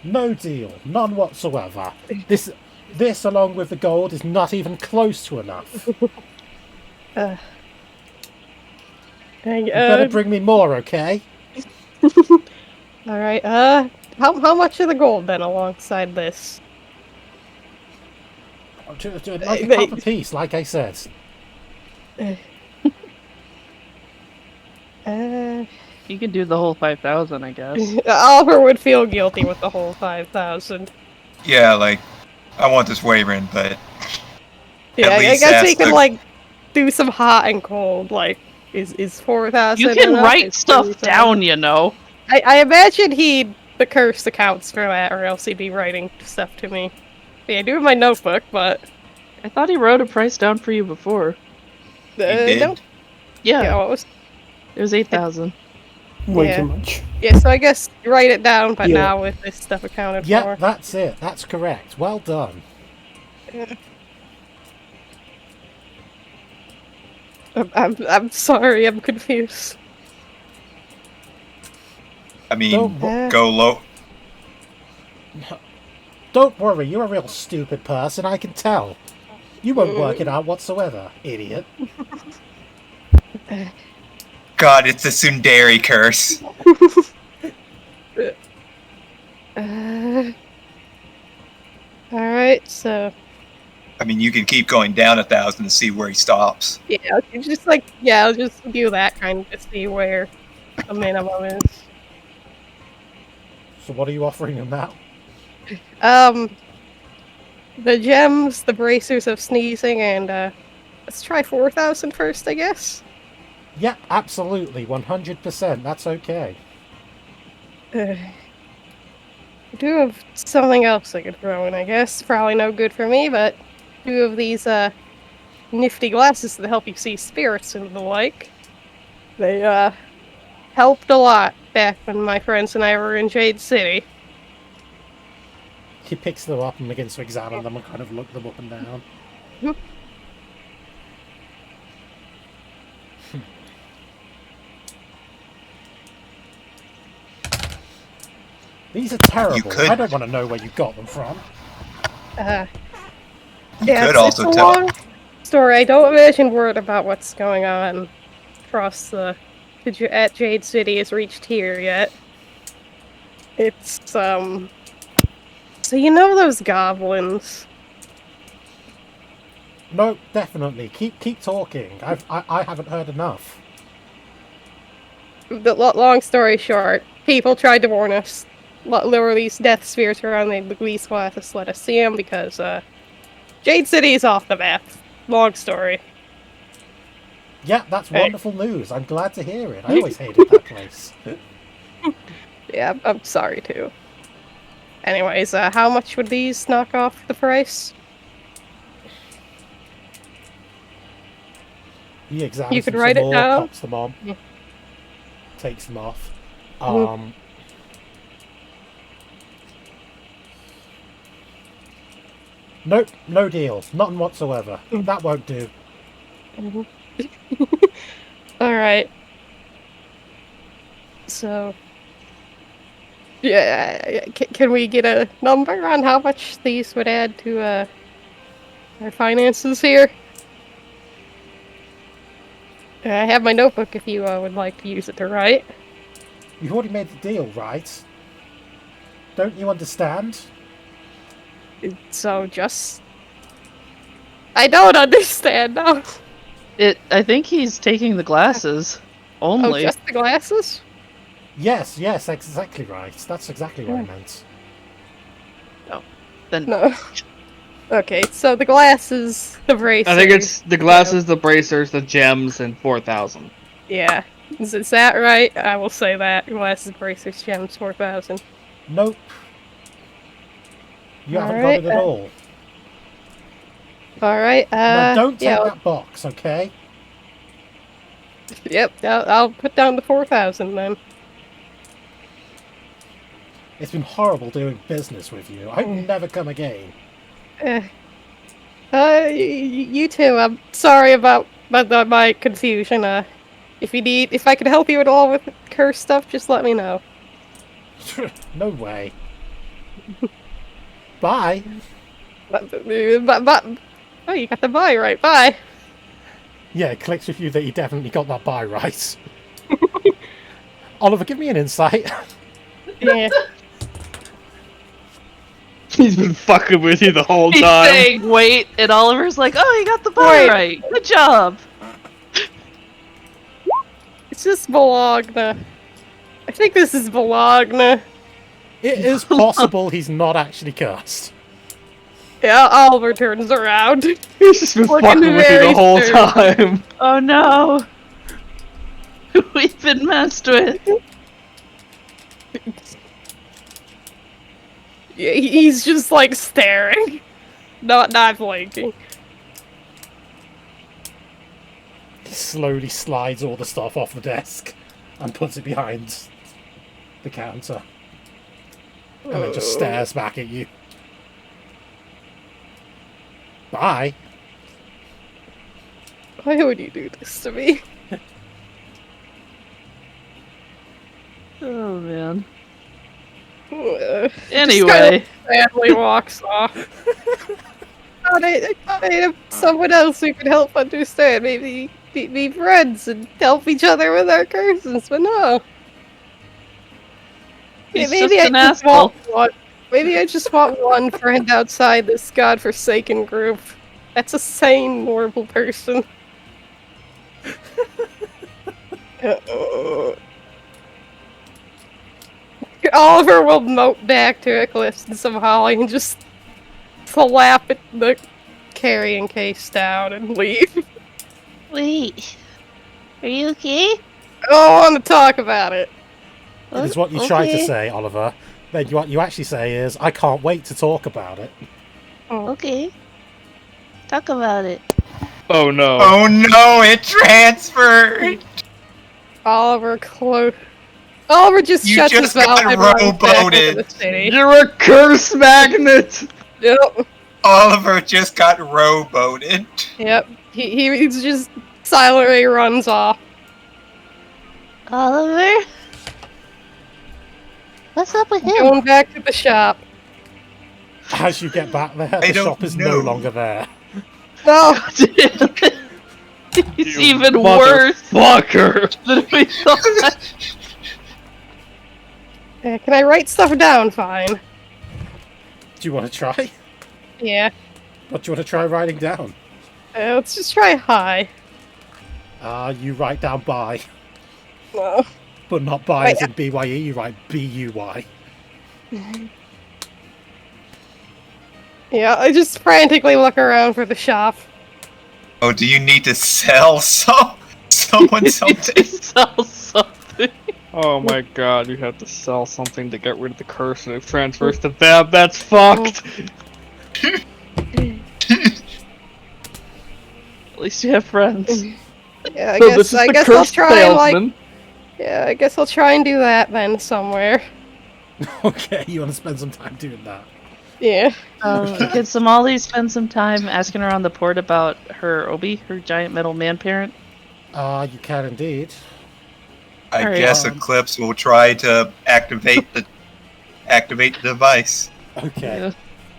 No deal. None whatsoever. This, along with the gold, is not even close to enough. You better bring me more, okay? Alright, how much of the gold then alongside this? Like a cup apiece, like I said. You can do the whole 5,000, I guess. Oliver would feel guilty with the whole 5,000. Yeah, like, I want this wavering, but Yeah, at I least guess we ask can the- like do some hot and cold. Like, is 4,000? You can enough? write Is stuff 3,000? down, you know. I imagine the curse accounts for that, or else he'd be writing stuff to me. Yeah, I do have my notebook, but I thought he wrote a price down for you before. did? no. Yeah, Yeah, what was? it was 8,000. Way Yeah. too much. Yeah, so I guess write it down, but Yeah. now with this stuff accounted Yeah, for. that's it. That's correct. Well done. I'm sorry, I'm confused. I mean, Don't, go low. don't worry, you're a real stupid person, I can tell. You won't work it out whatsoever, idiot. God, it's the Sundari curse. Alright, so I mean, you can keep going down 1,000 to see where he stops. yeah, I'll just do that kind of see where the minimum is. So what are you offering him now? The gems, the bracers of sneezing, and let's try 4,000 first, I guess. Yep, absolutely, 100%, that's okay. I do have something else I could throw in, I guess. Probably no good for me, but two of these nifty glasses that help you see spirits and the like. They helped a lot back when my friends and I were in Jade City. He picks them up and begins to examine them and kind of look them up and down. These are terrible. could- I don't want to know where you got them from. You Yeah, could it's also a tell. long story. I don't imagine word about what's going on across at Jade City has reached here yet. It's, so you know those goblins? No, definitely. Keep talking. I haven't heard enough. Long story short, people tried to warn us. There were these death spirits around, the police will have to let us see them because, Jade City is off the map. Long story. Yeah, that's wonderful news. I'm glad to hear it. I always hated that place. Yeah, I'm sorry too. Anyways, how much would these knock off the price? He examines You could them write some it more, down. pops them on, Yeah. takes them off. Mhm. Nope, no deal. Nothing whatsoever. That won't do. Alright. So... Yeah, can we get a number on how much these would add to, our finances here? I have my notebook if you, would like to use it to write. You've already made the deal, right? Don't you understand? So just... I don't understand now. I think he's taking the glasses Oh, only. just the glasses? Yes, exactly right. That's exactly what I meant. Then No. Okay, so the glasses, the bracers... I think it's the glasses, the bracers, the gems, and 4,000. Yeah. Is that right? I will say that. Glasses, bracers, gems, 4,000. Nope. You haven't got Alright, it at all. Alright, Now don't take yeah, that box, okay? yep, I'll put down the 4,000 then. It's been horrible doing business with you. I hope you never come again. You too. I'm sorry about my confusion. If I could help you at all with curse stuff, just let me know. No way. Bye. But, oh, you got the buy right. Bye. Yeah, it clicks with you that you definitely got that buy right. Oliver, give me an insight. Yeah. He's been fucking with you the whole he's time. saying wait, and Oliver's like, "Oh, you got the bar Wait. right. Good job." It's just Bologna. I think this is Bologna. It is possible he's not actually cursed. Yeah, Oliver turns around. He's just been Looking fucking with you very the whole serious. time. Oh no, we've been messed with. Yeah, he's just like staring, not blinking. He slowly slides all the stuff off the desk and puts it behind the counter. And then just stares back at you. Bye. Why would you do this to me? Oh man. Just Anyway, sadly walks off. I thought I'd have someone else who could help understand. Maybe be friends and help each other with our curses, but no. he's Maybe just I an just asshole. want one. Maybe I just want one friend outside this godforsaken group. That's a sane, normal person. Oliver will moat back to Eclipse and somehow I can just slap the carrying case down and leave. Wait, are you okay? I don't want to talk about it. It is what you try to Okay. say, Oliver. Then what you actually say is, I can't wait to talk about it. Okay. Talk about it. Oh no. Oh no, it transferred! Oliver just You shuts just his mouth got and runs back into rowboated. the city. You're a curse magnet! Yep. Oliver just got rowboated. Yep. He's just silently runs off. Oliver? What's up with him? Going back to the shop. As you get back there, the don't shop is no know. longer there. No! He's even worse Fucker! than we thought. Can I write stuff down? Fine. Do you want to try? Yeah. What do you want to try writing down? Let's just try hi. You write down bye, No. but not bye Wait, as in BYE, you write BUY. Yeah, I just frantically look around for the shop. Oh, do you need to sell someone something? Sell something. Oh my god, you have to sell something to get rid of the curse and it transfers to them. That's fucked! At least you have friends. Yeah, So this is I the guess I'll cursed try and salesman. yeah, I guess I'll try and do that then somewhere. Okay, you want to spend some time doing that? Yeah. Could Somali spend some time asking her on the port about her Obi, her giant metal man parent? You can indeed. I Alright, guess Eclipse will try to activate the device. Okay. Yeah.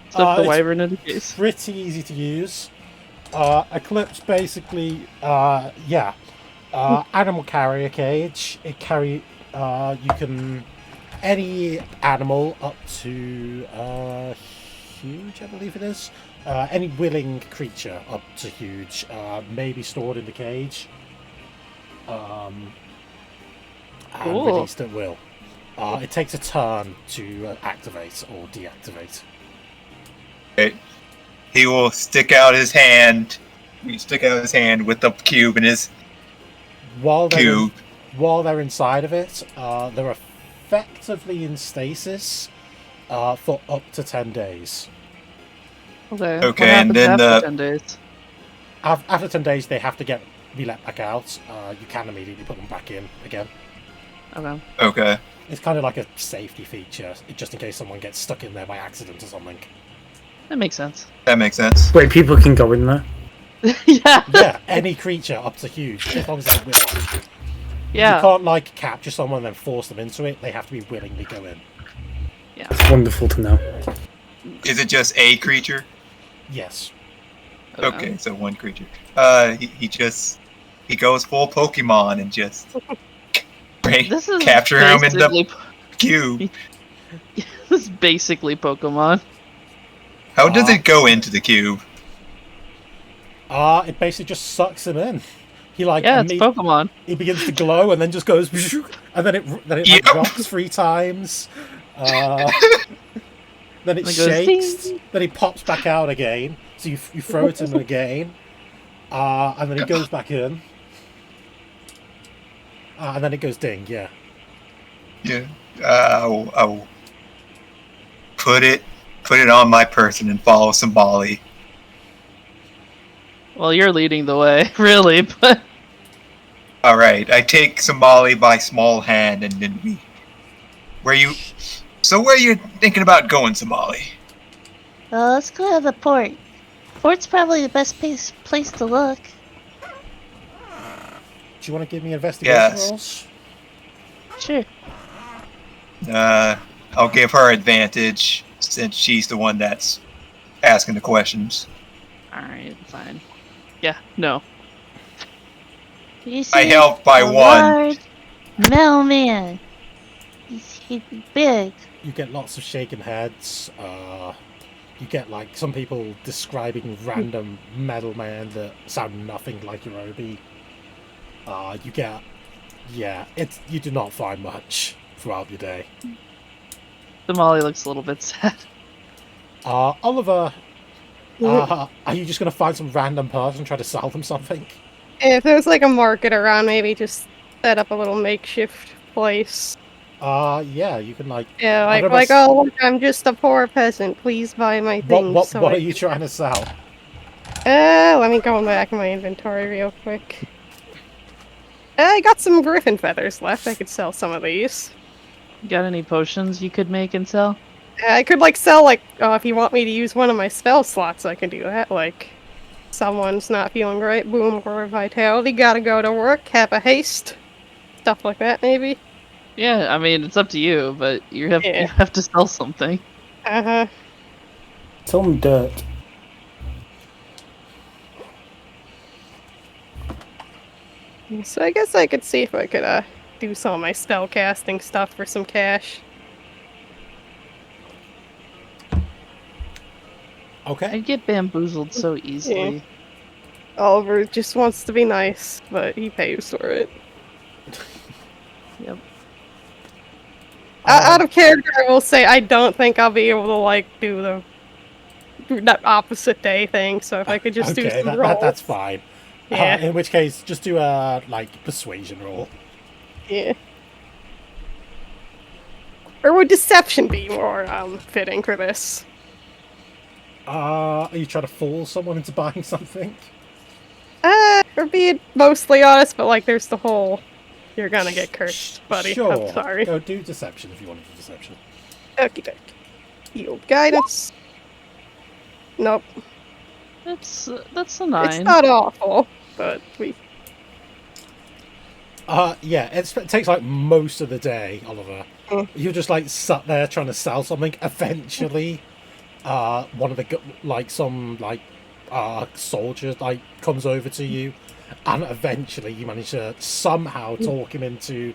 Stuff the it's wyvern in the case. pretty easy to use. Eclipse basically, animal carrier cage. You can, any animal up to, huge, I believe it is. Any willing creature up to huge, may be stored in the cage. And Cool. released at will. It takes a turn to activate or deactivate. Okay. He will stick out his hand. With the cube in his While cube. they're inside of it, they're effectively in stasis for up to 10 days. Okay. Okay, What and happens then after the- 10 days? After 10 days, they have to be let back out. You can immediately put them back in again. Okay. Okay. It's kind of like a safety feature, just in case someone gets stuck in there by accident or something. That makes sense. That makes sense. Wait, people can go in there. Yeah. Yeah, any creature up to huge, as long as they're willing. You Yeah. can't, like, capture someone and then force them into it. They have to be willingly go in. It's wonderful to know. Is it just a creature? Yes. Okay, so one creature. He goes full Pokemon and just This is capture him in the basically cube. this is basically Pokemon. How does it go into the cube? It basically just sucks him in. He like Yeah, it's Pokemon. he begins to glow and then just goes, and then it like, Yep. rocks 3 times. Then it And it goes shakes. ding. Then he pops back out again. So you throw it in again, and then he goes back in, and then it goes ding. Yeah. Yeah. I'll put it on my person and follow Somali. Well, you're leading the way, really, but All right, I take Somali by small hand, and then we. Where you thinking about going, Somali? Let's go to the port. Port's probably the best place to look. Do you want to give me investigation Yes. rolls? Sure. I'll give her advantage since she's the one that's asking the questions. alright, fine. Yeah, no. You see I helped by a one. large mailman. He's big. You get lots of shaken heads. You get like some people describing random metal man that sound nothing like Yorubi. You get, you do not find much throughout your day. Somali looks a little bit sad. Oliver, are you just gonna find some random person and try to sell them something? If there's like a market around, maybe just set up a little makeshift place. Yeah, you can like. Yeah, I don't like, know, oh, look, I'm just a poor peasant. Please buy my things. What so are I you trying to sell? Let me go back in my inventory real quick. I got some griffin feathers left. I could sell some of these. You got any potions you could make and sell? I could like sell like, oh, if you want me to use one of my spell slots, I can do that. Like, someone's not feeling great, boom, or vitality, gotta go to work, have a haste, stuff like that, maybe. Yeah, I mean, it's up to you, but you have to sell something. Uh-huh. Tell them dirt. So I guess I could see if I could do some of my spell casting stuff for some cash. Okay. I get bamboozled so easily. Oliver just wants to be nice, but he pays for it. Yep. Out of character, I will say I don't think I'll be able to like do that opposite day thing. So if I could just do some rolls, that's fine. Yeah. In which case, just do a persuasion roll. Yeah. Or would deception be more fitting for this? Are you trying to fool someone into buying something? For being mostly honest, but like there's the whole you're gonna get cursed, buddy. Sure. I'm sorry. Go do deception if you want to do deception. Okie doke. Yield guidance. Nope. That's a 9. It's not awful, but we. Yeah, it takes like most of the day, Oliver. Mm. You're just like sat there trying to sell something. Eventually, one of the soldier comes over to you, and eventually you manage to somehow talk him into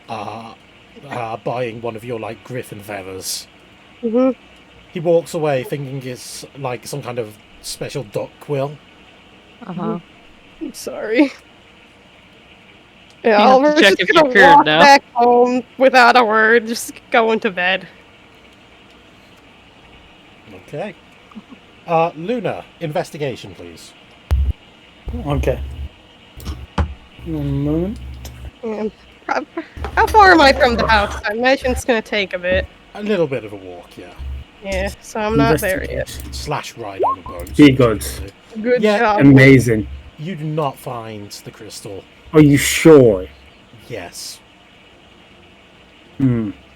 buying one of your griffin feathers. Mm-hmm. He walks away thinking it's some kind of special duck quill. I'm sorry. Yeah, You have to Oliver's check just if gonna you're cured walk now. back home without a word, just going to bed. Okay. Luna, investigation, please. Okay. 1 moment. How far am I from the house? I imagine it's gonna take a bit. A little bit of a walk, yeah. Yeah, so I'm not there yet. / ride on a boat. Be good. Good Yeah, job. Amazing. You do not find the crystal. Are you sure? Yes.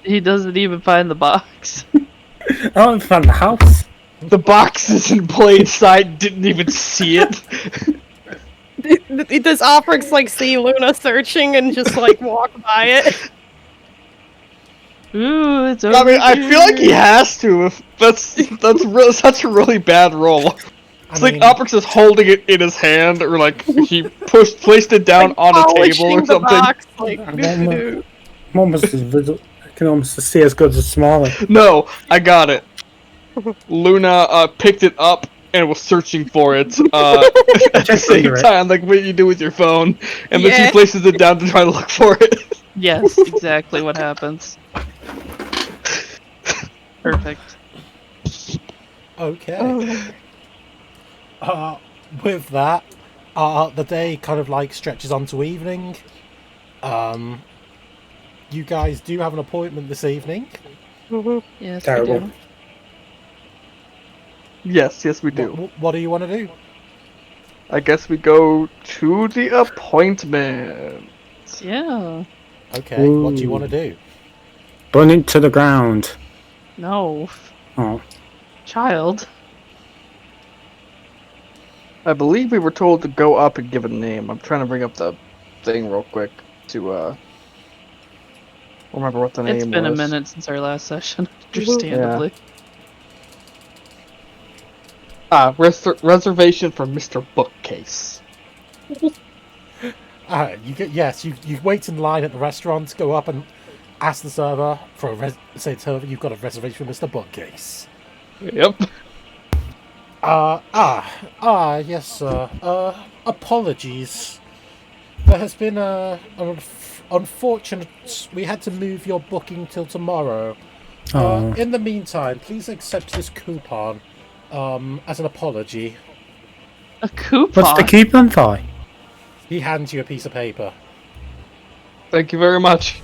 He doesn't even find the box. I don't find the house. The box is in plain sight, didn't even see it. Does Opryx see Luna searching and just walk by it? Ooh, it's over I mean, I feel like he here. has to. If that's such a really bad roll. It's like Opryx is holding it in his hand, or he placed it down on a table or polishing the something. box, I'm almost as visible. I can almost see as good as smaller. No, I got it. Luna picked it up and was searching for it at the same time, like what you do with your phone, and then she places it down to try to look for it. Yes, exactly what happens. Perfect. Okay. With that, the day kind of stretches on to evening. You guys do have an appointment this evening. Yes, Terrible. we do. Yes, we do. What do you want to do? I guess we go to the appointment. Yeah. Okay, what do you want to do? Burn it to the ground. No. Oh. Child. I believe we were told to go up and give a name. I'm trying to bring up the thing real quick to remember what the name was. It's been a minute since our last session, understandably. Reservation for Mr. Bookcase. You wait in line at the restaurant, go up and ask the server for say to her you've got a reservation for Mr. Bookcase. Yep. Yes, sir. Apologies. There has been an unfortunate. We had to move your booking till tomorrow. In the meantime, please accept this coupon as an apology. A coupon? What's the coupon for? He hands you a piece of paper. Thank you very much.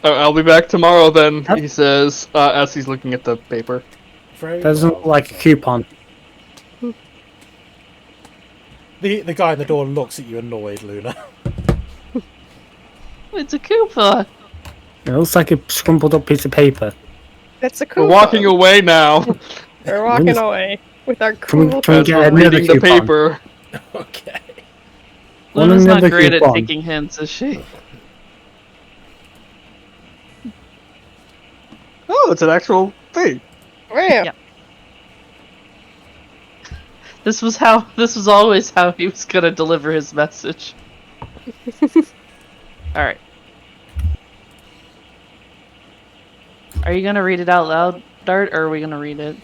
I'll be back tomorrow then, he says, as he's looking at the paper. Doesn't look like a coupon. The guy in the door looks at you annoyed, Luna. It's a coupon. It looks like a scrumpled up piece of paper. That's a coupon. We're walking away now. We're walking away with our Can cool. we get another reading the coupon? paper. Okay. Luna's not another great at coupon. taking hints, is she? Oh, it's an actual thing. Wow. Yeah. This was always how he was gonna deliver his message. Alright. Are you gonna read it out loud, Dart, or are we gonna read it?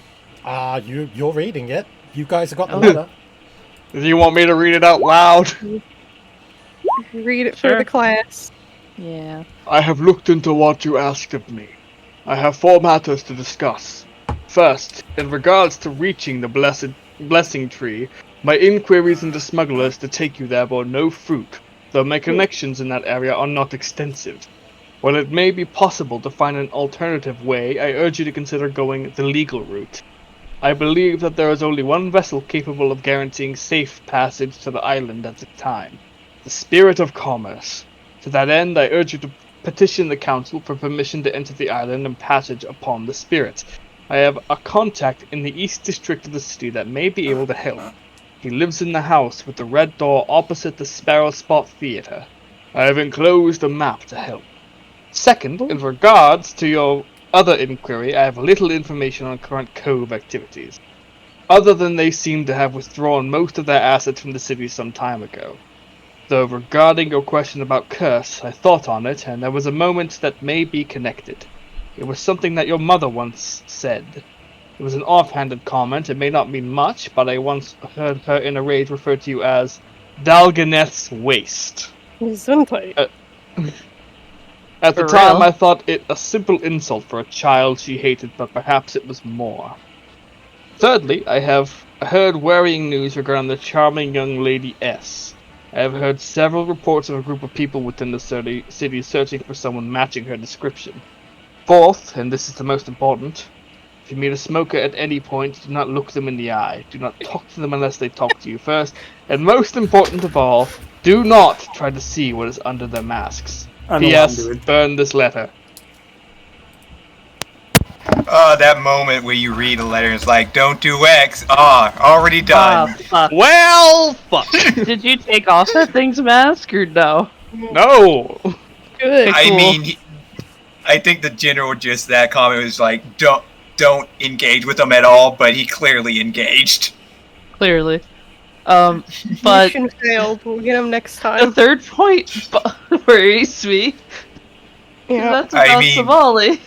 You're reading it. You guys have got the Oh. letter. Do you want me to read it out loud? Read it for Sure. the class. Yeah. I have looked into what you asked of me. I have 4 matters to discuss. First, in regards to reaching the blessing tree, my inquiries into smugglers to take you there bore no fruit, though my connections in that area are not extensive. While it may be possible to find an alternative way, I urge you to consider going the legal route. I believe that there is only one vessel capable of guaranteeing safe passage to the island at the time. The Spirit of Commerce. To that end, I urge you to petition the Council for permission to enter the island and passage upon the Spirit. I have a contact in the East District of the city that may be able to help. He lives in the house with the red door opposite the Sparrow Spot Theater. I have enclosed a map to help. Second, in regards to your other inquiry, I have little information on current Cove activities, other than they seem to have withdrawn most of their assets from the city some time ago. Though regarding your question about Curse, I thought on it, and there was a moment that may be connected. It was something that your mother once said. It was an offhanded comment, it may not mean much, but I once heard her in a rage refer to you as Dalganeth's waste. Gesundheit. At the For time, real? I thought it a simple insult for a child she hated, but perhaps it was more. Thirdly, I have heard worrying news regarding the charming young Lady S. I have heard several reports of a group of people within the city searching for someone matching her description. Fourth, and this is the most important, if you meet a smoker at any point, do not look them in the eye. Do not talk to them unless they talk to you first. And most important of all, do not try to see what is under their masks. I know what I'm P.S. doing. Burn this letter. That moment where you read a letter and it's like, don't do X. Already done. Fuck. Well, fuck. Did you take off that thing's mask or no? No. Good. I cool. mean, I think the general gist of that comment was like, don't engage with them at all, but he clearly engaged. Clearly. But Mission failed. We'll get him next the time. third point worries me. 'Cause Yeah. That's I about mean- Somali.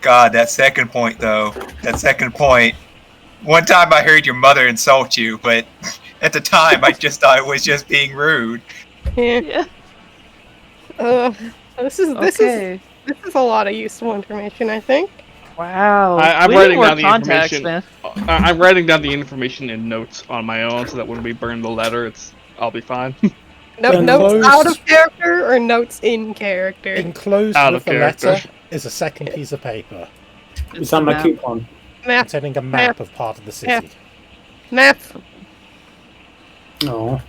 God, that second point, though. That second point. One time I heard your mother insult you, but at the time I just thought it was just being rude. Yeah. Yeah. This is Okay. this is a lot of useful information, I think. Wow. I'm We need writing more down the contacts, information. man. I'm writing down the information in notes on my own, so that when we burn the letter, I'll be fine. Then Notes those- out of character or notes in character? Enclosed Out with of the character. letter is a second piece of paper Is that my Map. coupon? Map. containing a map of part of the city. Map. No.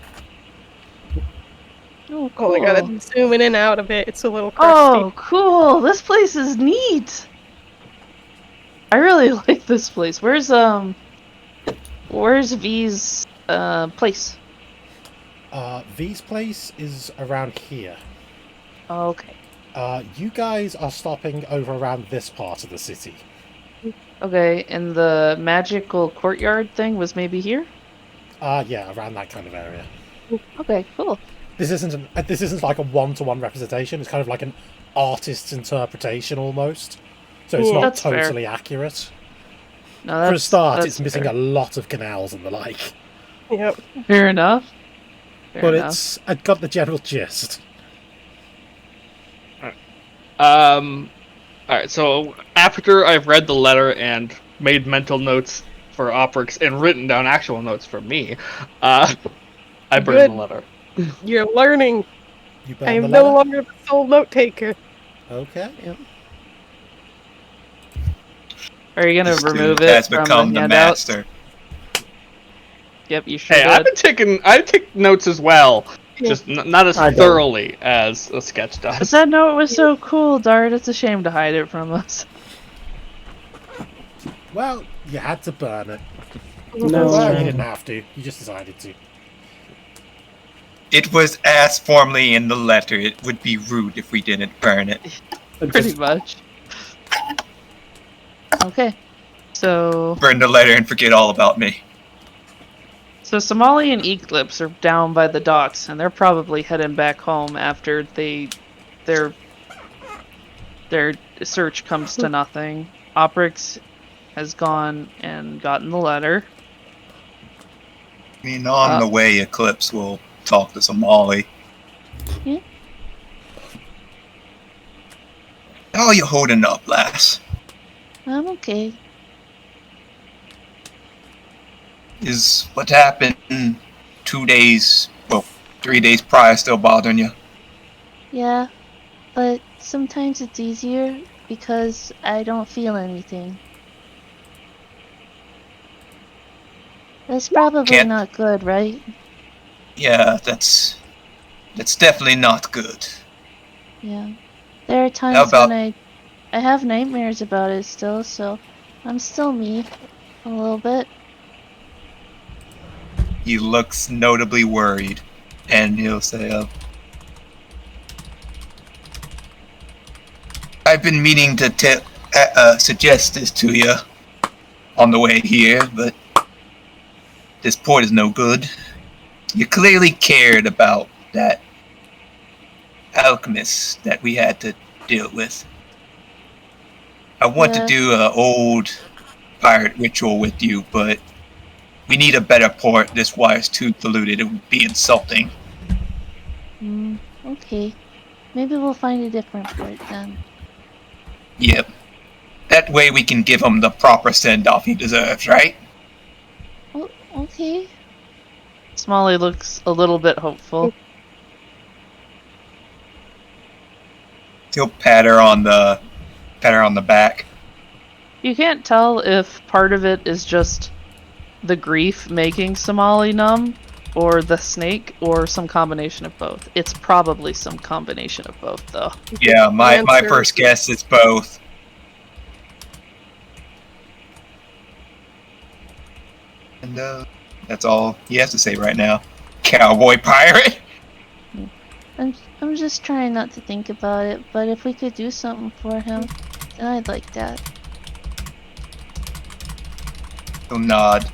Oh, Oh my god, I'm zooming in and out of it. It's a little Oh, crusty. cool. This place is neat. I really like this place. Where's V's place? V's place is around here. Oh, okay. You guys are stopping over around this part of the city. Okay, and the magical courtyard thing was maybe here? Yeah, around that kind of area. Okay, cool. This isn't like a one-to-one representation. It's kind of like an artist's interpretation almost. So it's Yeah. not That's fair. totally accurate. No, For a that's, start, that's it's missing fair. a lot of canals and the like. Yep. Fair enough. Fair But enough. I got the general gist. Alright, so after I've read the letter and made mental notes for Oprix and written down actual notes for me, I burned Good. the letter. You're learning. You I burn am the no letter? longer the sole note taker. Okay. Are you gonna The remove student it has from become the the handout? master. Yep, you sure Hey, did. I take notes as well, Yeah. just not as I don't. thoroughly as a sketch But does. that note was so cool, Dart. It's a shame to hide it from us. Well, you had to burn it. No. Well, you didn't have to. You just decided to. It was asked formally in the letter. It would be rude if we didn't burn it. Pretty much. Okay. So Burn the letter and forget all about me. Somali and Eclipse are down by the docks, and they're probably heading back home after their search comes to nothing. Oprix has gone and gotten the letter. I mean, on the way, Eclipse will talk to Somali. Yeah. How are you holding up, lass? I'm okay. Is what happened 2 days, well, 3 days prior still bothering you? Yeah, but sometimes it's easier because I don't feel anything. That's probably not good, right? Yeah, that's definitely not good. Yeah. There are How times about when I have nightmares about it still, so I'm still me a little bit. he looks notably worried, and he'll say, I've been meaning to suggest this to you on the way here, but this port is no good. You clearly cared about that alchemist that we had to deal with. I want to Yeah. do an old pirate ritual with you, but we need a better port. This wire's too polluted. It would be insulting. Okay. Maybe we'll find a different port then. Yep. That way we can give him the proper send-off he deserves, right? Oh, okay. Smalley looks a little bit hopeful. He'll pat her on the back. You can't tell if part of it is just the grief making Somali numb, or the snake, or some combination of both. It's probably some combination of both, though. Yeah, my first guess is both. And that's all he has to say right now. Cowboy pirate. I'm just trying not to think about it, but if we could do something for him, then I'd like that. He'll nod.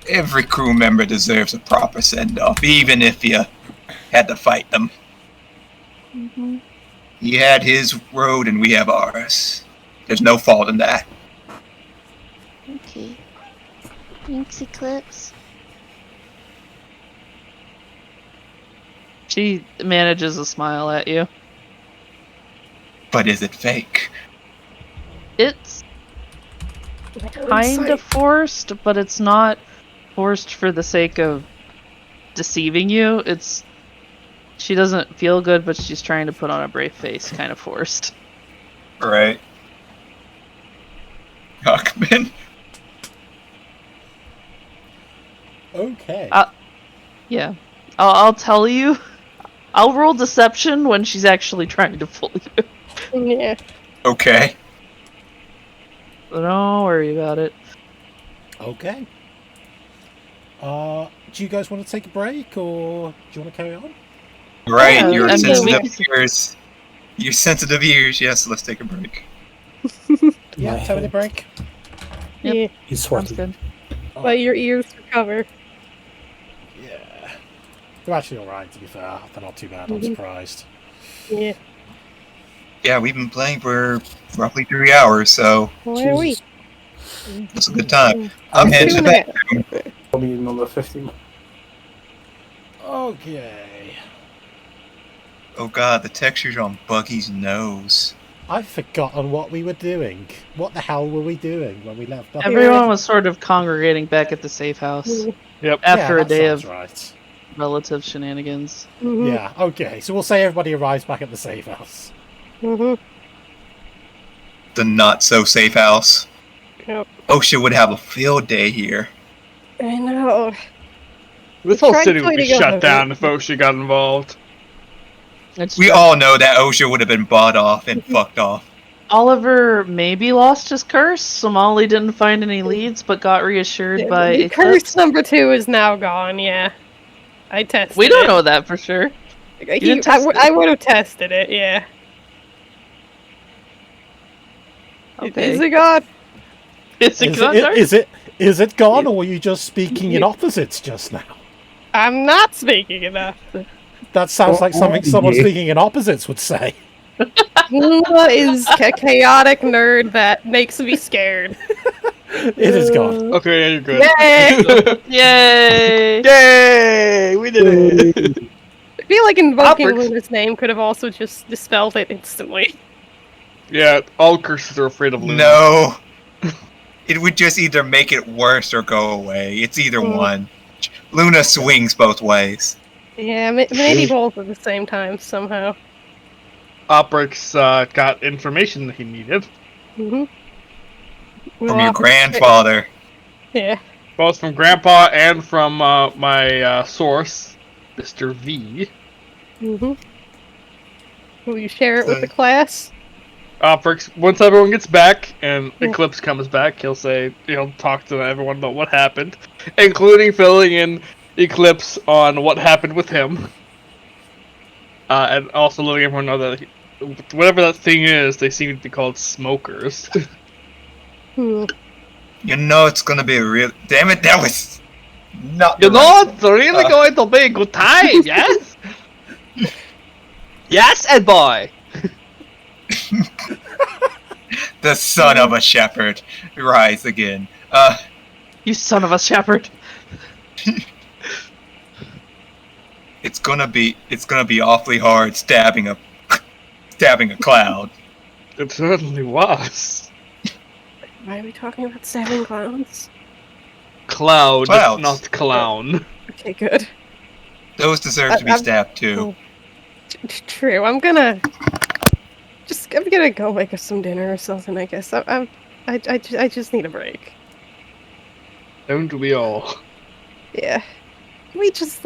Every crew member deserves a proper send-off, even if you had to fight them. Mm-hmm. He had his road and we have ours. There's no fault in that. Okay. Thanks, Eclipse. She manages a smile at you. But is it fake? It's kind of forced, but it's not forced for the sake of deceiving you. She doesn't feel good, but she's trying to put on a brave face, kind of forced. Right. Huckman. Okay. Yeah. I'll tell you. I'll roll deception when she's actually trying to fool you. Yeah. Okay. So don't worry about it. Okay. Do you guys want to take a break, or do you want to carry on? Right, Yeah, your I mean, sensitive ears. Your sensitive ears. Yes, let's take a break. Yeah, 10-minute break. Yep. Yeah. He's Sounds sweaty. good. Let your ears recover. Yeah. They're actually alright, to be fair. They're not too bad, I'm surprised. Yeah. Yeah, we've been playing for roughly 3 hours, so Where are we? it's a good time. I'm heading to bed. Probably another 50. Okay. Oh god, the texture's on Buggy's nose. I've forgotten what we were doing. What the hell were we doing when we left? Everyone was sort of congregating back at the safe house Yep. after Yeah, a day of right. relative shenanigans. Yeah, okay. So we'll say everybody arrives back at the safe house. The not so safe house. Yep. OSHA would have a field day here. I know. This whole Tried city would be tweeting shut on down it. if OSHA got involved. We all know that OSHA would have been bought off and fucked off. Oliver maybe lost his curse. Somali didn't find any leads, but got reassured by The Eclipse. curse number 2 is now gone, yeah. I tested We don't it. know that for sure. didn't test it? I would have tested it, yeah. Okay. Is it gone? Is it gone, Dark? Is it gone, or were you just speaking in opposites just now? I'm not speaking enough. That sounds like something Oh, someone yeah. speaking in opposites would say. Luna is a chaotic nerd that makes me scared. It is gone. Okay, yeah, you're good. Yay! Yay! Yay! We did it! I feel like invoking Opera- Luna's name could have also just dispelled it instantly. Yeah, all curses are afraid of Luna. No. It would just either make it worse or go away. It's either one. Luna swings both ways. Yeah, maybe both at the same time somehow. Oprix got information that he needed, Mm-hmm. From your grandfather. Yeah. both from Grandpa and from my source, Mr. V. Mm-hmm. Will you share it with the class? Oprix, once everyone gets back and Eclipse comes back, he'll talk to everyone about what happened, including filling in Eclipse on what happened with him. And also letting everyone know that whatever that thing is, they seem to be called smokers. Hmm. You know it's gonna be a real. Damn it, that was not. You know, it's really going to be a good time, yes? Yes, Ed boy! The son of a shepherd rise again. You son of a shepherd. It's gonna be awfully hard stabbing a cloud. It certainly was. Why are we talking about stabbing clowns? Clouds. Not clown. Okay, good. Those deserve to be stabbed too. True. I'm gonna go make us some dinner or something. I guess. I just need a break. Don't we all? Yeah. We just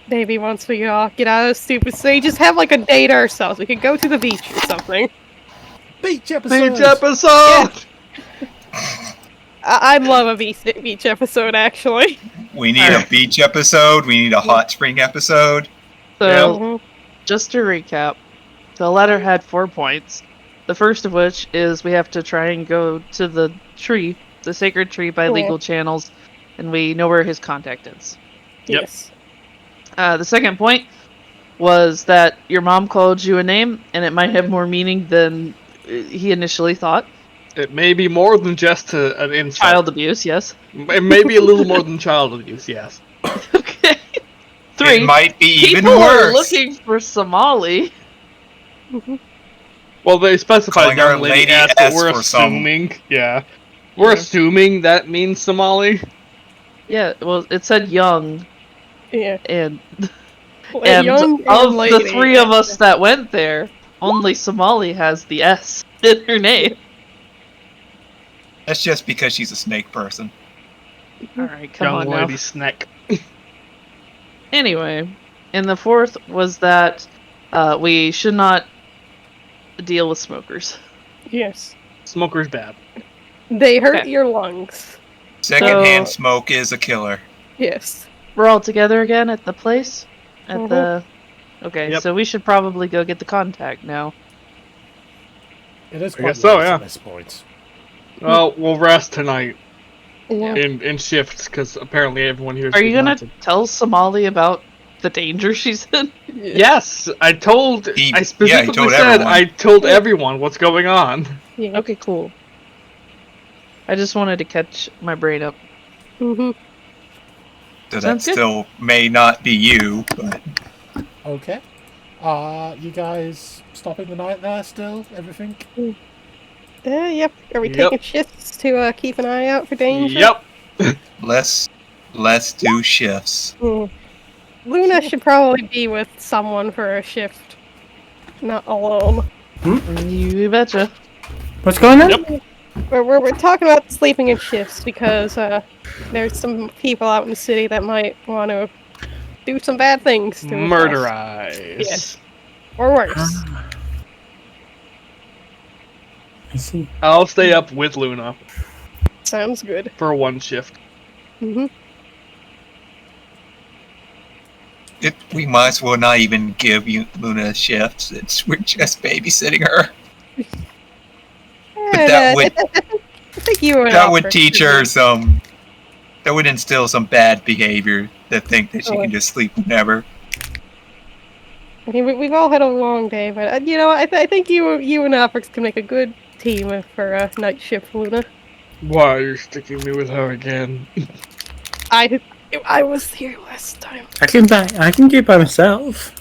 maybe once we all get out of this stupid city, just have a day to ourselves. We could go to the beach or something. Beach episode! Beach episode! I'd love a beach episode, actually. We need a beach episode. We need a hot spring episode. So, just to recap, the letter had 4 points. The first of which is we have to try and go to the tree, the sacred tree, by legal channels, and we know where his contact is. Yes. The second point was that your mom called you a name, and it might have more meaning than he initially thought. It may be more than just an insult. Child abuse, yes. It may be a little more than child abuse, yes. Okay. 3. It might be even People worse. are looking for Somali. Well, they specified Calling young our lady Lady S, S but we're for some- assuming. Yeah. We're assuming that means Somali. Yeah, well, it said young, Yeah. and A young of lady. the 3 of us that went there, only Somali has the S in her name. That's just because she's a snake person. Alright, come Young on lady now. snack. Anyway, and the 4th was that we should not deal with smokers. Yes. Smoker's bad. They hurt Okay. your lungs. Secondhand smoke is a killer. Yes. We're all together again at the place? At the... Okay, Yep. so we should probably go get the contact now. It is I quite guess so, late yeah. at this point. Well, we'll rest tonight Yeah. in shifts, because apparently everyone here is Are you gonna haunted. tell Somali about the danger she's in? Yes, I He specifically told said everyone. I told everyone what's going on. Yeah. Okay, cool. I just wanted to catch my brain up. Mm-hmm. So that Sounds good. still may not be you, but Okay. You guys stopping the night there still? Everything? Yep. Are we Yep. taking shifts to keep an eye out for danger? Yep. let's do shifts. Hmm. Luna should probably be with someone for a shift, not alone. You betcha. What's going on? Yep. We're talking about sleeping in shifts because there's some people out in the city that might want to do some bad things to us. Murderize. Yes. Or worse. I see. I'll stay up with Luna Sounds good. for one shift. Mm-hmm. We might as well not even give you Luna shifts. We're just babysitting her. that would- I think you and That would Alfred teach should her be- some. That would instill some bad behavior. That think that she can just sleep whenever. I mean, we've all had a long day, but you know, I think you and Afrix can make a good team for a night shift, Luna. Why are you sticking me with her again? I was here last time. I can do it by myself.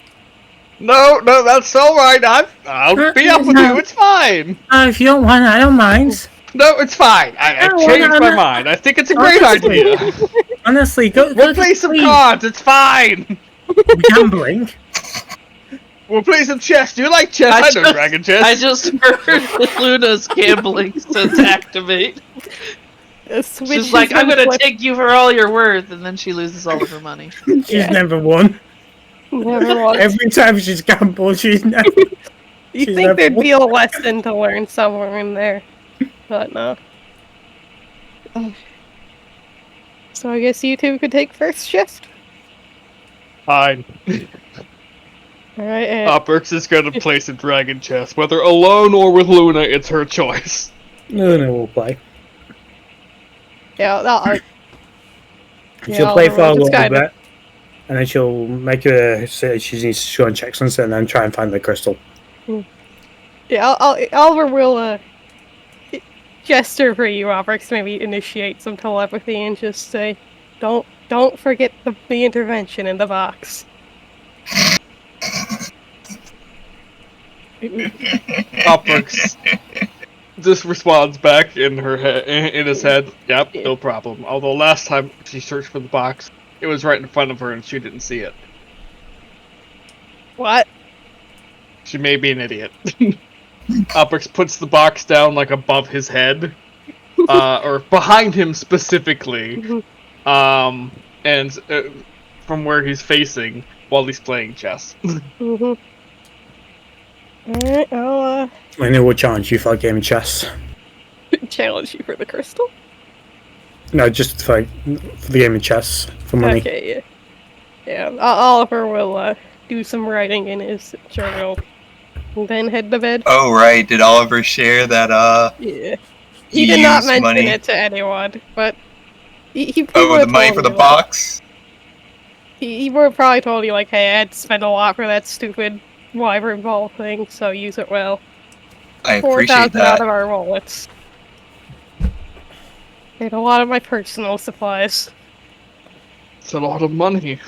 No, that's alright. I'll be up with you. It's fine. If you don't want, I don't mind. No, it's fine. I changed my mind. I think it's a great idea. Honestly, We'll play some cards. It's fine. Gambling. We'll play some chess. Do you like chess? I know Dragon Chess. I just heard Luna's gambling sense activate. She's like, I'm gonna take you for all you're worth, and then she loses all of her money. She's never won. Never won. Every time she's gambled, she's never. You think there'd be a lesson to learn somewhere in there, but no. So I guess you two could take first shift. Fine. Alright, Opperx is gonna play some Dragon Chess. Whether alone or with Luna, it's her choice. Luna will play. Yeah, She'll play for a little bit, and then she'll make her say she needs to go and check something, and then try and find the crystal. Yeah, Oliver will gesture for you, Opperx, maybe initiate some telepathy and just say, "Don't forget the intervention in the box." Opperx just responds back in her in his head. Yep, no problem. Although last time she searched for the box, it was right in front of her and she didn't see it. What? She may be an idiot. Opperx puts the box down like above his head, or behind him specifically, and from where he's facing while he's playing chess. Alright, I'll I know we'll challenge you for a game of chess. challenge you for the crystal. No, just for the game of chess for money. Okay, yeah. Oliver will do some writing in his journal, and then head to bed. Oh right, did Oliver share that? Yeah. He did not mention it to anyone, but he the money for the box. He would have probably told you like, "Hey, I had to spend a lot for that stupid wyvern ball thing, so use it well." I appreciate 4,000 that. out of our wallets. And a lot of my personal supplies. It's a lot of money.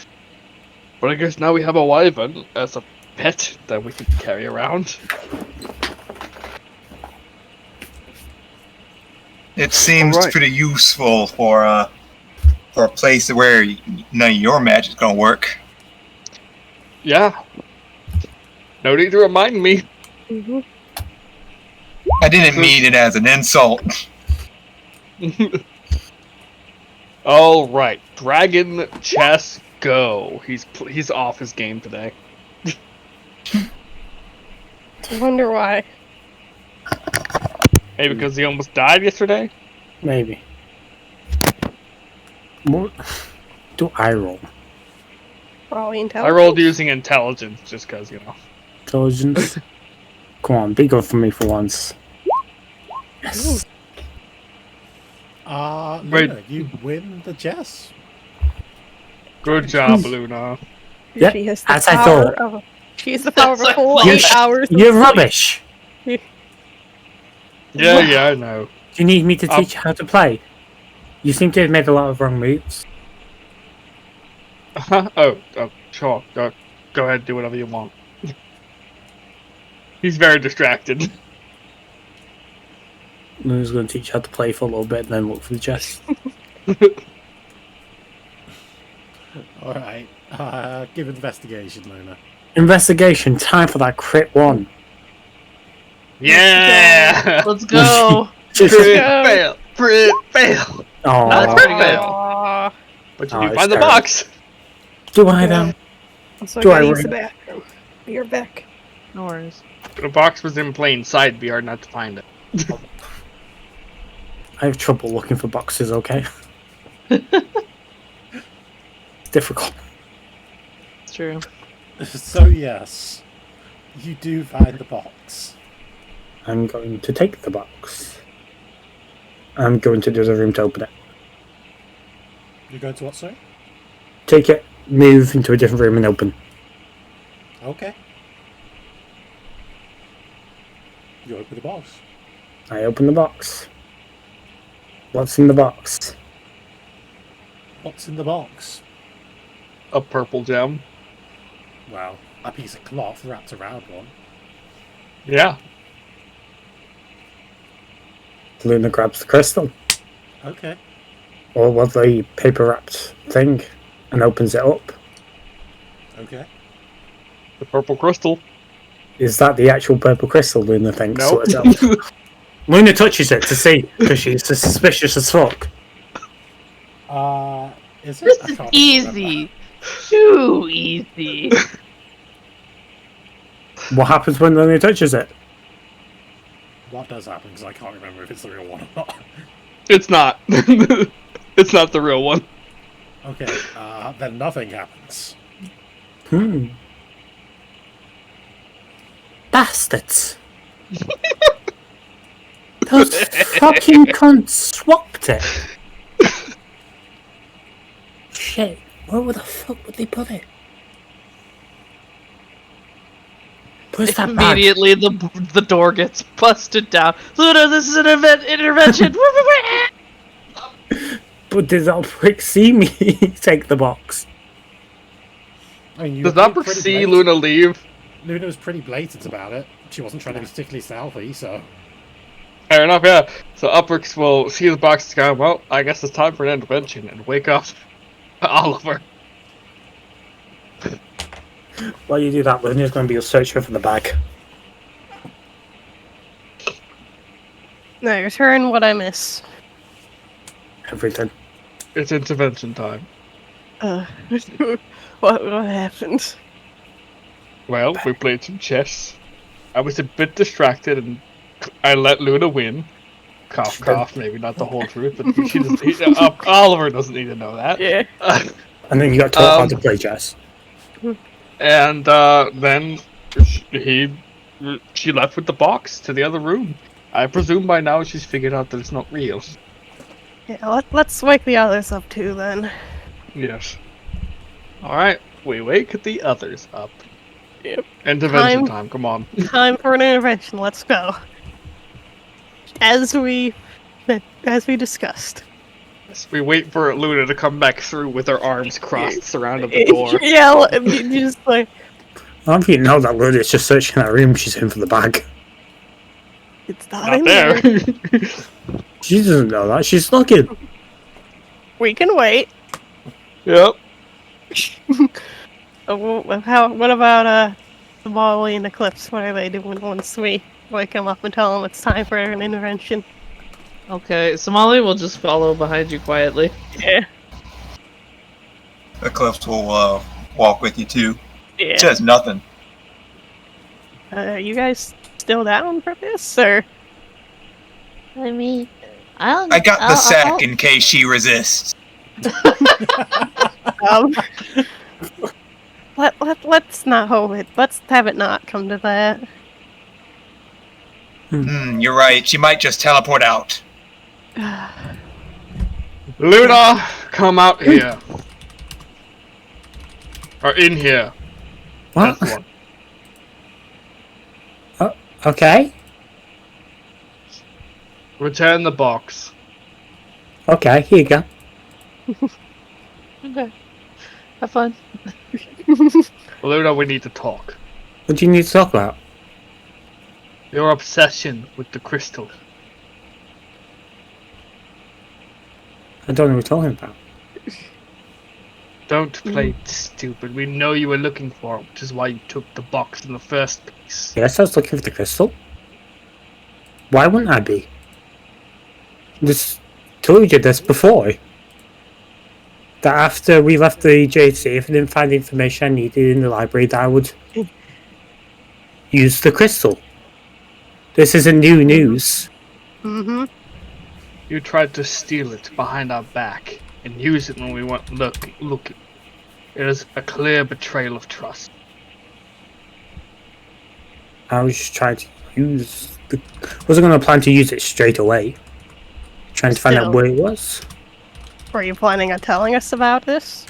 But I guess now we have a wyvern as a pet that we can carry around. It seems Alright. pretty useful for a place where none of your magic's gonna work. Yeah. No need to remind me. I didn't mean it as an insult. All right, Dragon Chess Go. He's off his game today. I wonder why. Maybe because he almost died yesterday. Maybe. What do I roll? Probably I intelligence. rolled using intelligence just because, you know. Intelligence. Come on, be good for me for once. Yes. Luna, you win the chess. Good job, Luna. Yep, She has the as I power thought. she has the power of a That's full like- 8 hours. of You're sleep. rubbish. Yeah, I know. Do you need me to teach you how to play? You seem to have made a lot of wrong moves. Oh, sure. Go ahead, do whatever you want. He's very distracted. Luna's going to teach you how to play for a little bit and then look for the chest. Alright, give investigation, Luna. Investigation, time for that crit one. Yeah! Let's go. Crit fail! Crit fail! That's Oh, pretty good. Aw. But you Oh, do it's find the terrible. box! do I though? So I Do I gotta use ring? the bathroom. You're back. No worries. The box was in plain sight, it'd be hard not to find it. I have trouble looking for boxes, okay? It's difficult. It's true. So yes, you do find the box. I'm going to take the box. I'm going to the other room to open it. You're going to what, sorry? Take it, move into a different room and open. Okay. You open the box. I open the box. What's in the box? What's in the box? A purple gem. Well, a piece of cloth wrapped around one. Yeah. Luna grabs the crystal. Okay. Or what, the paper wrapped thing, and opens it up. Okay. The purple crystal. Is that the actual purple crystal Luna thinks to Nope. herself? Luna touches it to see, because she's suspicious as fuck. Is it? This I is can't easy. Too easy. What happens when Luna touches it? What does happen? Because I can't remember if it's the real one or not. It's not. It's not the real one. Okay. Then nothing happens. Bastards. Those fucking cunts swapped it. Shit. Where the fuck would they put it? Where's that bag? Immediately, the door gets busted down. Luna, this is an intervention. But does Albrick see me take the box? I mean, you Does were Upper pretty see blatant. Luna leave? Luna was pretty blatant about it. She wasn't trying to be particularly stealthy, so... Fair enough, yeah. So Upworks will see the box and go, well, I guess it's time for an intervention, and wake up Oliver. While you do that, Luna's going to be searching for the bag. Now your turn. What I miss? Everything. It's intervention time. What happened? Well, we played some chess. I was a bit distracted, and I let Luna win. Cough, cough. Maybe not the whole truth, but she doesn't. Oliver doesn't need to know that. Yeah. And then you got taught how to play chess. And then she left with the box to the other room. I presume by now she's figured out that it's not real. Yeah. Let's wake the others up too then. Yes. All right. We wake the others up. Yep. Intervention time. Come on. Time for an intervention. Let's go. As we discussed. We wait for Luna to come back through with her arms crossed, surrounded the door. Yeah, you just like I don't even know that Luna's just searching that room she's in for the bag. it's not Not in there. She doesn't know that. She's looking. We can wait. Yep. What about the Molly and Eclipse? What are they doing once we wake them up and tell them it's time for an intervention? Okay, Somali will just follow behind you quietly. Yeah. Eclipse will walk with you too. Yeah. Says nothing. Are you guys still down for this, or? I mean, I don't. I got the sack I'll- in case she resists. Let's not hold it. Let's have it not come to that. You're right. She might just teleport out. Luna, come out here. Or in here. What? That's the one. Okay. Return the box. Okay, here you go. Okay. Have fun. Luna, we need to talk. What do you need to talk about? Your obsession with the crystal. I don't know what you're talking about. Don't play stupid. We know you were looking for it, which is why you took the box in the first place. Yes, I was looking for the crystal. Why wouldn't I be? Just told you this before. That after we left the JC, if I didn't find the information I needed in the library, that I would use the crystal. This isn't new news. Mm-hmm. You tried to steal it behind our back and use it when we weren't looking. It is a clear betrayal of trust. I was just trying to use the... wasn't going to plan to use it straight away. Trying to find out Still. where it was. Were you planning on telling us about this?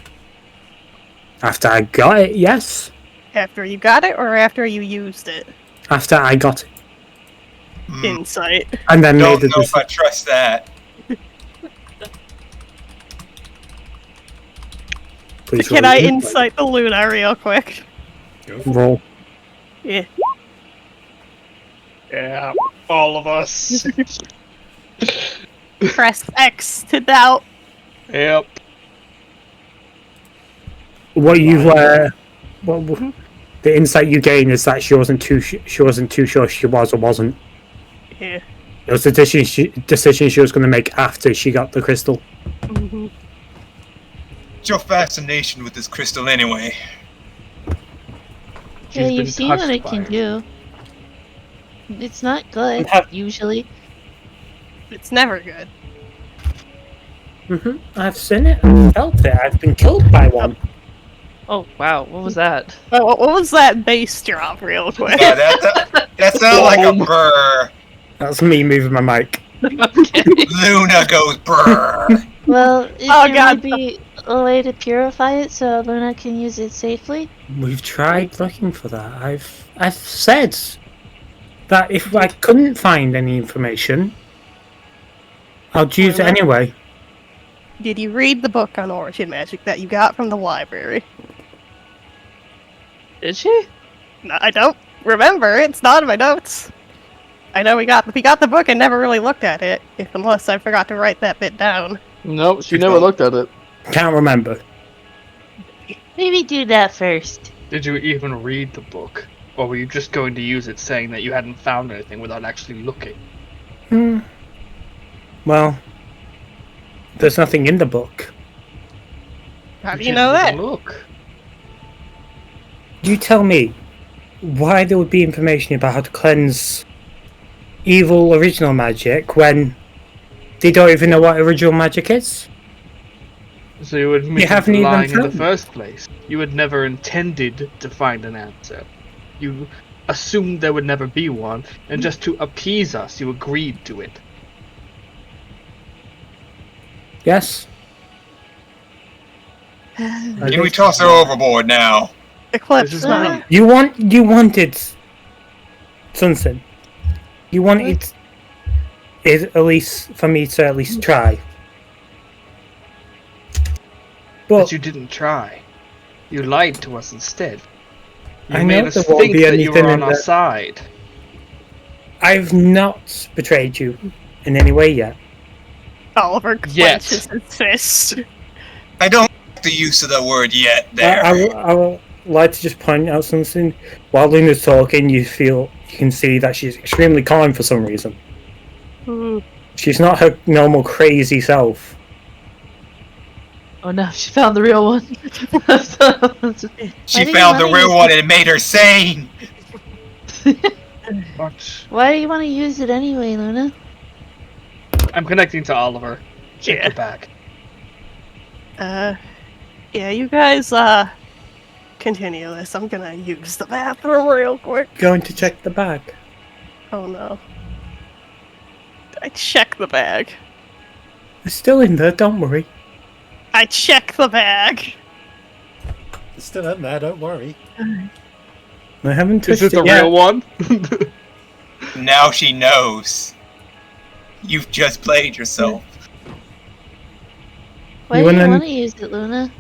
After I got it, yes. After you got it, or after you used it? After I got it. Insight. And then Don't made know if I trust that. Please Can roll I your insight the Luna real quick? Roll. Yeah. Yeah, all of us. Press X to doubt. Yep. What you the insight you gain is that she wasn't too sure she was or wasn't. Yeah. It was the decision she was going to make after she got the crystal. Mm-hmm. What's your fascination with this crystal anyway? Yeah, She's you've been seen what touched it by can her. do. It's not good, Have- usually. It's never good. I've seen it and felt it. I've been killed by one. Oh, wow, what was that? What was that bass drop real quick? That sounded like a brr. That's me moving my mic. Okay. Luna goes brr. Well, Oh, there God. might be a way to purify it so Luna can use it safely. We've tried looking for that. I've said that if I couldn't find any information, I'd use it anyway. Did you read the book on origin magic that you got from the library? Did she? No, I don't remember. It's not in my notes. I know we got the book and never really looked at it, unless I forgot to write that bit down. Nope, she never looked at it. Can't remember. Maybe do that first. Did you even read the book? Or were you just going to use it saying that you hadn't found anything without actually looking? Well, there's nothing in the book. How do you know that? Look. You tell me why there would be information about how to cleanse evil original magic when they don't even know what original magic is? So you admitted You haven't to even lying in the found it. first place. You had never intended to find an answer. You assumed there would never be one, and just to appease us, you agreed to it. Yes? Can we toss her overboard now? Eclipse. This is not- You wanted something. You wanted it at least for me to at least try. But you didn't try. You lied to us instead. You I made know us there won't think be that you anything were in on our there. side. I've not betrayed you in any way yet. Oliver Yet. clenches his fist. I don't like the use of the word yet there. I would like to just point out something. While Luna's talking, you can see that she's extremely calm for some reason. She's not her normal crazy self. Oh no, she found the real one. She do you found the wanna real use one and it made her sane. But Why do you want to use it anyway, Luna? I'm connecting to Oliver. Check Yeah. the back. Yeah, you guys, continue this. I'm gonna use the bathroom real quick. Going to check the bag. Oh no. I check the bag. It's still in there, don't worry. I check the bag. It's still in there, don't worry. I haven't Is touched it the it yet. real one? Now she knows. You've just played yourself. Why You do you wanna- want to use it, Luna?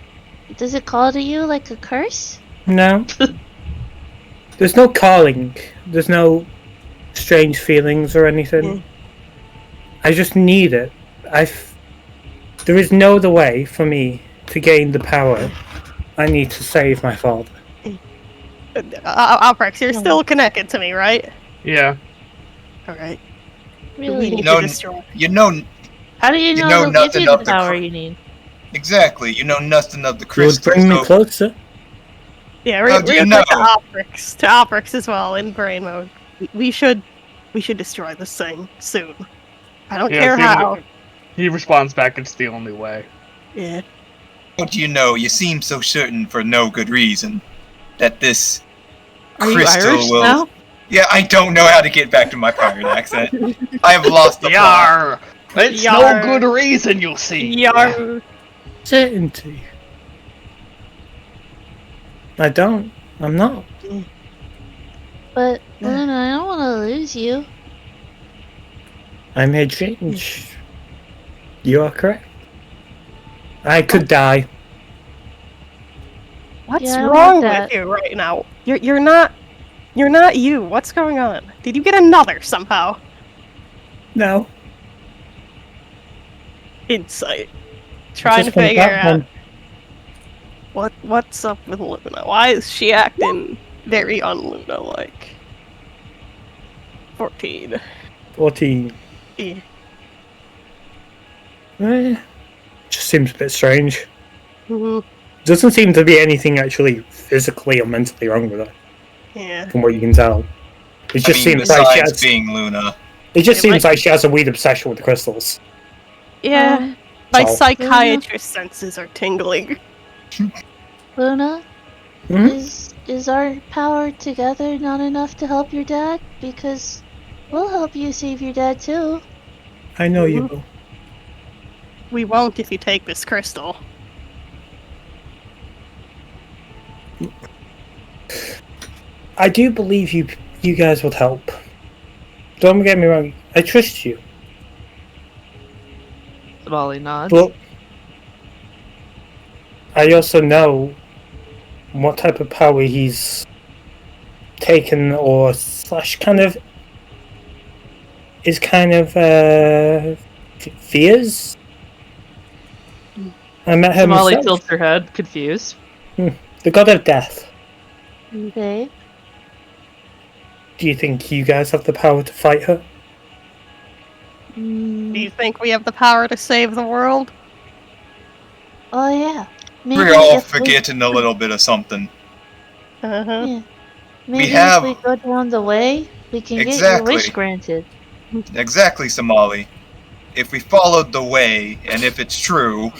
Does it call to you like a curse? No. There's no calling. There's no strange feelings or anything. I just need it. There is no other way for me to gain the power I need to save my father. Alprex, you're still connected to me, right? Yeah. Alright. Really? We need No, to destroy. You know How do you you know, know it'll give nothing you the of the power cr- you need? exactly. You know nothing of the You would crystal. bring me So closer. Yeah, How real do you quick know? to Alprex as well, in brain mode. We should destroy this thing soon. I don't Yeah, care it's the how. only- He responds back, it's the only way. Yeah. how do you know? You seem so certain for no good reason that this Are you crystal Irish will. now? Yeah, I don't know how to get back to my pirate accent. I have lost the plot. Yar! It's Yar. no good reason, you'll see. Yar. Certainty. I don't. I'm not. But Luna, I don't want to lose you. I may change. You are correct. I could die. What's Yeah, I wrong want with that. you right now? You're not you. What's going on? Did you get another somehow? No. Insight. I Trying to just want figure that out one. what's up with Luna. Why is she acting very un-Luna like? 14. 14. Eh. Just seems a bit strange. Mhm. Doesn't seem to be anything actually physically or mentally wrong with her, Yeah. from what you can tell. It just seems like she besides has. being Luna, It just It seems might- like she has a weird obsession with the crystals. Yeah. My So- psychiatrist senses are tingling. Luna, Mhm. is our power together not enough to help your dad? Because we'll help you save your dad too. I know you Mhm. will. We won't if you take this crystal. I do believe you guys would help. Don't get me wrong. I trust you. Somali nods. But I also know what type of power he's taken or slash kind of is kind of fears. I met him Somali myself. tilts her head, confused. The god of death. Okay. Do you think you guys have the power to fight her? Do you think we have the power to save the world? Oh yeah. Maybe we're all if forgetting a little bit of something. Uh-huh. Yeah. Maybe have- if we go down the way, we can get your wish Exactly. granted. Exactly, Somali. If we followed the way, and if it's true,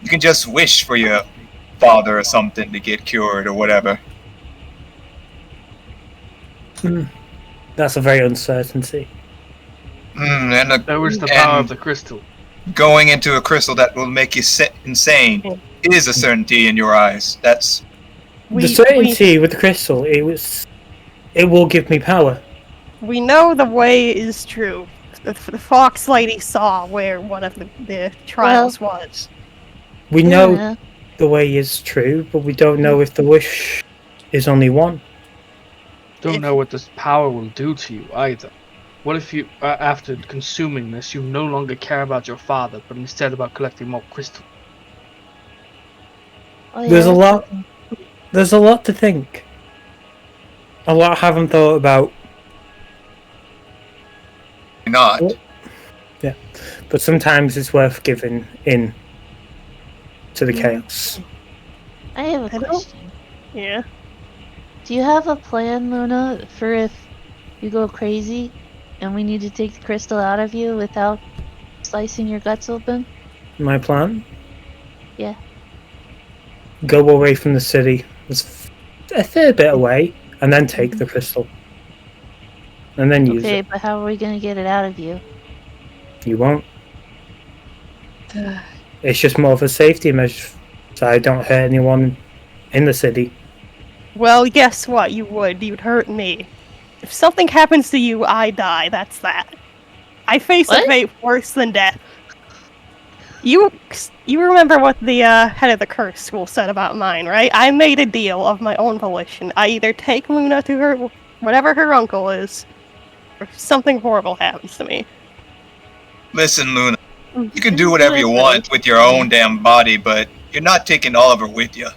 you can just wish for your father or something to get cured or whatever. That's a very uncertainty. And That was the And- power of the crystal. going into a crystal that will make you insane is a certainty in your eyes. That's The certainty with the crystal, it will give me power. We know the way is true. The fox lady saw where one of the trials was. We know Yeah. the way is true, but we don't know if the wish is only one. Don't know what this power will do to you either. What if you, after consuming this, you no longer care about your father, but instead about collecting more crystals? Oh, yeah, There's a that's lot. something. There's a lot to think. A lot I haven't thought about. not. Yeah, but sometimes it's worth giving in to the chaos. I have a I don't- question. Yeah. Do you have a plan, Luna, for if you go crazy and we need to take the crystal out of you without slicing your guts open? My plan? Yeah. Go away from the city. It's a fair bit away, and then take the crystal. And then use Okay, it. but how are we gonna get it out of you? You won't. It's just more of a safety measure, so I don't hurt anyone in the city. Well, guess what? You would. You'd hurt me. If something happens to you, I die. That's that. I face a What? fate worse than death. You remember what the head of the curse school said about mine, right? I made a deal of my own volition. I either take Luna to her, whatever her uncle is, or something horrible happens to me. Listen, Luna, you can do whatever you want with your own damn body, but you're not taking Oliver with you.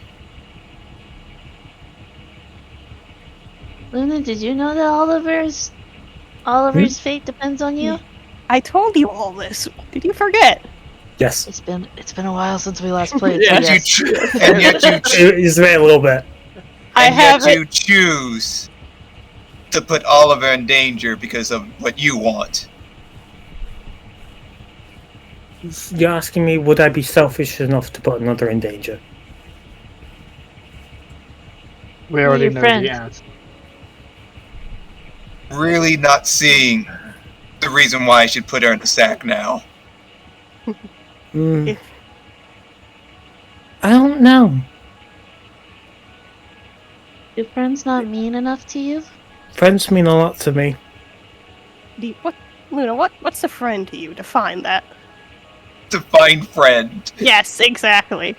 Luna, did you know that Oliver's fate depends on you? I told you all this. Did you forget? Yes. It's been a while since we last played. Yeah, so yes. And yet you It's been a little bit. I and have yet it. you choose to put Oliver in danger because of what you want. You're asking me, would I be selfish enough to put another in danger? We already your know friend. the answer. Really not seeing the reason why I should put her in the sack now. I don't know. Do friends not mean enough to you? Friends mean a lot to me. What Luna, what's a friend to you? Define that. Define friend. Yes, exactly.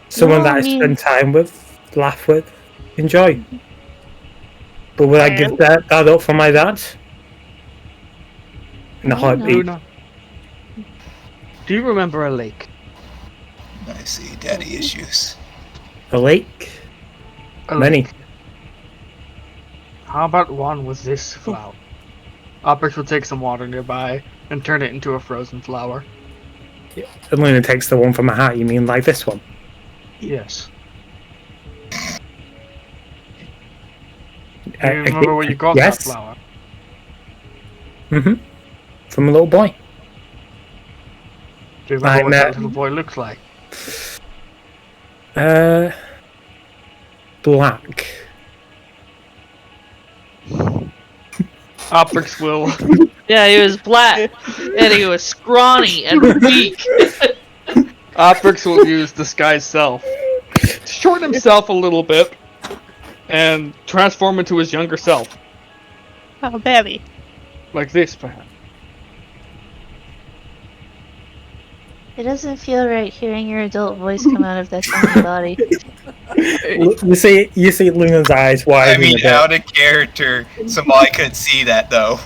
Someone No, that I I mean- spend time with, laugh with, enjoy. But would I give And- that up for my dad? In a Why heartbeat. Luna, do you remember a lake? I see daddy issues. A lake? A Many. lake. How about one with this flower? Opix will take some water nearby and turn it into a frozen flower. And Luna takes the one from my hat, you mean like this one? Yes. Do you remember where you got that yes. flower? Mm-hmm. From a little boy. Do you remember what I that met- little boy looks like? Black. Opix will. Yeah, he was black, and he was scrawny and weak. Opix will use disguise self to shorten himself a little bit and transform into his younger self, Oh, baby. like this, perhaps. It doesn't feel right hearing your adult voice come out of that tiny body. You see Luna's eyes I widen mean, a bit. out of character. Somebody could see that though.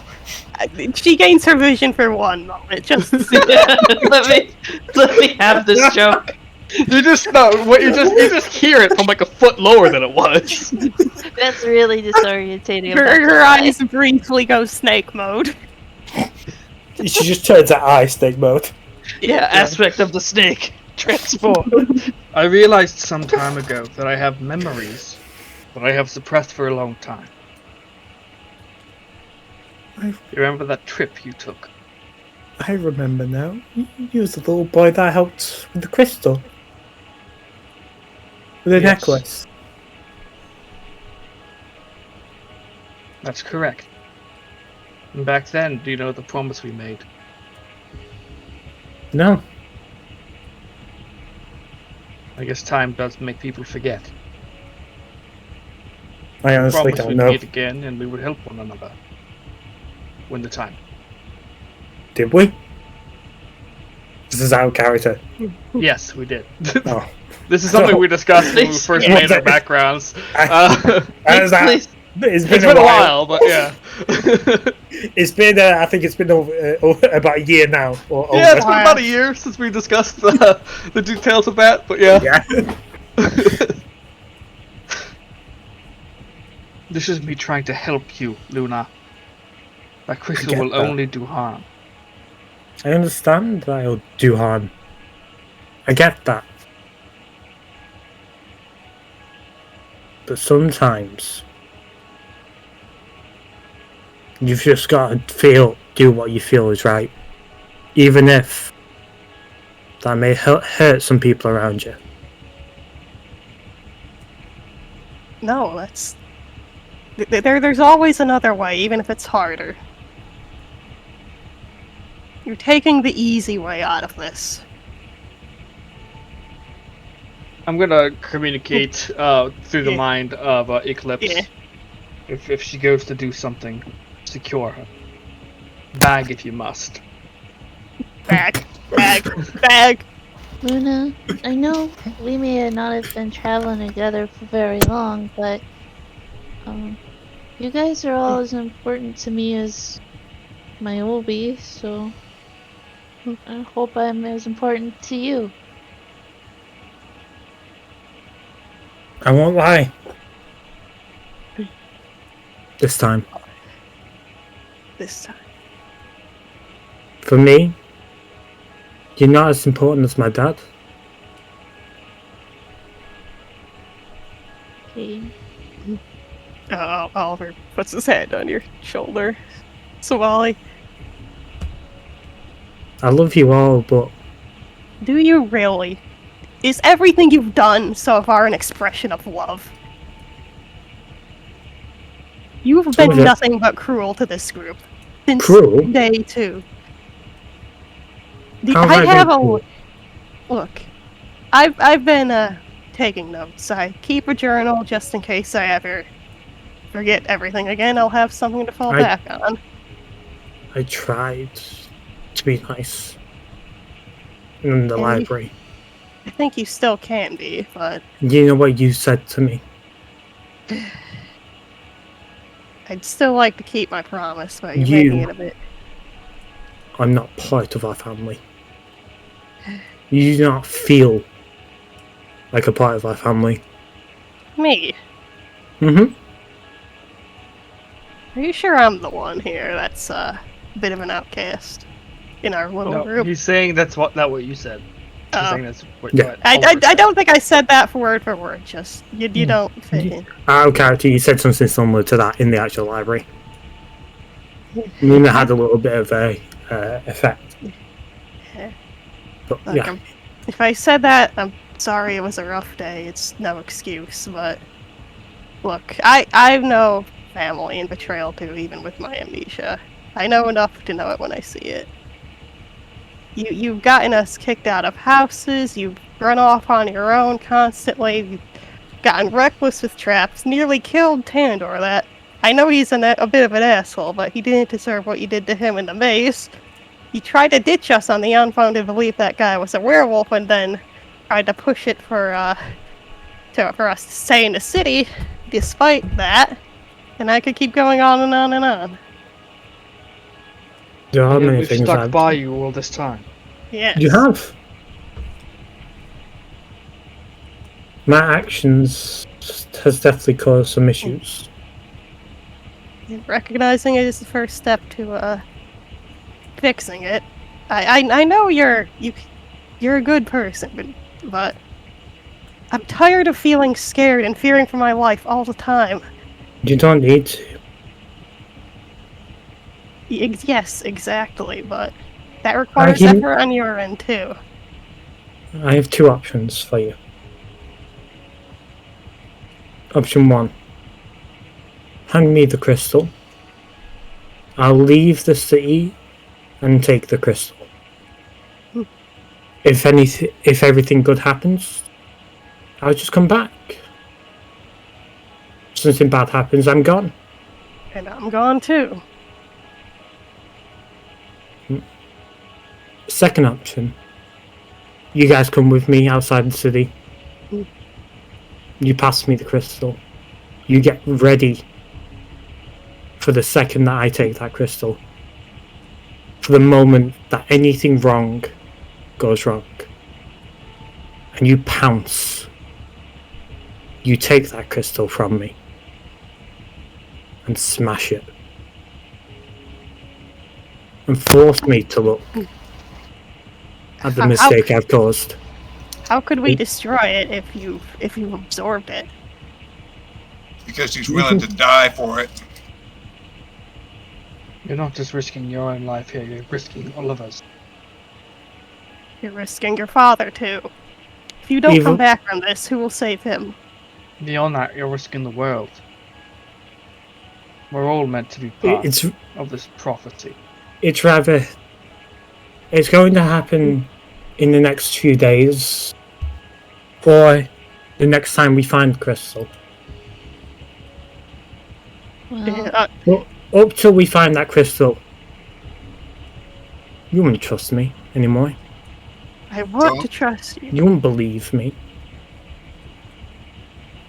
She gains her vision for one moment. Just let me have this joke. You just you just hear it from like a foot lower than it was. That's really disorientating. I'm not her gonna lie. eyes briefly go snake mode. She just turns her eye snake mode. Yeah, aspect of the snake transform. I realized some time ago that I have memories that I have suppressed for a long time. You remember that trip you took? I remember now. You was the little boy that helped with the crystal. With the Yes. necklace. That's correct. And back then, do you know the promise we made? No. I guess time does make people forget. I honestly Promise don't we'd know. meet again and we would help one another. When the time. Did we? This is out of character. Yes, we did. Oh. This is something we discussed when we first Yeah. made our backgrounds. How's that? Please. It's It's been a while, but yeah. It's been, I think it's been about a year now. Or Yeah, over. it's been about a year since we discussed the details of that, but yeah. Yeah. This is me trying to help you, Luna. That crystal get will that. only do harm. I understand that it'll do harm. I get that. But sometimes you've just got to do what you feel is right. Even if that may hurt some people around you. No, that's... There's always another way, even if it's harder. You're taking the easy way out of this. I'm gonna communicate through the Yeah. mind of Eclipse. Yeah. If she goes to do something, secure her. Bag if you must. Bag, bag, bag. Luna, I know we may not have been traveling together for very long, but you guys are all as important to me as my Obi, so I hope I'm as important to you. I won't lie. This time. This time. For me, you're not as important as my dad. Okay. Oliver puts his hand on your shoulder. Somali, I love you all, but do you really? Is everything you've done so far an expression of love? You've been Told ya. nothing but cruel to this group. Since Cruel? day 2. How have I I have been a... cruel? Look, I've been taking notes. I keep a journal just in case I ever forget everything again. I'll have something to fall back on. I tried to be nice in the And library. I think you still can be, but You know what you said to me? I'd still like to keep my promise, but you're making it a bit. I'm not part of our family. You do not feel like a part of our family. Me? Mm-hmm. Are you sure I'm the one here that's a bit of an outcast in our little No, group? he's saying that's not what you said. He's Oh. saying that's what, Yeah. what I Oliver said. don't think I said that for word. Just you don't fit in. Out of character, you said something similar to that in the actual library. Luna had a little bit of a effect. But Look, yeah, if I said that, I'm sorry. It was a rough day. It's no excuse. But look, I know family and betrayal too, even with my amnesia. I know enough to know it when I see it. You've gotten us kicked out of houses. You've run off on your own constantly. You've gotten reckless with traps. Nearly killed Tandor. That I know he's a bit of an asshole, but he didn't deserve what you did to him in the maze. You tried to ditch us on the unfounded belief that guy was a werewolf, and then tried to push it for us to stay in the city. Despite that, and I could keep going on and on and on. there are Yeah, many we've things stuck by you all this time. Yes. you have. My actions has definitely caused some issues. And recognizing it is the first step to fixing it. I know you're a good person, but I'm tired of feeling scared and fearing for my life all the time. You don't need to. Yes, exactly, but that requires effort on your end too. I have two options for you. Option 1. Hand me the crystal. I'll leave the city and take the crystal. If everything good happens, I'll just come back. If something bad happens, I'm gone. And I'm gone too. Second option. You guys come with me outside the city. You pass me the crystal. You get ready for the second that I take that crystal. For the moment that anything wrong goes wrong. And you pounce. You take that crystal from me. And smash it. And force me to look at the mistake I've caused. How could we destroy it if you absorbed it? Because he's willing to die for it. You're not just risking your own life here, you're risking all of us. You're risking your father too. If you don't come back from this, who will save him? Beyond that, you're risking the world. We're all meant to be part of this prophecy. It's going to happen in the next few days, or the next time we find crystal. Well, Up till we find that crystal, you wouldn't trust me anymore. I want to trust you. You wouldn't believe me.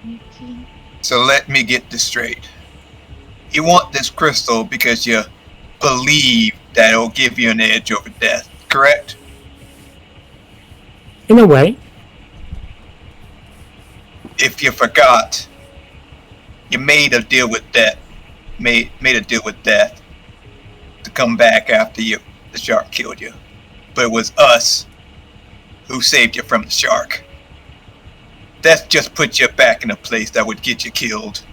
okay. So let me get this straight. You want this crystal because you believe that it'll give you an edge over death, correct? In a way. If you forgot, you made a deal with death. Made a deal with death to come back after the shark killed you. But it was us who saved you from the shark. That just put you back in a place that would get you killed.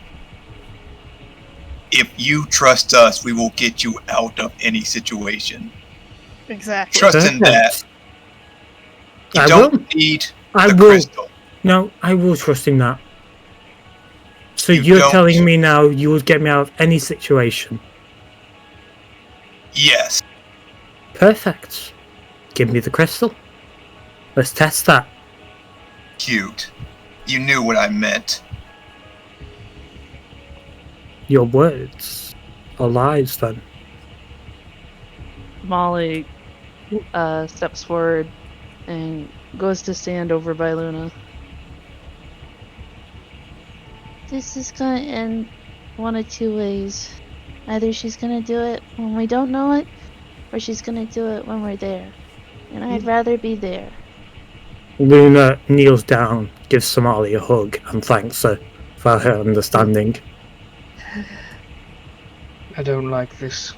If you trust us, we will get you out of any situation. Exactly. Trust in that. You don't need the crystal. No, I will trust in that. So you're telling me now you would get me out of any situation? Yes. Perfect. Give me the crystal. Let's test that. Cute. You knew what I meant. Your words are lies, then. Molly steps forward and goes to stand over by Luna. This is gonna end one of two ways. Either she's gonna do it when we don't know it, or she's gonna do it when we're there. And I'd rather be there. Luna kneels down, gives Somali a hug, and thanks her for her understanding. I don't like this.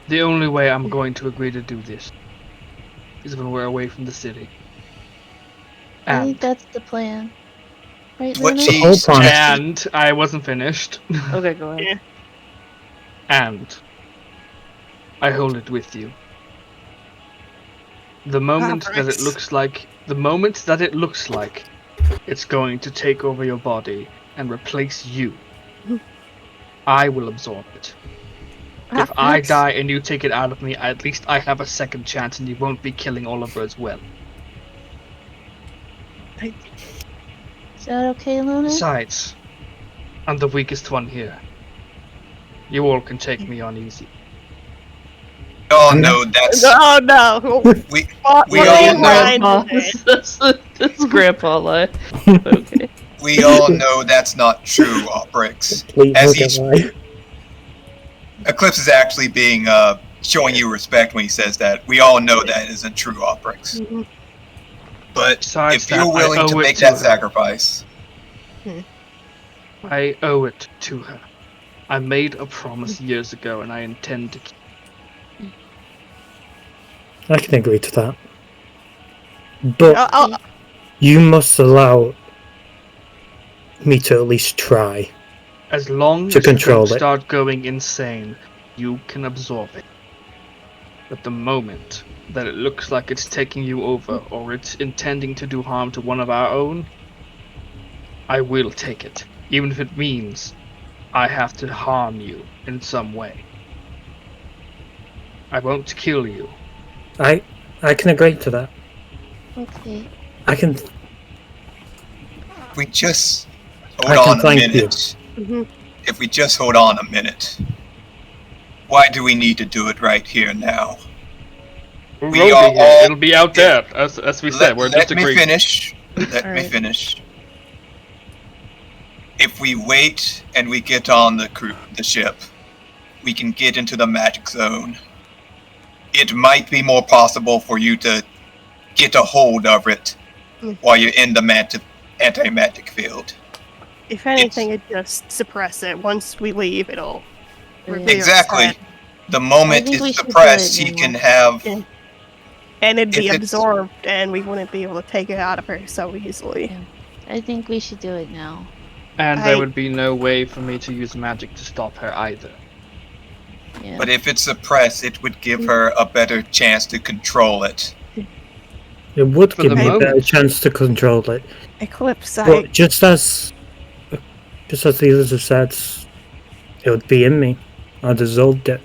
The only way I'm going to agree to do this is when we're away from the city. I think And, that's the plan. Right, What Luna? she whole plan- suggested. and I wasn't finished. Okay, go ahead. And I hold it with you. The moment that it looks like it's going to take over your body and replace you, I will absorb it. If I die and you take it out of me, at least I have a second chance and you won't be killing Oliver as well. Is that okay, Luna? Besides, I'm the weakest one here. You all can take me on easy. Oh no, that's Oh no! we What we are all you know lying Grandpa. today? That's Grandpa lie. Okay. we all know that's not true, Oprix. Complete As hug he's- and lie. Eclipse is actually being showing you respect when he says that. We all know that isn't true, Oprix. Mhm. But Besides if you're that, I willing owe to it make to that her. sacrifice, I owe it to her. I made a promise years ago and I intend to keep. I can agree to that. But I'll- you must allow me to at least try. As long To as you control don't it. start going insane, you can absorb it. But the moment that it looks like it's taking you over or it's intending to do harm to one of our own, I will take it. Even if it means I have to harm you in some way. I won't kill you. I can agree to that. Okay. I can. if we just I hold can on a thank you. minute. Mhm. If we just hold on a minute. Why do we need to do it right here now? We'll We be are here. all- It'll be out there, as we said. We're just let me agreeing. finish. Let me Alright. finish. If we wait and we get on the ship, we can get into the magic zone. It might be more possible for you to get a hold of it while you're in the anti-magic field. If anything, it just suppress it. Once we leave, it'll reveal Exactly. itself, The moment I think we it's should do suppressed, it he now. can have. Yeah. and it'd be If it's- absorbed, and we wouldn't be able to take it out of her so easily. Yeah. I think we should do it now. And I- there would be no way for me to use magic to stop her either. Yeah. But if it's suppressed, it would give her a better chance to control it. It would For give the me a better moment. chance to control it. Eclipse, But just as the others have said, it would be in me. I'd absorbed it.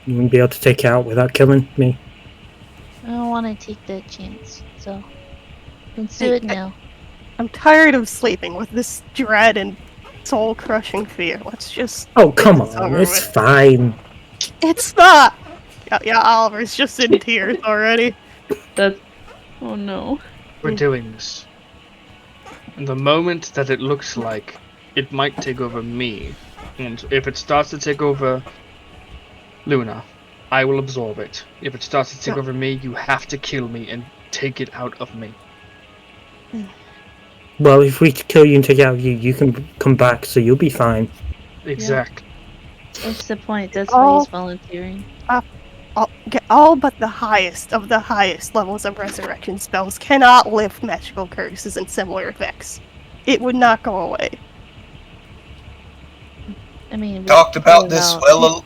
You wouldn't be able to take it out without killing me. I don't want to take that chance. So let's do it now. I'm tired of sleeping with this dread and soul-crushing fear. Let's just... Oh, come It's on, over it's with. fine. It's not! Yeah, Oliver's just in tears already. That's. Oh no. We're doing this. And the moment that it looks like it might take over me, and if it starts to take over Luna, I will absorb it. If it starts to take over me, you have to kill me and take it out of me. Well, if we kill you and take it out of you, you can come back, so you'll be fine. Exactly. That's the point. That's why he's Oh. volunteering. All but the highest of the highest levels of resurrection spells cannot lift magical curses and similar effects. It would not go away. I mean, we Talked could about pull it this out.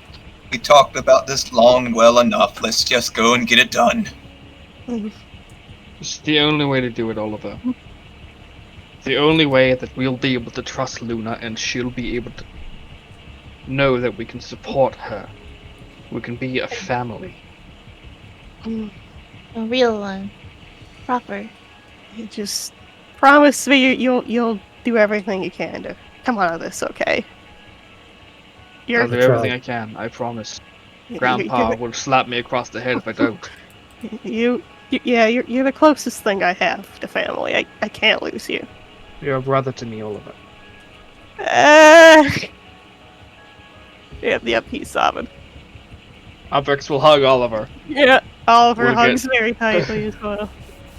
we talked about this long and well enough. Let's just go and get it done. It's the only way to do it, Oliver. It's the only way that we'll be able to trust Luna and she'll be able to know that we can support her. We can be a family. A real one. Proper. You just promise me you'll do everything you can to come out of this, okay? I'll do try. everything I can, I promise. Grandpa will slap me across the head if I don't. You're the closest thing I have to family. I can't lose you. You're a brother to me, Oliver. Yep, he's sobbing. Obrix will hug Oliver. Yeah, Oliver We'll hugs very tightly as well.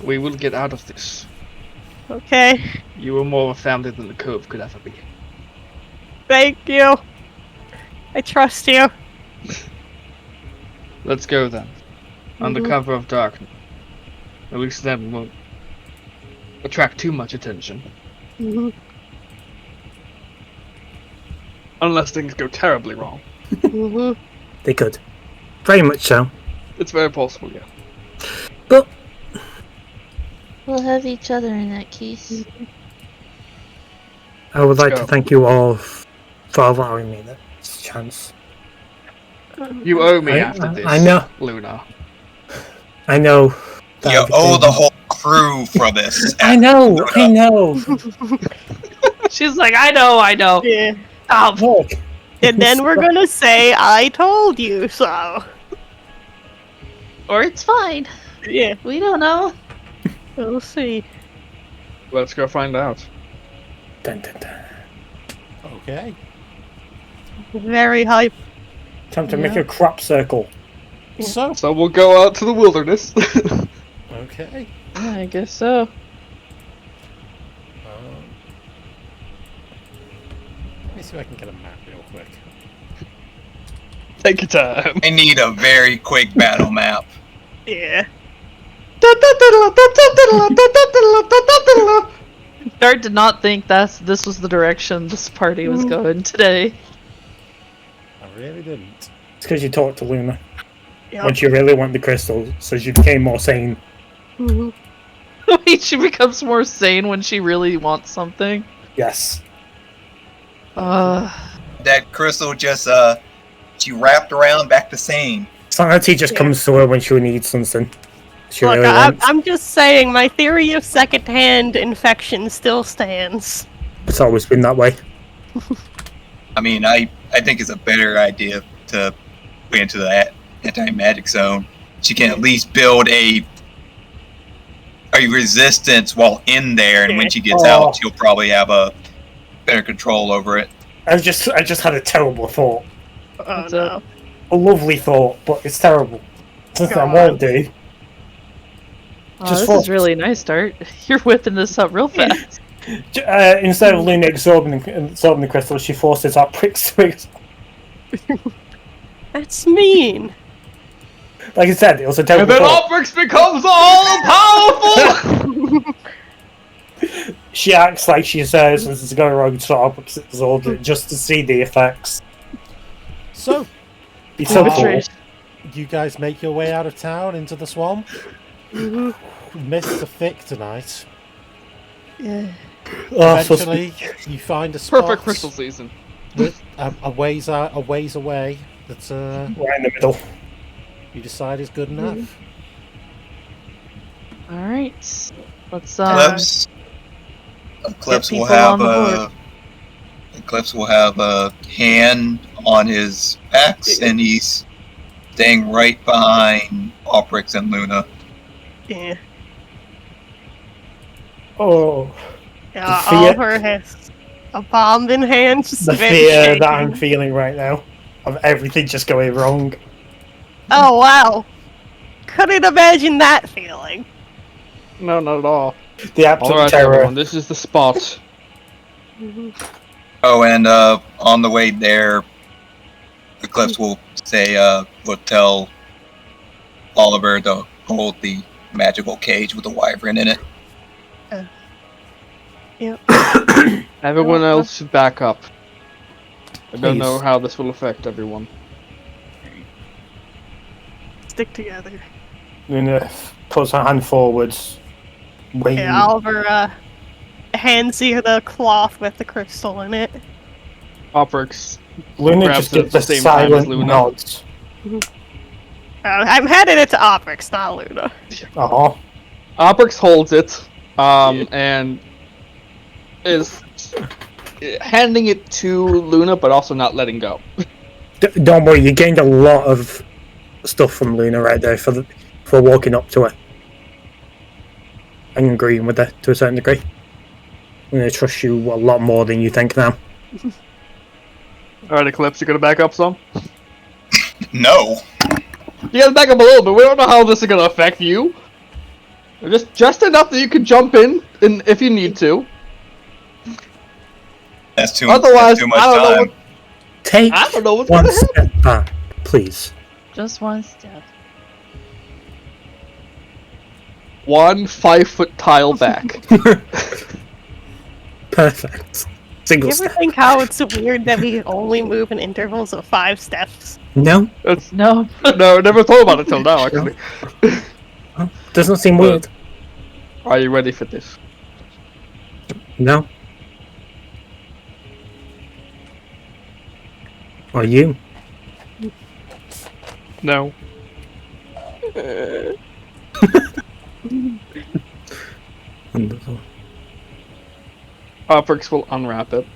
We will get out of this. Okay, You are more of a family than the Cove could ever be. thank you. I trust you. Let's go then. Under cover of darkness. At least then we won't attract too much attention. Unless things go terribly wrong. They could. Very much so. It's very possible, yeah. But We'll have each other in that case. I would like Let's to go. thank you all for allowing me this chance. You owe me after this, I know. Luna. I know. that You owe everything- the whole crew for this. I know. I know. She's like, I know. Yeah. Stop. Look. And then we're gonna say, I told you so. Or it's fine. Yeah, We don't know. we'll see. Let's go find out. Dun, dun, dun. Okay. Very hype. Time to make a crop circle. So, So we'll go out to the wilderness. okay. Yeah, I guess so. Let me see if I can get a map real quick. Take your time. I need a very quick battle map. Yeah. Dart did not think this was the direction this party was going today. I really didn't. It's because you talked to Luna Yep. when she really wanted the crystal, so she became more sane. Wait, she becomes more sane when she really wants something. Yes. That crystal just, she wrapped around back to sane. Sanity just comes to her when she needs something. She Look, really wants. I'm just saying, my theory of secondhand infection still stands. It's always been that way. I mean, I think it's a better idea to put into the anti-magic zone. She can at least build a resistance while in there, and when she gets out, she'll probably have a better control over it. I just had a terrible thought. Oh What's no. up? A lovely thought, but it's terrible. Something I God. won't do. Oh, Just this for- is really nice, Dart. You're whipping this up real fast. Instead of Luna absorbing the crystal, she forces our pricks to it. That's mean. Like I said, it was a And terrible then thought. Obrix becomes all powerful! She acts like she says this is going wrong, so I'll absorb it just to see the effects. So, It's so cool. Betrayed. you guys make your way out of town into the swamp. Mists are thick tonight. Yeah. Oh, so Eventually, you find a spot Perfect crystal season. that, a ways away that right in the middle. you decide is good enough. Alright. Let's Eclipse will people have on the board. Eclipse will have a hand on his axe, and he's staying right behind Oprix and Luna. Yeah. Oh, Yeah, The fear- Oliver has a bomb in hand. Just the very fear shaky. that I'm feeling right now of everything just going wrong. Oh wow. Couldn't imagine that feeling. No, not at all. The absolute Alright, terror. everyone, this is the spot. Oh, and on the way there, Eclipse will say, will tell Oliver to hold the magical cage with the wyvern in it. Everyone else should back up. I don't Please. know how this will affect everyone. Stick together. Luna puts her hand forwards. Waiting. Yeah, Oliver hands you the cloth with the crystal in it. Oprix. Luna grabs just it gives at the the same time as silent Luna. nods. I'm handing it to Oprix, not Luna. Oh, Oprix holds it, and is handing it to Luna, but also not letting go. Don't worry, you gained a lot of stuff from Luna right there for walking up to her. I'm agreeing with her to a certain degree. I'm going to trust you a lot more than you think now. Alright, Eclipse, you gonna back up some? No. You gotta back up a little bit. We don't know how this is gonna affect you. Just enough that you can jump in if you need to. That's too Otherwise, much I don't know time. what. Take I don't know what's one gonna happen. step back, please. Just one step. 1 5-foot tile back. Perfect. Single You ever step. think how it's weird that we only move in intervals of 5 steps? No? That's, No. no, I never thought about it till now, actually. Oh, doesn't seem weird. Are you ready for this? No? Are you? No. Wonderful. Oprix will unwrap it.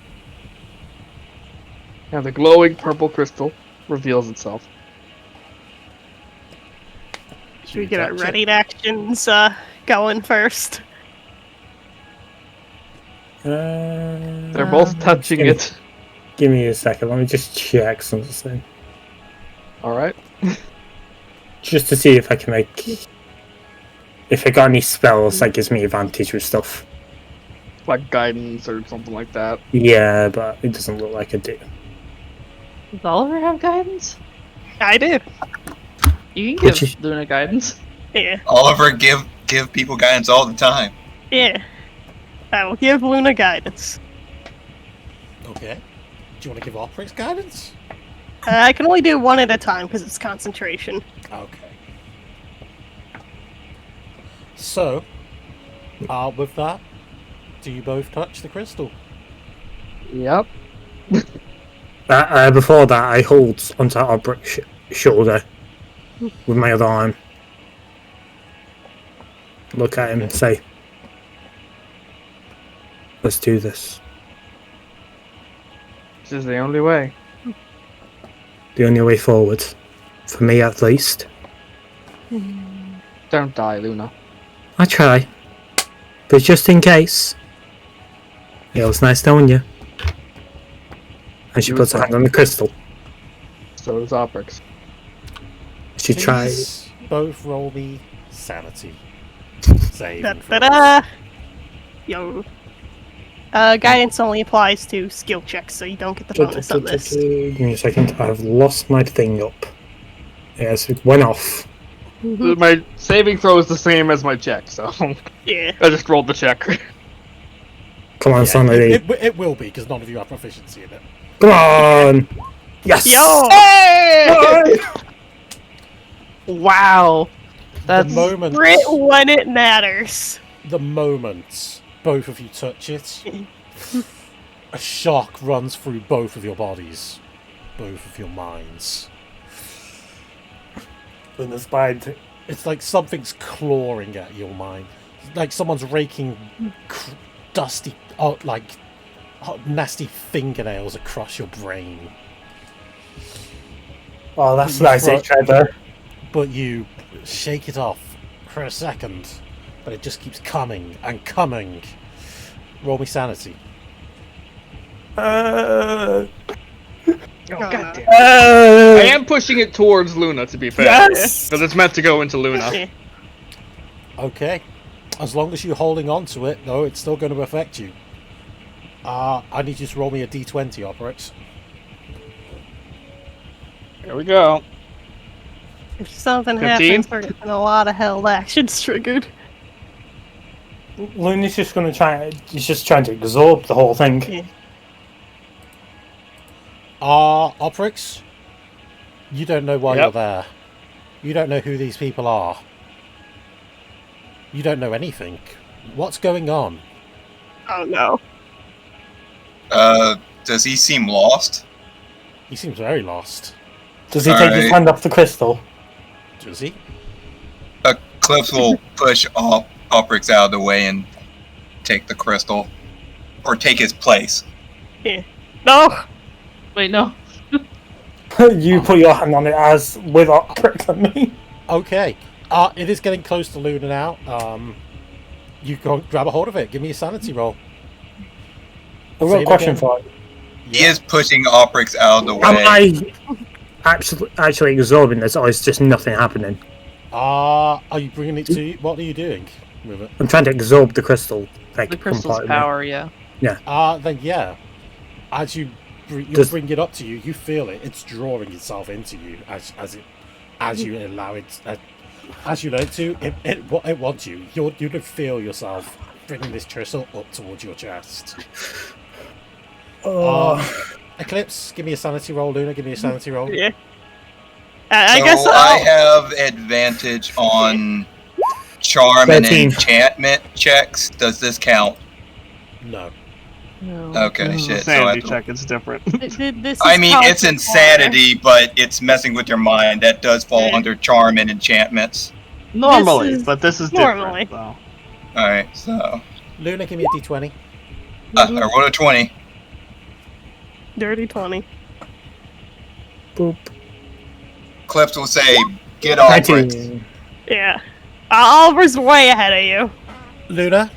And the glowing purple crystal reveals itself. Should we get our ready actions going first? They're both touching it. Give me a second, let me just check something. Alright. Just to see if I can make... If I got any spells that gives me advantage with stuff. Like guidance or something like that. Yeah, but it doesn't look like I do. Does Oliver have guidance? I do. You can Which give is- Luna guidance. Yeah. Oliver, give people guidance all the time. Yeah. I will give Luna guidance. Okay. Do you want to give Oprix guidance? I can only do one at a time because it's concentration. Okay. So, with that, do you both touch the crystal? Yep. Before that, I hold onto Obric's shoulder with my other arm. Look at him and say, let's do this. This is the only way. The only way forward. For me, at least. Don't die, Luna. I try. But just in case. Yeah, it was nice knowing you. And she You puts as her hand well. on the crystal. So does Oprix. She tries. Please both roll me sanity. Save. Da-da-da! Yo. Guidance only applies to skill checks, so you don't get the bonus on this. Give me a second. I've lost my thing up. Yes, it went off. My saving throw is the same as my check, so Yeah. I just rolled the check. Come on, Yeah, sanity. it will be, because none of you have proficiency in it. Come on! Yes! Yo! Hey! Wow. That's The moment, Crit when it matters. the moment both of you touch it, a shock runs through both of your bodies, both of your minds. In the spine. It's like something's clawing at your mind. It's like someone's raking dusty, nasty fingernails across your brain. Oh, that's You nice, throw- Trevor. But you shake it off for a second, but it just keeps coming and coming. Roll me sanity. Oh, goddamn. I am pushing it towards Luna, to be fair. Yes! Because it's meant to go into Luna. Yeah. Okay. As long as you're holding on to it, though, it's still going to affect you. I need you to roll me a d20, Operate. Here we go. If something 15? happens, we're getting a lot of held actions triggered. Luna's just gonna try. He's just trying to absorb the whole thing. Yeah. Oprix, you don't know why Yep. you're there. You don't know who these people are. You don't know anything. What's going on? Oh no. Does he seem lost? He seems very lost. Does he take his Alright. hand off the crystal? Does he? Cliff will push Oprix out of the way and take the crystal. Or take his place. No! Wait, no. You put your hand on it as with Oprek on me. Okay. It is getting close to Luna now. You go grab a hold of it. Give me a sanity roll. I've Say got a it question again. for you. He is pushing Oprix out of the way. Am I actually absorbing this, or is just nothing happening? Are you bringing it to you? What are you doing with it? I'm trying to absorb the crystal. Like, The crystal's completely. power, yeah. Then yeah. As you bring it up to you, you feel it. It's drawing itself into you as you allow it. As you let it to, it wants you. You can feel yourself bringing this crystal up towards your chest. Eclipse, give me a sanity roll. Luna, give me a sanity roll. Yeah. I So guess I have advantage on charm and 13. enchantment checks. Does this count? No. No. Okay, This is a shit. So I, sanity check. It's different. This I is mean, called it's insanity, but it's messing with your mind. That does fall Yeah. under charm and enchantments. Normally, is but this is normally. different. Alright, so Luna, give me a d20. I rolled a 20. Dirty 20. Boop. Clips will say, get off, Bricks. 19. Yeah. Oliver's way ahead of you. Luna,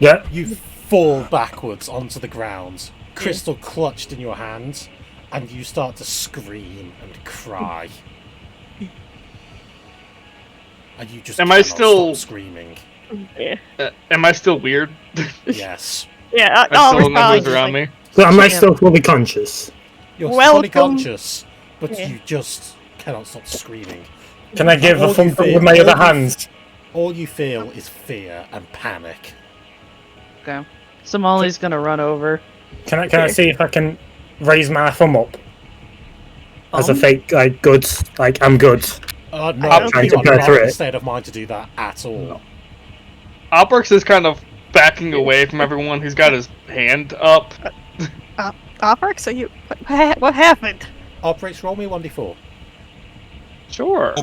Yeah. you fall backwards onto the ground, crystal clutched in your hands, and you start to scream and cry. And you just Am I cannot still- stop screaming. Yeah. Am I still weird? Yes. Yeah. I still Oliver's have probably numbers just around like, me. So am I Yeah. still fully conscious? You're fully Welcome. conscious, but Yeah. you just cannot stop screaming. Can I give All a you thump feel- with my all other you- hand? All you feel is fear and panic. Okay. Somali's gonna run over. Can I see if I can raise my thumb up as a fake good? Like I'm good. No, I'm trying you to are go not through in a it. state of mind to do that at all. Oprix is kind of backing away from everyone. He's got his hand up. Oliver, so you. What happened? Operates, roll me 1d4. Sure.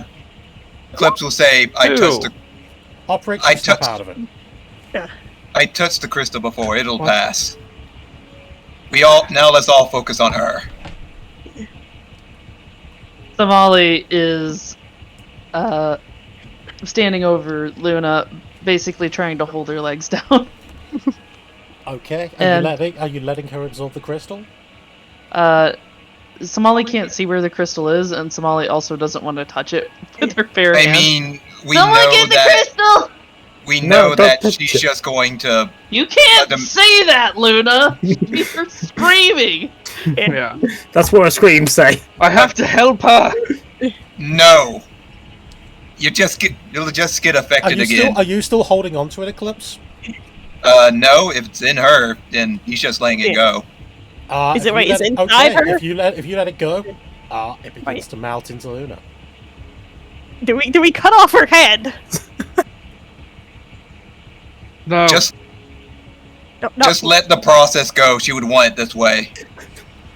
Clips will say, I Ew. touched the Operates, I you step touched- out of it. I touched the crystal before. It'll What? pass. Let's all focus on her. Somali is standing over Luna, basically trying to hold her legs down. Okay. And- Are you letting her absorb the crystal? Somali can't see where the crystal is, and Somali also doesn't want to touch it with her bare I hands. mean, we Someone know get the that crystal! we No, know don't that touch she's it. just going to. You can't them- say that, Luna! You're screaming! Yeah. That's what a scream say. I have to help her. No. You'll just get affected again. Are you still holding on to it, Eclipse? No. If it's in her, then he's just letting it go. Is If it you right? let Is it inside okay, her? If you let it go, it begins Right. to melt into Luna. Do we cut off her head? No. Just No. let the process go. She would want it this way.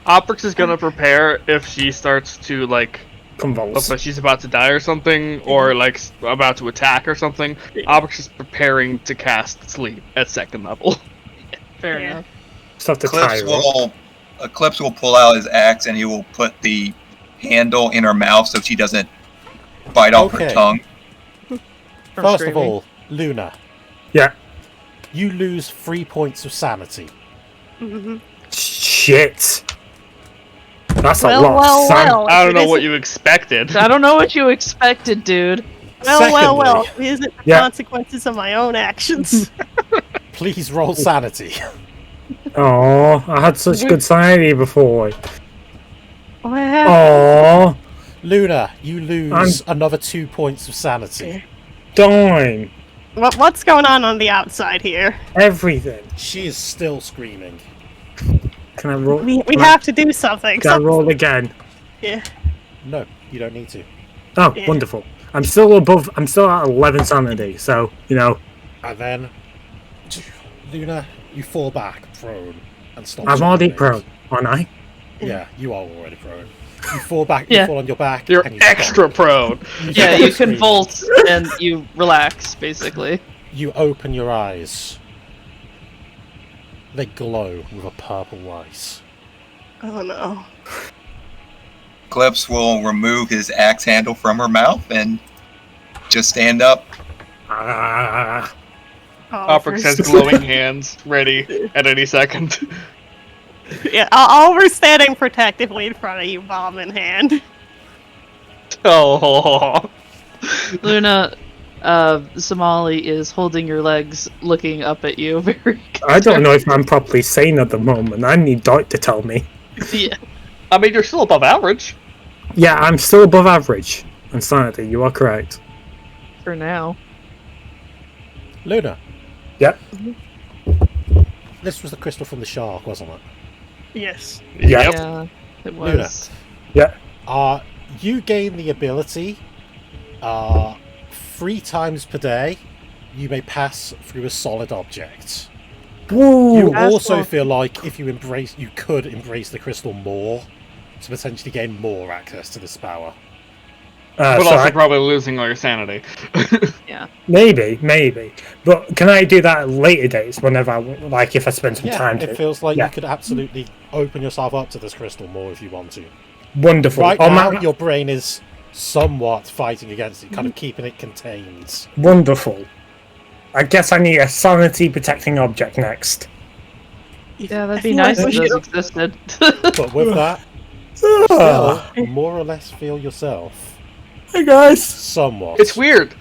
Oprix is gonna prepare if she starts to like, Convulse. if she's about to die or something, or like about to attack or something. Oprix is preparing to cast sleep at second level. Fair Yeah. enough. Just have to tie Eclipse her up. Eclipse will pull out his axe and he will put the handle in her mouth so she doesn't bite off her Okay. tongue. From First of screaming. all, Luna, Yeah. you lose 3 points of sanity. Mhm. Shit. That's a Well, lot. well, son. well. I don't If know it what isn't- you expected. I don't know what you expected, dude. Well. Secondly- Is it the Yeah. consequences of my own actions? Please roll sanity. Oh, I had such good sanity before. What happened? Oh, Luna, you lose another 2 points of sanity. darn. What's going on the outside here? Everything. She is still screaming. Can I roll? We can I- have to do something. Can I roll again? Yeah. No, you don't need to. Oh, Yeah. wonderful. I'm still at 11 sanity, so, And then, Luna, you fall back prone and stop. I'm already screaming. prone, aren't I? Yeah, you are already prone. You fall back. Yeah. You fall on your back. You're and you stop. extra prone. Yeah, stop you screaming. convulse and you relax, basically. You open your eyes. They glow with a purple light. Oh no. Eclipse will remove his axe handle from her mouth and just stand up. Ah, Oprix has glowing hands, ready at any second. Yeah, Oliver's standing protectively in front of you, bomb in hand. Oh. Luna, Somali is holding your legs, looking up at you very I don't know if I'm properly sane at the moment. I need Doc to tell me. Yeah. I mean, you're still above average. Yeah, I'm still above average on sanity. You are correct. For now. Luna, Yep. this was the crystal from the shark, wasn't it? Yes. Yep. Yeah, it was. Yeah. You gain the ability 3 times per day. You may pass through a solid object. Woo! You That's also cool. feel like if you could embrace the crystal more to potentially gain more access to this power. But so also I- probably losing all your sanity. maybe. But can I do that at later dates whenever if I spend some time to it feels like Yeah. you could absolutely open yourself up to this crystal more if you want to. Wonderful. Right Oh, now, my- your brain is somewhat fighting against it, kind of keeping it contained. Wonderful. I guess I need a sanity protecting object next. Yeah, that'd I be feel nice like if we those should- existed. But with that, Ah, still more or less feel yourself hey guys. somewhat. It's weird.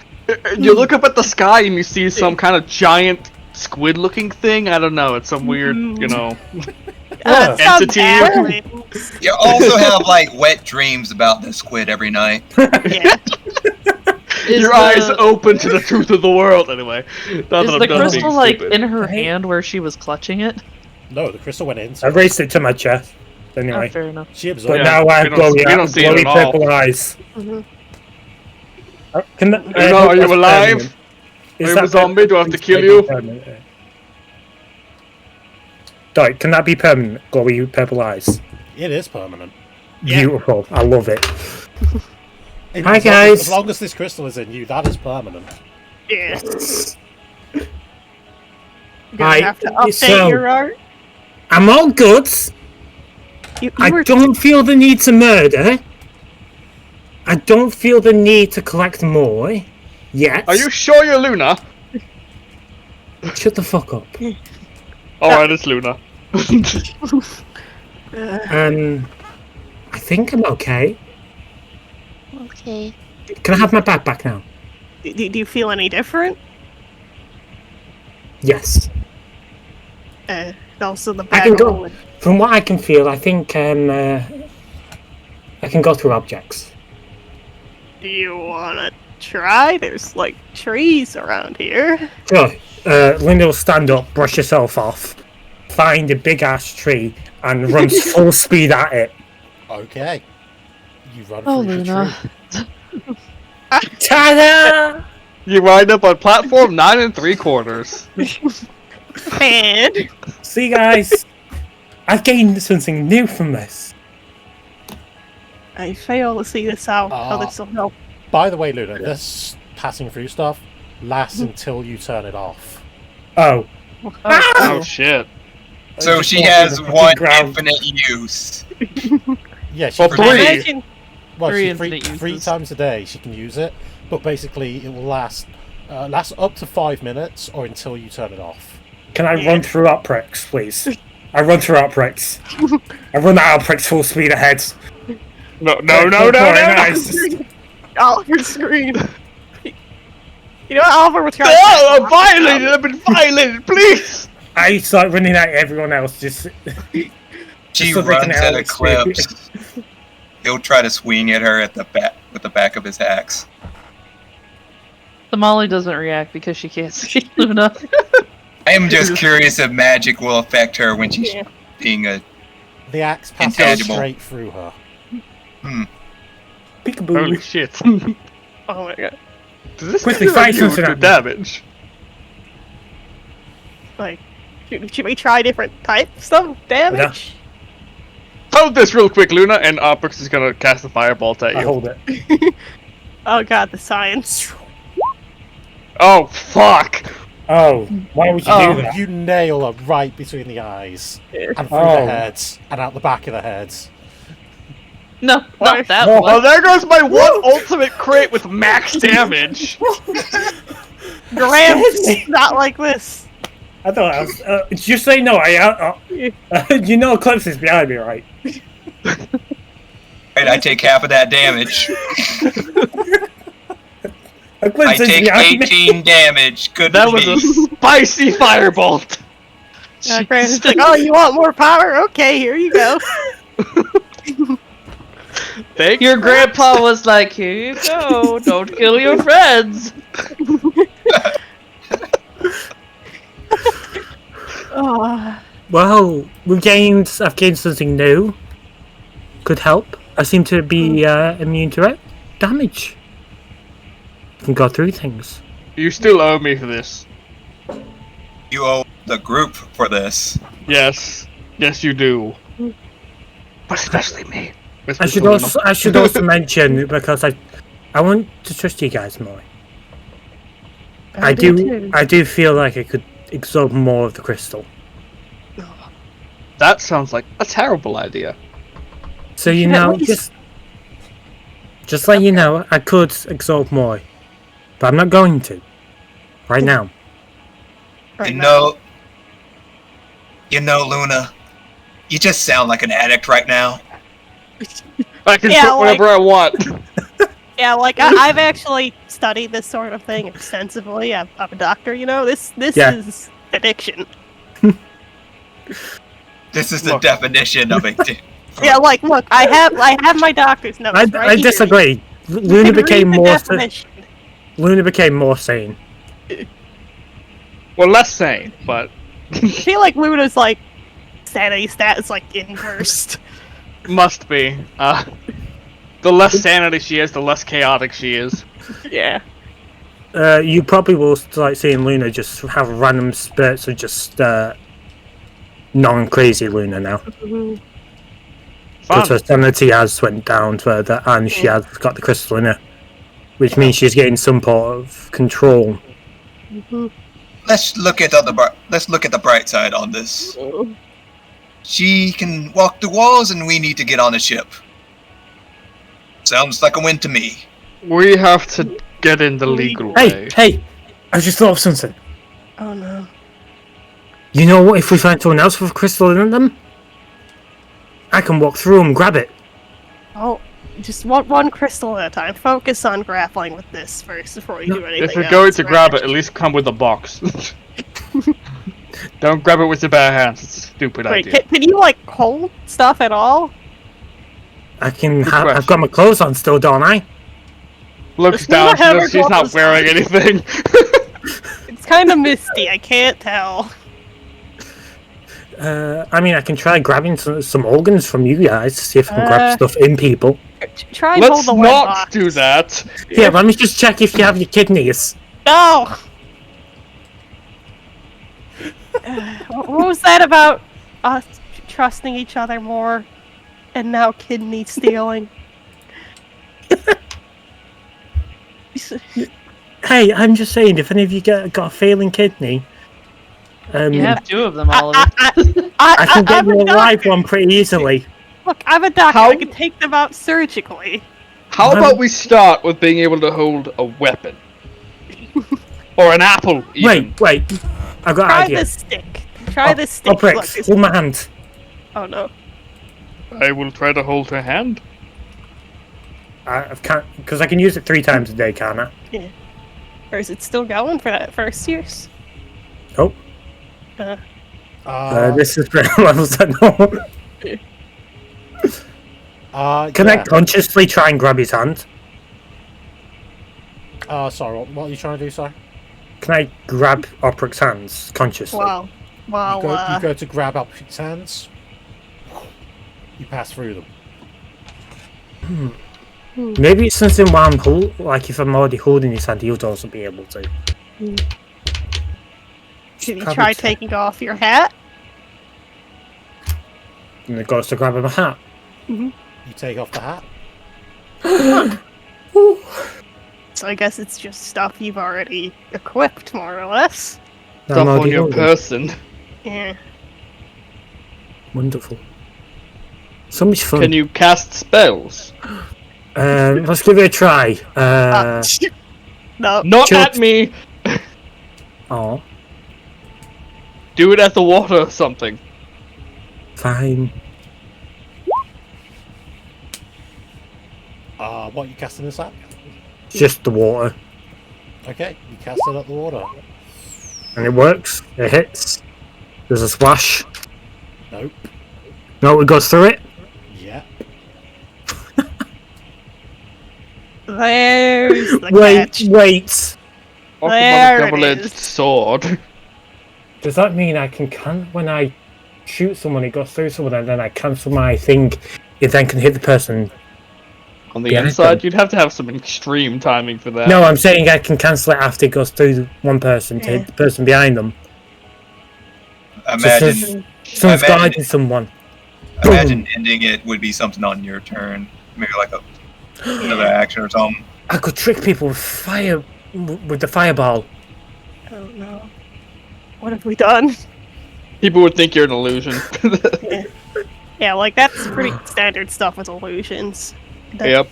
You look up at the sky and you see some kind of giant squid-looking thing. I don't know. It's some weird, Some entity. aliens. You also have like wet dreams about the squid every night. Yeah. Is your the- eyes open to the truth of the world. Anyway, not that Is I'm the done crystal being like stupid. in her hand where she was clutching it? No, the crystal went in. I raised it to my chest. Oh, Anyway. fair enough. She But absorbed. Yeah, now I have we don't see it glowy at all. purple eyes. Mhm. Can are you alive? Are you a zombie? Do I have to kill you? Doc, can that be permanent? Glowy purple eyes. It is permanent. Yeah. Beautiful. I love it. As Hi, long as- guys. As long as this crystal is in you, that is permanent. Yeah. You're I- gonna have to update so- your art. I'm all good. You I were don't feel the need to murder. I don't feel the need to collect more. Yet. Are you sure you're Luna? Shut the fuck up. Alright, it's Luna. I think I'm okay. Okay. Can I have my bag back now? do you feel any different? Yes. Also the I bag. can go. From what I can feel, I think I can go through objects. Do you wanna try? There's like trees around here. Sure. Linda will stand up, brush herself off, find a big ass tree, and runs full speed at it. Okay. You run Oh, through the Luna. tree. Ta-da! You wind up on platform 9 3/4. And See, guys, I've gained something new from this. I fail to see this out. How this will help. By the way, Luna, this passing through stuff lasts until you turn it off. Oh, Oh shit. So just she walk has on the one ground. infinite use. Yeah, she Well, can- three. Imagine Well, Three three infinite three uses. times a day she can use it, but basically it will last up to 5 minutes or until you turn it off. Can I run through Oprix, please? I run through Oprix. I run at Oprix full speed ahead. No. Nice. Oliver's screen. You know what, Oliver was trying. Oh, I'm violated! I've been violated, please! I start running at everyone else. Just She so they can runs at outspeed. Eclipse. He'll try to swing at her at the back with the back of his axe. Somali doesn't react because she can't see Luna. I am just curious if magic will affect her when she's Yeah. being a. The axe passes Intangible. straight through her. Peekaboo. Holy shit. Oh my god. Does this Quickly, feel find like you something do at me. damage? Like, should we try different types of damage? Hold this real quick, Luna, and Oprix is gonna cast a firebolt at I you. hold it. Oh god, the science. Oh, fuck! Oh, why would you do that? You nail her right between the eyes, and through Oh. the heads, and out the back of the heads. No, not that Oh, one. there goes my one ultimate crit with max damage. Gramps, not like this. I thought I was. Just say no. You know, Eclipse is behind me, right? Right, I take half of that damage. Eclipse I is take behind me. 18 damage. Good That for was a me. spicy firebolt. Gramps is like, oh, you want more power? Okay, here you go. Thanks. Your grandpa was like, here you go, don't kill your friends. Oh, Well, I've gained something new. Could help. I seem to be immune to it. Damage. Can go through things. You still owe me for this. You owe the group for this. Yes. Yes, you do. But especially me. I should also mention, because I want to trust you guys more. I do feel like I could absorb more of the crystal. That sounds like a terrible idea. So you know, just let you know, I could absorb more, but I'm not going to. Right now. You know, Luna, you just sound like an addict right now. I can Yeah, quit whenever I want. Yeah, like I've actually studied this sort of thing extensively. I'm a doctor, you know. This is addiction. This is the definition of addiction. Yeah, like look, I have my doctor's notes. I disagree. Luna became more sane. Well, less sane, but I feel like Luna's like sanity stat is like inversed. must be. The less sanity she is, the less chaotic she is. Yeah. You probably will start seeing Luna just have random spurts of just non-crazy Luna now. Because her sanity has went down further, and she has got the crystal in her, which means she's getting some sort of control. Let's look at the bright side on this. She can walk the walls, and we need to get on a ship. Sounds like a win to me. We have to get in the legal way. Hey! I just thought of something. Oh no. You know what? If we find someone else with a crystal in them, I can walk through and grab it. Oh, just one crystal at a time. Focus on grappling with this first before you do anything else. If you're going to grab it, at least come with a box. Don't grab it with your bare hands. It's a stupid idea. Can you like hold stuff at all? I can. I've got my clothes on still, don't I? Looks down. She's not wearing anything. It's kind of misty. I can't tell. I mean, I can try grabbing some organs from you guys to see if I can grab stuff in people. Try and hold Let's the not do that. Yeah, let me just check if you have your kidneys. No. What was that about us trusting each other more, and now kidney stealing? Hey, I'm just saying, if any of you got a failing kidney, You have two of them, Oliver. I can get you a live one pretty easily. Look, I'm a doctor. I can take them out surgically. How about we start with being able to hold a weapon? Or an apple, even. Wait. I got an idea. Try this stick. Try this stick. Oh, pricks. Hold my hand. Oh no. I will try to hold her hand. I can't, because I can use it 3 times a day, can't I? Yeah. Or is it still going for that first use? Oh. This is for levels at normal. Can I consciously try and grab his hand? Sorry, what are you trying to do, sir? Can I grab Opric's hands consciously? Wow. You go to grab up his hands. You pass through them. Maybe it's something while I'm like if I'm already holding his hand, he'll also be able to. Should you try taking off your hat? And it goes to grab him a hat. Mm-hmm. You take off the hat. So I guess it's just stuff you've already equipped, more or less. Stuff on your person. Yeah. Wonderful. So much fun. Can you cast spells? Let's give it a try. No. Not Sure. at me! Oh, Do it at the water or something. fine. What are you casting this at? Just the water. Okay, you cast it at the water. And it works. It hits. There's a splash. Nope. No, it goes through it. Yeah. There's the Wait, catch. wait. Talk There about it a double-edged is. sword. Does that mean I can when I shoot someone, it goes through someone, and then I cancel my thing? It then can hit the person. On the Yeah, inside, then- you'd have to have some extreme timing for that. No, I'm saying I can cancel it after it goes through one person to hit the person behind them. Imagine, Someone's imagine- guiding someone. imagine ending it would be something on your turn. Maybe like another action or something. I could trick people with fire, with the fireball. Oh no. What have we done? People would think you're an illusion. Yeah, like that's pretty standard stuff with illusions. Yep.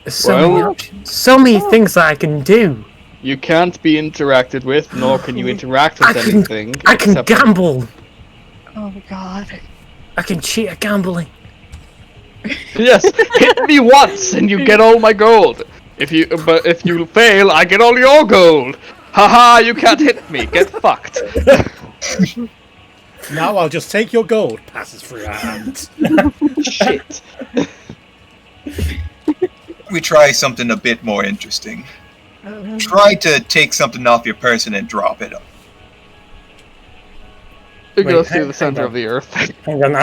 There's so many Well- options. So many things that I can do. You can't be interacted with, nor can you interact with I can- anything. I can except- gamble. Oh god. I can cheat at gambling. Yes, hit me once and you get all my gold. But if you fail, I get all your gold. Haha, you can't hit me. Get fucked. Now I'll just take your gold. Passes through our hands. Shit. We try something a bit more interesting. Try to take something off your person and drop it. It Wait, goes hang- through the center hang of the earth. Hang on,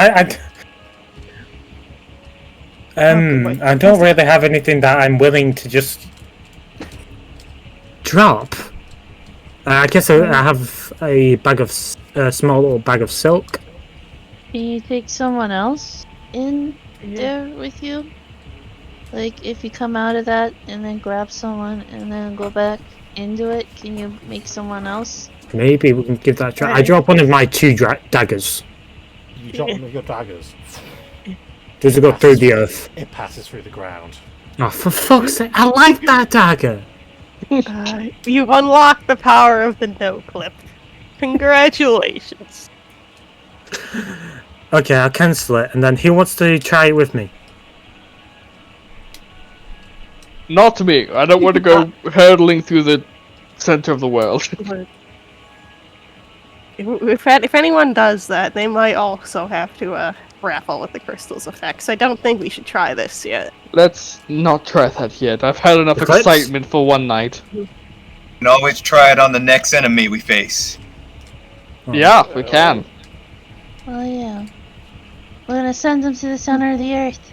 I don't really have anything that I'm willing to just drop. I guess I have a bag of small little bag of silk. Can you take someone else in there with you? Like, if you come out of that and then grab someone and then go back into it, can you make someone else? Maybe we can give that a try. I drop one of my two daggers. You drop one of your daggers. Does it go through the earth? It passes through the ground. Oh, for fuck's sake! I like that dagger. You've unlocked the power of the no clip. Congratulations. Okay, I'll cancel it, and then who wants to try it with me? Not me. I don't want to go hurtling through the center of the world. If anyone does that, they might also have to grapple with the crystal's effects. I don't think we should try this yet. Let's not try that yet. I've had enough Eclipse? excitement for one night. You can always try it on the next enemy we face. Yeah, we can. Oh yeah. We're gonna send them to the center of the earth.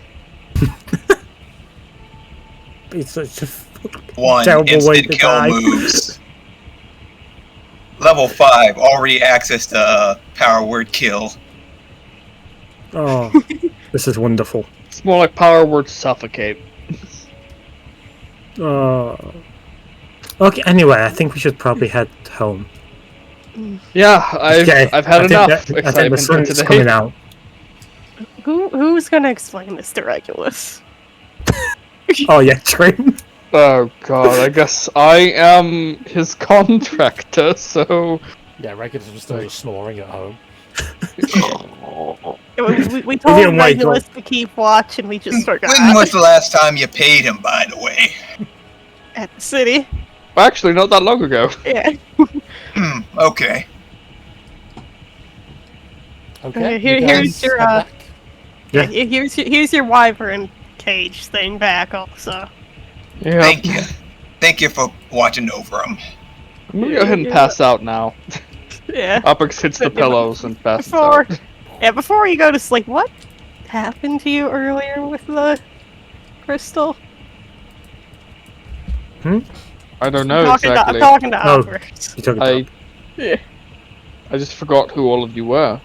It's such a One terrible way instant to kill die. moves. Level 5, already access to power word kill. Oh, this is wonderful. It's more like power word suffocate. Oh. Okay. Anyway, I think we should probably head home. Yeah, Okay, I've had I think enough I think the excitement for sun's today. coming out. Who's gonna explain this to Regulus? Oh yeah, true. Oh god, I guess I am his contractor, so... Yeah, Regulus was still snoring at home. We told didn't wake Regulus to keep watch, and we just forgot. When was the last time you paid him, by the way? At the city. Actually, not that long ago. Yeah. Okay. Okay, Here- you here's guys your, head uh, back. Yeah. Here's your wyvern cage staying back also. Yeah. Thank you. Thank you for watching over him. I'm gonna go ahead and pass out now. Yeah. Upix hits the pillows and passes Before, out. before you go to sleep, what happened to you earlier with the crystal? I don't know I'm exactly. talking to Oh. Albert. You took it. I just forgot who all of you were.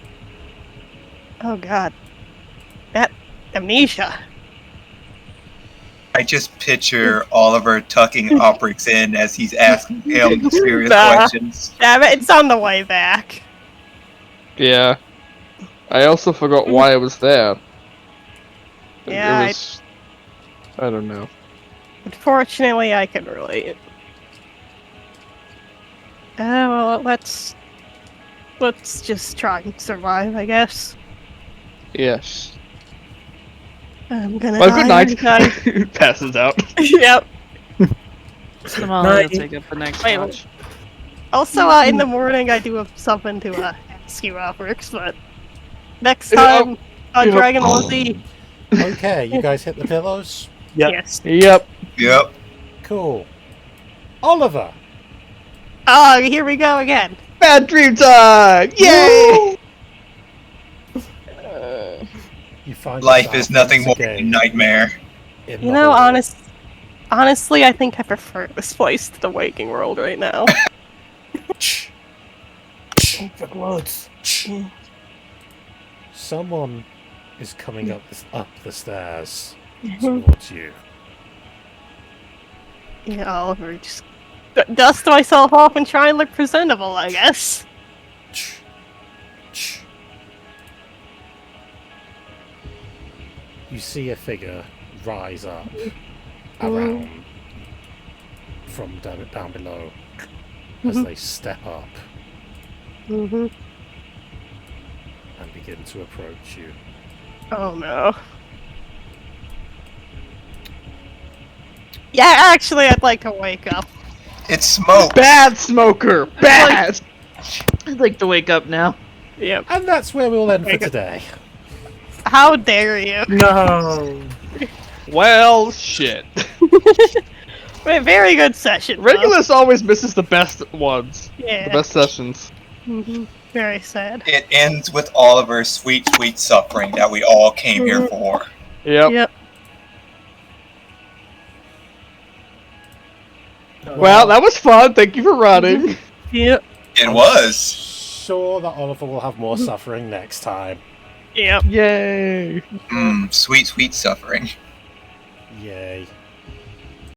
Oh god. That amnesia. I just picture Oliver tucking Oprix in as he's asking him serious Nah. questions. Damn it, it's on the way back. Yeah. I also forgot why I was there. Yeah, It was... I don't know. unfortunately, I can relate. Well, let's just try and survive, I guess. Yes. I'm gonna Well, die good night. anytime. Passes out. Yep. Somali will Night. take up the next Wait, watch. Also, in the morning, I do have something to ask you, Alberix, but next Yeah, time on yeah. Dragon Ball Z. Okay, you guys hit the pillows? Yep. Yes. Yep. Yep. Cool. Oliver! Oh, here we go again. Bad dream time! Yay! You find Life yourself is nothing once more than a again nightmare. in You the know, hall. honestly, I think I prefer this place to the waking world right now. For words. Someone is coming up the stairs towards you. Yeah, Oliver, just dust myself off and try and look presentable, I guess. You see a figure rise up around from down below as they step up Mm-hmm. and begin to approach you. Oh no. Yeah, actually, I'd like to wake up. It's smoke. Bad smoker! Bad! I'd like to wake up now. Yep. And that's where we'll end for Okay. today. How dare you? No. Well, shit. Wait, very good session. though. Regulus always misses the best ones. Yeah. The best sessions. Mm-hmm. Very sad. It ends with Oliver's sweet, sweet suffering that we all came here for. Yep. Yep. Well, that was fun. Thank you for running. Yep. It was. Sure that Oliver will have more suffering next time. Yep. Yay. Sweet, sweet suffering. Yay.